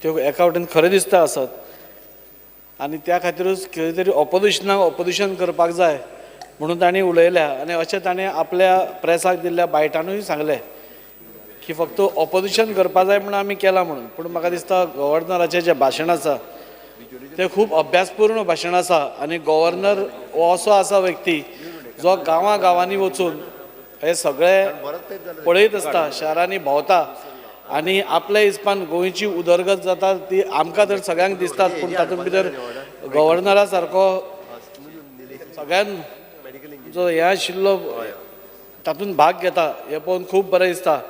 त्यो एका वटेन खरें दिसता आसत आनी त्या खातीरूच खंय तरी ऑपोजिशनाक ऑपोजिशन करपाक जाय म्हणून तांणी उलयल्या. आनी अशें ताणें आपल्या प्रेसाक दिल्ल्या बायटानूय सांगलें की फक्त ऑपोजिशन करपा जाय म्हणून आमी केलां म्हणून. पूण म्हाका दिसता गव्हर्नराचें जें भाशण आसा तें खूब अभ्यासपूर्ण भाशण आसा. आनी गव्हर्नर हो असो आसा व्यक्ती जो गांवांनी वचून हे सगळे पळयत आसता, शारांनी भोंवता आनी आपल्या हिसपान गोंयची उदरगत जाता ती आमकां तर सगळ्यांक दिसतात. पूण तातूंत भितर गव्हर्नरा सारको सगळ्यान जो हे आशिल्लो तातूंत भाग घेता हें पळोवन खूब बरें दिसता.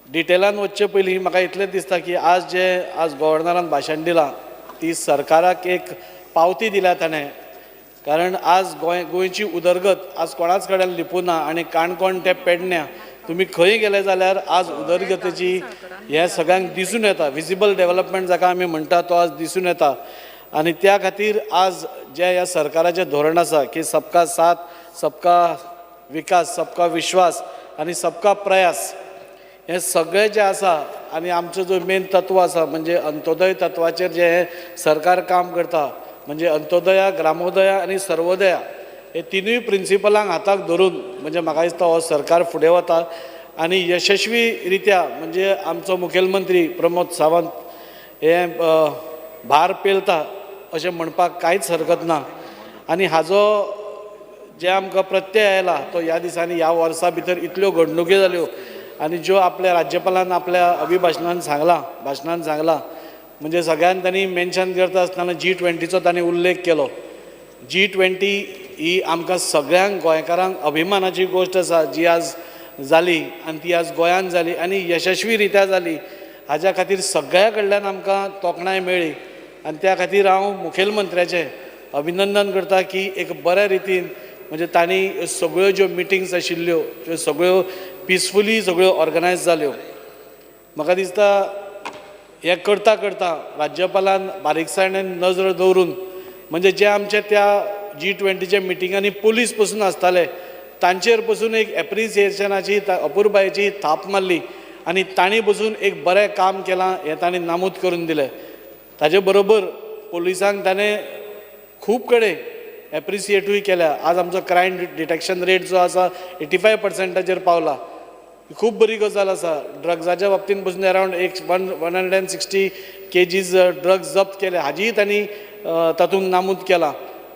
डिटेलान वचचे पयलीं म्हाका इतलेंच दिसता की आज गव्हर्नरान भाशण दिलां ती सरकाराक एक पावती दिल्या ताणें कारण आज गोंयची उदरगत आज कोणाच कडेन लिपूना आनी काणकोण ते पेडण्या तुम्ही खंय गेले जाल्यार आज उदरगतीची हे सगळ्यांक दिसून येता. विजिबल डेव्हलपमेंट जाका आमी म्हणटा तो आज दिसून येता. आनी त्या खातीर आज जे ह्या सरकाराचें धोरण आसा की सबका साथ, सबका विकास, सबका विश्वास आनी सबका प्रयास, हे सगळें जे आसा आनी आमचो जो मेन तत्व आसा म्हणजे अंत्योदय तत्वाचेर जे हे सरकार काम करता, म्हणजे अंत्योदया, ग्रामोदया आनी सर्वोदया, हे तिनूय प्रिंसिपलांक हाताक धरून म्हणजे म्हाका दिसता हो सरकार फुडें वता. आनी यशस्वी रित्या म्हणजे आमचो मुखेलमंत्री प्रमोद सावंत हे भार पेलता अशें म्हणपाक कांयच हरकत ना. आनी हाजो जे आमकां प्रत्यय आयला तो ह्या दिसांनी ह्या वर्सा भितर इतल्यो घडणुकी जाल्यो आनी ज्यो आपल्या राज्यपालान आपल्या अभिभाशणान सांगला म्हणजे सगळ्यान तांणी मेन्शन करता आसतना G20चो तांणी उल्लेख केलो. G20 ही आमकां सगळ्यांक गोंयकारांक अभिमानाची गोश्ट आसा जी आज जाली आनी ती आज गोंयांत जाली आनी यशस्वी रित्या जाली. हाज्या खातीर सगळ्या कडल्यान आमकां तोखणाय मेळ्ळी आनी त्या खातीर हांव मुखेलमंत्र्याचें अभिनंदन करता की एक बऱ्या रितीन म्हणजे तांणी सगळ्यो ज्यो मिटिंग्स आशिल्ल्यो त्यो सगळ्यो पिसफुली सगळ्यो ऑर्गनायज जाल्यो. म्हाका दिसता हे करता करता राज्यपालान बारीकसाणेन नजर दवरून म्हणजे जे आमचे त्या G20च्या मिटिंगांनी पुलीस पसून आसताले तांचेर पसून एक एप्रिसिएशनाची अपुरबायेची थाप मारली आनी तांणी पसून एक बरें काम केलां हें तांणी नामूद करून दिलें. ताजे बरोबर पुलिसांक ताणें खूब कडेन एप्रिसिएटूय केल्या. आज आमचो क्रायम डिटेक्शन रेट जो आसा 85% पावला. खूब बरी गजाल आसा. ड्रग्साच्या बाबतींत पसून अरावंड 160 kgs ड्रग्स जप्त केले हाजीय तांणी तातूंत नामूद केलां.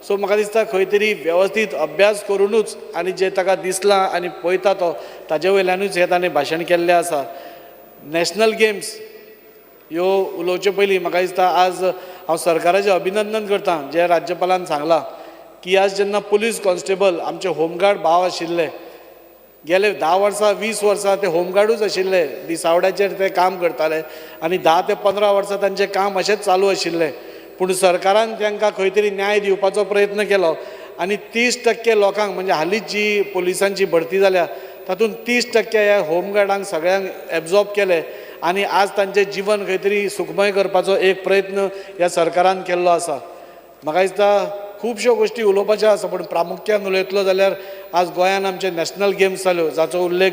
सो म्हाका दिसता खंय तरी वेवस्थीत अभ्यास करूनच आनी जे ताका दिसलां आनी पळयता तो ताजे वयल्यानूच हे ताणें भाशण केल्लें आसा. नॅशनल गेम्स ह्यो उलोवचे पयलीं म्हाका दिसता आज हांव सरकाराचें अभिनंदन करतां जे राज्यपालान सांगलां की आज जेन्ना पुलीस कॉन्स्टेबल आमचे होमगार्ड भाव आशिल्ले गेले 10 वर्सां 20 वर्सां ते होमगार्डूच आशिल्ले, दिसावड्याचेर ते काम करताले आनी 10 ते 15 वर्सां तांचें काम अशेंच चालू आशिल्लें. पूण सरकारान तांकां खंय तरी न्याय दिवपाचो प्रयत्न केलो आनी 30% लोकांक म्हणजे हालींच जी पुलिसांची भरती जाल्या तातूंत 30% ह्या होमगार्डांक सगळ्यांक एब्जॉर्ब केले आनी आज तांचें जीवन खंय तरी सुखमय करपाचो एक प्रयत्न ह्या सरकारान केल्लो आसा. म्हाका दिसता खुबश्यो गोश्टी उलोवपाच्यो आसा पूण प्रामुख्यान उलयतलो जाल्यार आज गोंयान आमचे नॅशनल गेम्स जाल्यो जाचो उल्लेख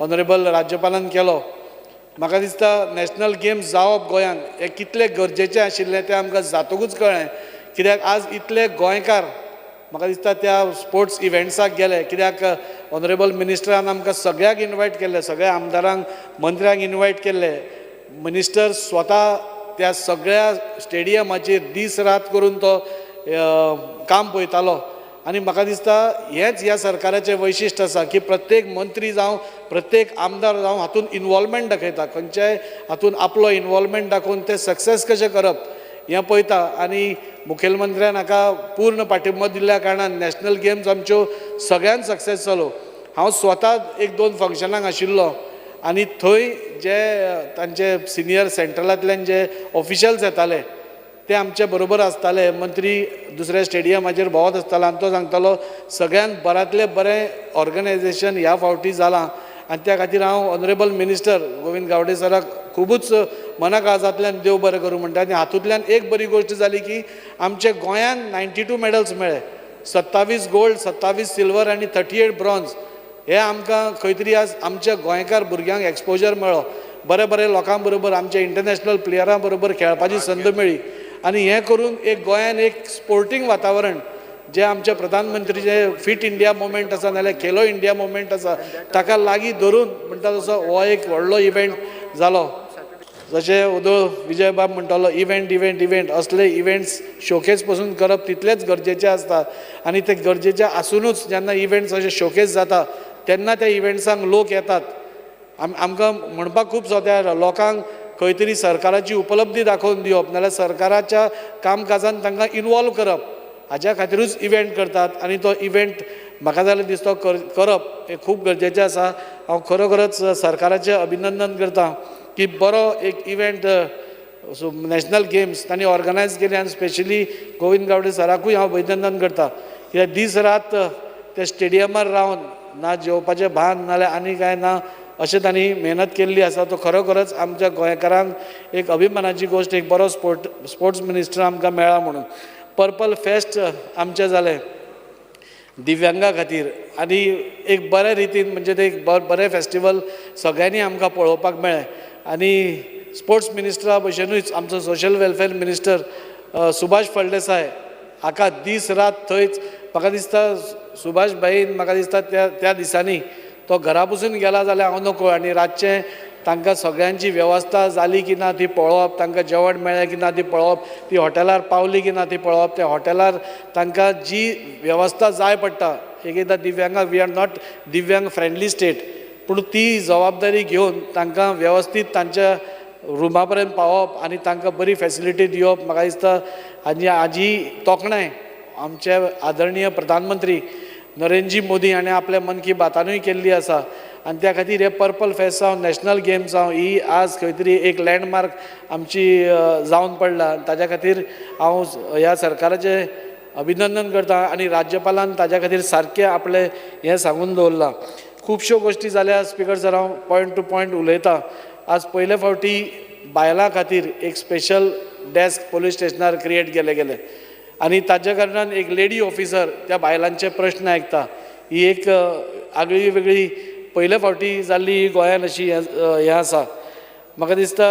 ऑनरेबल राज्यपालान केलो. म्हाका दिसता नॅशनल गेम्स जावप गोंयांत हे कितले गरजेचें आशिल्लें तें आमकां जातकूच कळ्ळें. कित्याक आज इतले गोंयकार म्हाका दिसता त्या स्पोर्ट्स इव्हेंट्साक गेले कित्याक ऑनरेबल मिनिस्टरान आमकां सगळ्याक इन्वायट केल्ले, सगळ्या आमदारांक मंत्र्यांक इन्वायट केल्ले. मिनिस्टर स्वता त्या सगळ्या स्टेडियमाचेर दीस रात करून तो काम पळयतालो आनी म्हाका दिसता हेंच ह्या सरकाराचें वैशिश्ट आसा की प्रत्येक मंत्री जावं प्रत्येक आमदार जावं हातूंत इनवॉल्वमेंट दाखयता, खंयच्याय हातूंत आपलो इनवॉल्वमेंट दाखोवन ते सक्सेस कशें करप हें पळयता. आनी मुखेलमंत्र्यान हाका पूर्ण पाठिंबो दिल्ल्या कारणान नॅशनल गेम्स आमच्यो सगळ्यान सक्सेस जालो. हांव स्वता 1-2 फंक्शनाक आशिल्लो आनी थंय जे तांचे सिनियर सेंट्रलांतल्यान जे ऑफिशल्स येताले ते आमचे बरोबर आसताले. मंत्री दुसऱ्या स्टेडियमाचेर भोंवत आसतालो आनी तो सांगतालो सगळ्यान बऱ्यांतले बरें ऑर्गनायझेशन ह्या फावटी जालां आनी त्या खातीर हांव ऑनरेबल मिनिस्टर गोविंद गावडे सराक खुबूच मनाकाळजांतल्यान देव बरें करूं म्हणटा. आनी हातूंतल्यान एक बरी गोश्ट जाली की आमचे गोंयान 92 मेडल्स मेळ्ळे. 27 गोल्ड, 27 सिल्वर आनी 38 ब्रॉन्झ. हे आमकां खंय तरी आज आमच्या गोंयकार भुरग्यांक एक्सपोजर मेळ्ळो. बरे बरे लोकां बरोबर आमच्या इंटरनॅशनल प्लेयरां बरोबर खेळपाची संद मेळ्ळी आनी हें करून एक गोंयान एक स्पोर्टींग वातावरण जे आमचे प्रधानमंत्री जे फिट इंडिया मुवमेंट आसा नाल्यार खेलो इंडिया मुवमेंट आसा ताका लागीं धरून म्हणटा तसो हो एक व्हडलो इव्हेंट जालो. जशें उदळ विजयबाब म्हणटालो इव्हेंट असले इव्हेंट्स शोकेस पसून करप तितलेच गरजेचे आसता आनी ते गरजेचे आसुनूच जेन्ना इव्हेंट्स अशे शोकेस जाता तेन्ना त्या इव्हेंट्सांक लोक येतात. आमकां म्हणपाक खूब सोंप्या लोकांक खंय तरी सरकाराची उपलब्धी दाखोवन दिवप नाल्यार सरकाराच्या कामकाजान तांकां इनवॉल्व करप हाज्या खातीरूच इव्हेंट करतात आनी तो इव्हेंट म्हाका जाल्यार दिसता करप हें खूब गरजेचें आसा. हांव खरोखरच सरकाराचें अभिनंदन करतां की बरो एक इव्हेंट नॅशनल गेम्स तांणी ऑर्गनायज केले आनी स्पेशली गोविंद गावडे सराकूय हांव अभिनंदन करता कित्याक दीस रात ते स्टेडियमार रावन ना जेवपाचें भान नाल्यार आनी कांय ना अशें तांणी मेहनत केल्ली आसा तो खरोखरच आमच्या गोंयकारांक एक अभिमानाची गोश्ट एक बरो स्पोर्ट्स मिनिस्टर आमकां मेळ्ळा म्हणून पर्पल फेस्ट आमचें जालें दिव्यांगा खातीर आनी एक बऱ्या रितीन म्हणजे ते एक बरें फेस्टिवल सगळ्यांनी आमकां पळोवपाक मेळ्ळें आनी स्पोर्ट्स मिनिस्टरा भशेनूच आमचो social welfare minister Subhash Phaldesai हाका दीस रात थंयच म्हाका दिसता सुभाष भाईन म्हाका दिसता त्या दिसांनी तो घरा बसून गेला जाल्यार हांव नकळो आनी रातचें तांकां सगळ्यांची वेवस्था जाली की ना ती पळोवप तांकां जेवण मेळ्ळें की ना ती पळोवप ती हॉटेलार पावली की ना ती पळोवप त्या हॉटेलार तांकां जी वेवस्था जाय पडटा एकदां दिव्यांगाक वी आर नॉट दिव्यांग फ्रेंडली स्टेट पूण ती जबाबदारी घेवन तांकां वेवस्थीत तांच्या रुमा पर्यंत पावप आनी तांकां बरी फॅसिलिटी दिवप म्हाका दिसता हाजी तोखणाय आमचे आदरणीय प्रधानमंत्री नरेंद्रजी मोदी हाणें आपल्या मन की बातानूय केल्ली आसा आनी त्या खातीर हे पर्पल फेस्ट जावं नॅशनल गेम्स जावं ही आज खंय तरी एक लँडमार्क आमची जावन पडला ताज्या खातीर हांव ह्या सरकाराचें अभिनंदन करता आनी राज्यपालान ताज्या खातीर सारकें आपलें हें सांगून दवरलां खुबश्यो गोश्टी जाल्या स्पिकर सर हांव पॉयंट टू पॉयंट उलयतां आज पयले फावटी बायलां खातीर एक स्पेशल डेस्क पोलीस स्टेशनार क्रिएट केले आनी ताज्या कारणान एक लेडी ऑफिसर त्या बायलांचे प्रश्न आयकता ही एक आगळी वेगळी पयले फावटी जाल्ली गोंयान अशी हें आसा म्हाका दिसता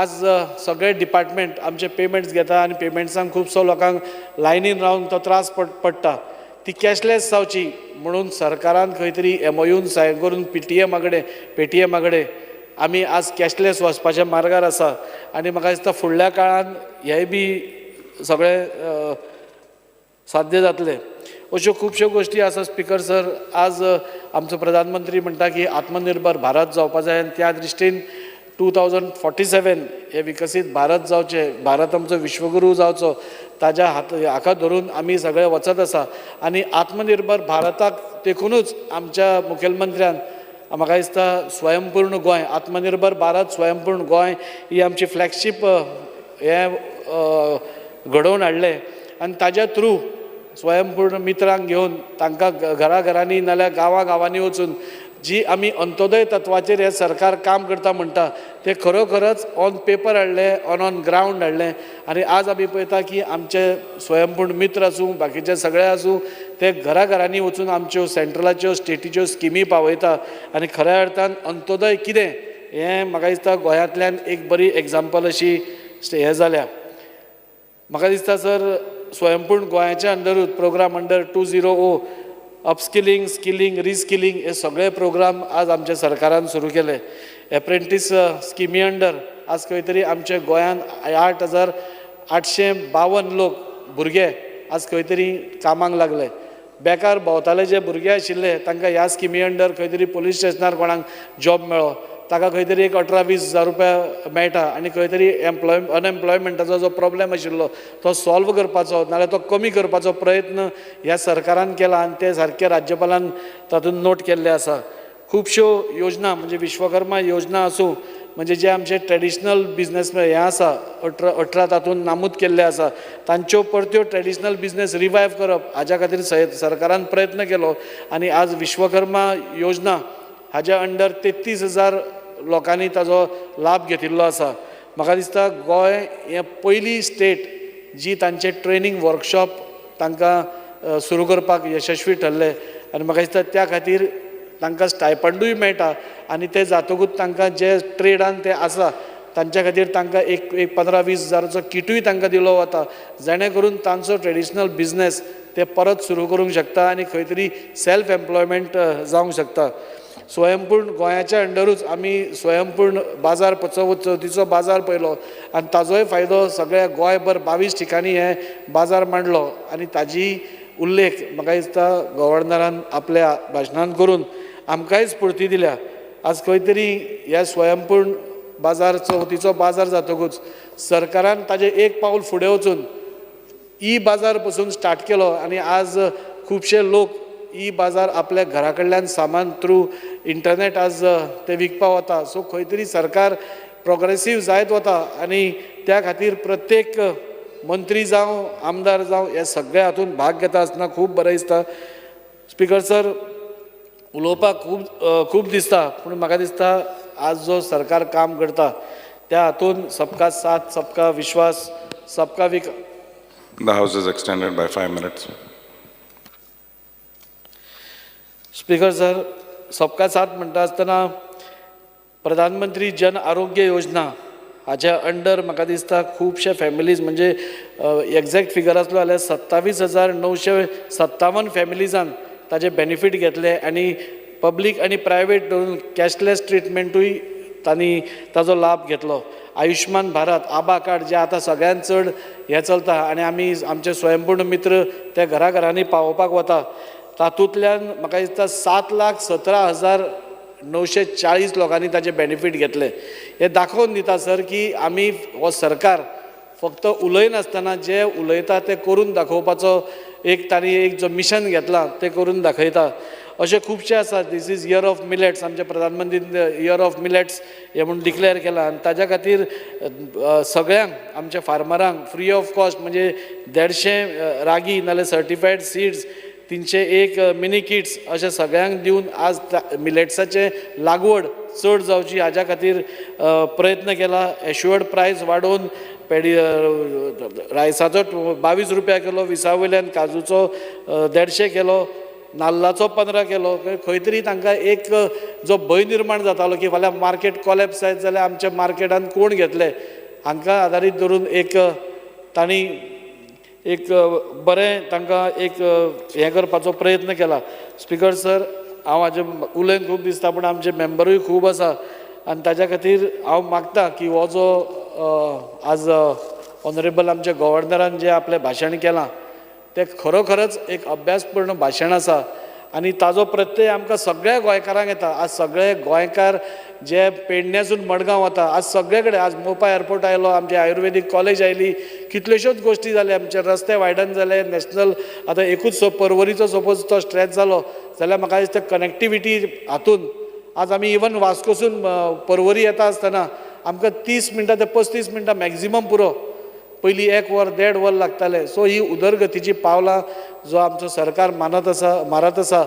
आज सगळे डिपार्टमेंट आमचे पेमेंट्स घेता आनी पेमेंट्सांक खुबसो लोकांक लायनीन रावन तो त्रास पडटा ती कॅशलेस जावची म्हणून सरकारान खंय तरी MOUन सायन करून पेटीएमा कडेन आमी आज कॅशलेस वचपाच्या मार्गार आसा आनी म्हाका दिसता फुडल्या काळान हेंय बी सगळें साध्य जातलें अश्यो खुबश्यो गोश्टी आसा स्पिकर सर आज आमचो प्रधानमंत्री म्हणटा की आत्मनिर्भर भारत जावपा जाय आनी त्या दृश्टीन 2047 हे विकसीत भारत जावचे भारत आमचो विश्वगुरू जावचो ताज्या हाका धरून आमी सगळे वचत आसा आनी आत्मनिर्भर भारताक देखूनच आमच्या मुखेलमंत्र्यान म्हाका दिसता स्वयंपूर्ण गोंय आत्मनिर्भर भारत स्वयंपूर्ण गोंय ही आमची फ्लॅगशीप हे घडोवन हाडलें आनी ताज्या थ्रू स्वयंपूर्ण मित्रांक घेवन तांकां घरांनी नाल्यार गांवांनी वचून जी आमी अंत्योदय तत्वाचेर हे सरकार काम करता म्हणटा ते खरोखरच ऑन पेपर हाडलें ऑन ग्रावंड हाडलें आनी आज आमी पळयता की आमचे स्वयंपूर्ण मित्र आसूं बाकीचे सगळे आसूं ते घरांनी वचून आमच्यो सेंट्रलाच्यो स्टेटीच्यो स्किमी पावयता आनी खऱ्या अर्थान अंत्योदय कितें हें म्हाका दिसता गोंयांतल्यान एक बरी एग्जाम्पल अशी हें जाल्या म्हाका दिसता सर स्वयंपूर्ण गोंयाच्या अंडरूच programme under 200 upskilling skilling reskilling हे सगळे प्रोग्राम आज आमच्या सरकारान सुरू केले एप्रेंटीस स्किमी अंडर आज खंय तरी आमच्या गोंयान 8,852 लोक भुरगे आज खंय तरी कामाक लागले बेकार भोंवताले जे भुरगे आशिल्ले तांकां ह्या स्किमी अंडर खंय तरी पुलीस स्टेशनार कोणाक जॉब मेळ्ळो ताका खंय तरी एक 18-20 हजार रुपया मेळटा आनी खंय तरी अनएम्प्लॉयमेंटाचो जो प्रॉब्लेम आशिल्लो तो सॉल्व करपाचो नाल्यार तो कमी करपाचो प्रयत्न ह्या सरकारान केला आनी ते सारके राज्यपालान तातूंत नोट केल्ले आसा खुबश्यो योजना म्हणजे विश्वकर्मा योजना आसूं म्हणजे जे आमचे ट्रेडिशनल बिझनेस हें आसा 18 तातूंत नामूद केल्ले आसा तांच्यो परत्यो ट्रेडिशनल बिझनेस रिवायव करप हाज्या खातीर सरकारान प्रयत्न केलो आनी आज विश्वकर्मा योजना हाज्या अंडर 33,000 लोकांनी ताजो लाभ घेतिल्लो आसा म्हाका दिसता गोंय हें पयली स्टेट जी तांचे ट्रेनींग वर्कशॉप तांकां सुरू करपाक यशस्वी ठरले आनी म्हाका दिसता त्या खातीर तांकां स्टायपंडूय मेळटा आनी ते जातकूच तांकां जे ट्रेडान ते आसा तांच्या खातीर तांकां एक 15-20 हजाराचो किटूय तांकां दिलो वता जेणे करून तांचो ट्रेडिशनल बिझनेस ते परत सुरू करूंक शकता आनी खंय तरी सेल्फ एम्प्लॉयमेंट जावंक शकता स्वयंपूर्ण गोंयाच्या अंडरूच आमी स्वयंपूर्ण बाजार चवथीचो बाजार पयलो आनी ताजोय फायदो सगळ्या गोंयभर 22 ठिकाणी हे बाजार मांडलो आनी ताजी उल्लेख म्हाका दिसता गव्हर्नरान आपल्या भाशणांत करून आमकांय स्फूर्ती दिल्या आज खंय तरी ह्या स्वयंपूर्ण बाजार चवथीचो बाजार जातकूच सरकारान ताजें एक पावल फुडें वचून बाजार पसून स्टार्ट केलो आनी आज खुबशे लोक बाजार आपल्या घरा कडल्यान सामान थ्रू इंटरनेट आज ते विकपा वता सो खंय तरी सरकार प्रोग्रेसीव जायत वता आनी त्या खातीर प्रत्येक मंत्री जावं आमदार जावं हे सगळे हातूंत भाग घेता आसतना खूब बरें दिसता. स्पीकर सर, उलोवपाक खूब दिसता, पूण म्हाका दिसता आज जो सरकार काम करता त्या हातूंत सबका साथ, सबका विश्वास, सबका विकास. The House is extended by 5 minutes. Speaker sir, सबका साथ म्हणटा आसतना प्रधानमंत्री जन आरोग्य योजना हाच्या अंडर म्हाका दिसता खुबशे फॅमिलीज म्हणजे एग्जॅक्ट फिगर आसलो जाल्यार 27,957 फॅमिलीजान ताजे बेनिफीट घेतले आनी पब्लीक आनी प्रायवेट धरून कॅशलेस ट्रिटमेंटूय तांणी ताजो लाभ घेतलो. आयुष्मान भारत आभा कार्ड जे आतां सगळ्यांत चड हें चलता आनी आमी आमचे स्वयंपूर्ण मित्र ते घराघरांनी पावोवपाक वता, तातूंतल्यान म्हाका दिसता 7,17,940 लोकांनी ताजे बेनिफीट घेतले. हे दाखोवन दिता सर की आमी हो सरकार फक्त उलयनासतना जे उलयता ते करून दाखोवपाचो एक तांणी एक जो मिशन घेतला ते करून दाखयता. अशे खुबशे आसा. This is year of millets, आमचे प्रधानमंत्रीन इयर ऑफ मिलेट्स हे म्हणून डिक्लेअर केला आनी ताज्या खातीर सगळ्यांक आमच्या फार्मरांक फ्री ऑफ कॉस्ट म्हणजे 150 रागी नाल्यार सर्टिफायड सीड्स 301 मिनी किट्स अशे सगळ्यांक दिवन आज मिलेट्साचे लागवड चड जावची हाज्या खातीर प्रयत्न केला. एश्युअर्ड प्रायस वाडोवन रायसाचो 22 रुपया केलो, विसा वयल्यान काजूचो 150 केलो, नाल्लाचो 15 केलो. खंय तरी तांकां एक जो भंय निर्माण जातालो की फाल्यां मार्केट कॉलेप्स जायत जाल्यार आमच्या मार्केटान कोण घेतले, हांकां आदारीत धरून एक तांणी एक बरें तांकां एक हें करपाचो प्रयत्न केला. स्पीकर सर, हांव हाजे उलयन खूब दिसता पूण आमचे मेंबरूय खूब आसा आनी ताज्या खातीर हांव मागतां की हो जो आज ऑनरेबल आमच्या गव्हर्नरान जे आपलें भाशण केलां ते खरोखरच एक अभ्यासपूर्ण भाशण आसा आनी ताजो प्रत्यय आमकां सगळ्या गोंयकारांक येता. आज सगळे गोंयकार जे पेडण्यासून मडगांव वता, आज सगळे कडेन आज मोपा एअरपोर्ट आयलो, आमची आयुर्वेदीक कॉलेज आयली, कितल्योश्योच गोश्टी जाल्या, आमचे रस्ते वायडन जाले, नॅशनल आतां एकूच पर्वरीचो सपोज तो स्ट्रेच जालो जाल्यार म्हाका दिसता कनेक्टिविटी हातून आज आमी इवन वास्कोसून पर्वरी येता आसतना आमकां 30 मिनटां ते 35 मिनटां मॅक्झिमम पुरो, पयलीं 1 वर 1.5 वर लागताले. सो ही उदरगतीची पावलां जो आमचो सरकार मारत आसा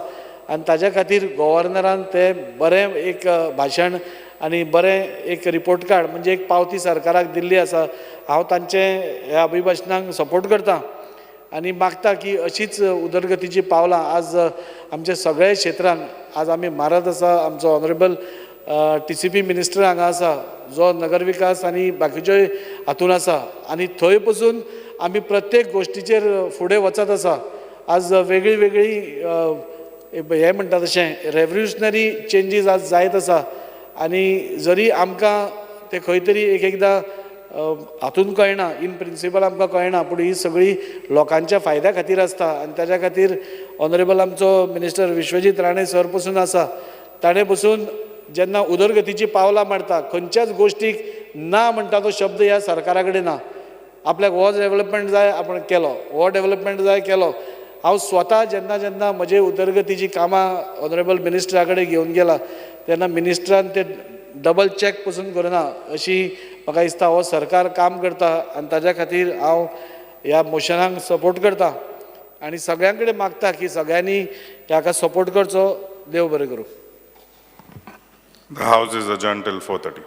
आनी ताज्या खातीर गव्हर्नरान ते बरें एक भाशण आनी बरें एक रिपोर्ट कार्ड म्हणजे एक पावती सरकाराक दिल्ली आसा. हांव तांचे ह्या अभिभाशणाक सपोर्ट करतां आनी मागता की अशीच उदरगतीची पावलां आज आमच्या सगळ्या क्षेत्रांक आज आमी मारत आसा. आमचो ऑनरेबल TCP मिनिस्टर हांगा आसा जो नगरविकास आनी बाकीच्योय हातून आसा आनी थंय पसून आमी प्रत्येक गोश्टीचेर फुडें वचत आसा. आज वेगळी वेगळी हें म्हणटा तशें रेवल्युशनरी चेंजीस आज जायत आसा आनी जरी आमकां ते खंय तरी एक एकदां हातून कळना, इन प्रिंसिपल आमकां कळना, पूण ही सगळी लोकांच्या फायद्या खातीर आसता आनी ताज्या खातीर ऑनरेबल आमचो मिनिस्टर विश्वजीत राणे सर पसून आसा. ताणें पसून जेन्ना उदरगतीची पावलां मारता खंयच्याच गोश्टीक ना म्हणटा तो शब्द ह्या सरकारा कडेन ना. आपल्याक हो डेव्हलपमेंट जाय आपण केलो, हो डेव्हलपमेंट जाय केलो. हांव स्वता जेन्ना जेन्ना म्हजे उदरगतीची कामां ऑनरेबल मिनिस्टरा कडेन घेवन गेला तेन्ना मिनिस्टरान ते डबल चॅक पसून करना अशी म्हाका दिसता हो सरकार काम करता आनी ताज्या खातीर हांव ह्या मोशनाक सपोर्ट करता आनी सगळ्यां कडेन मागता की सगळ्यांनी हाका सपोर्ट करचो. देव बरें करूं. The House is adjourned till 4:30.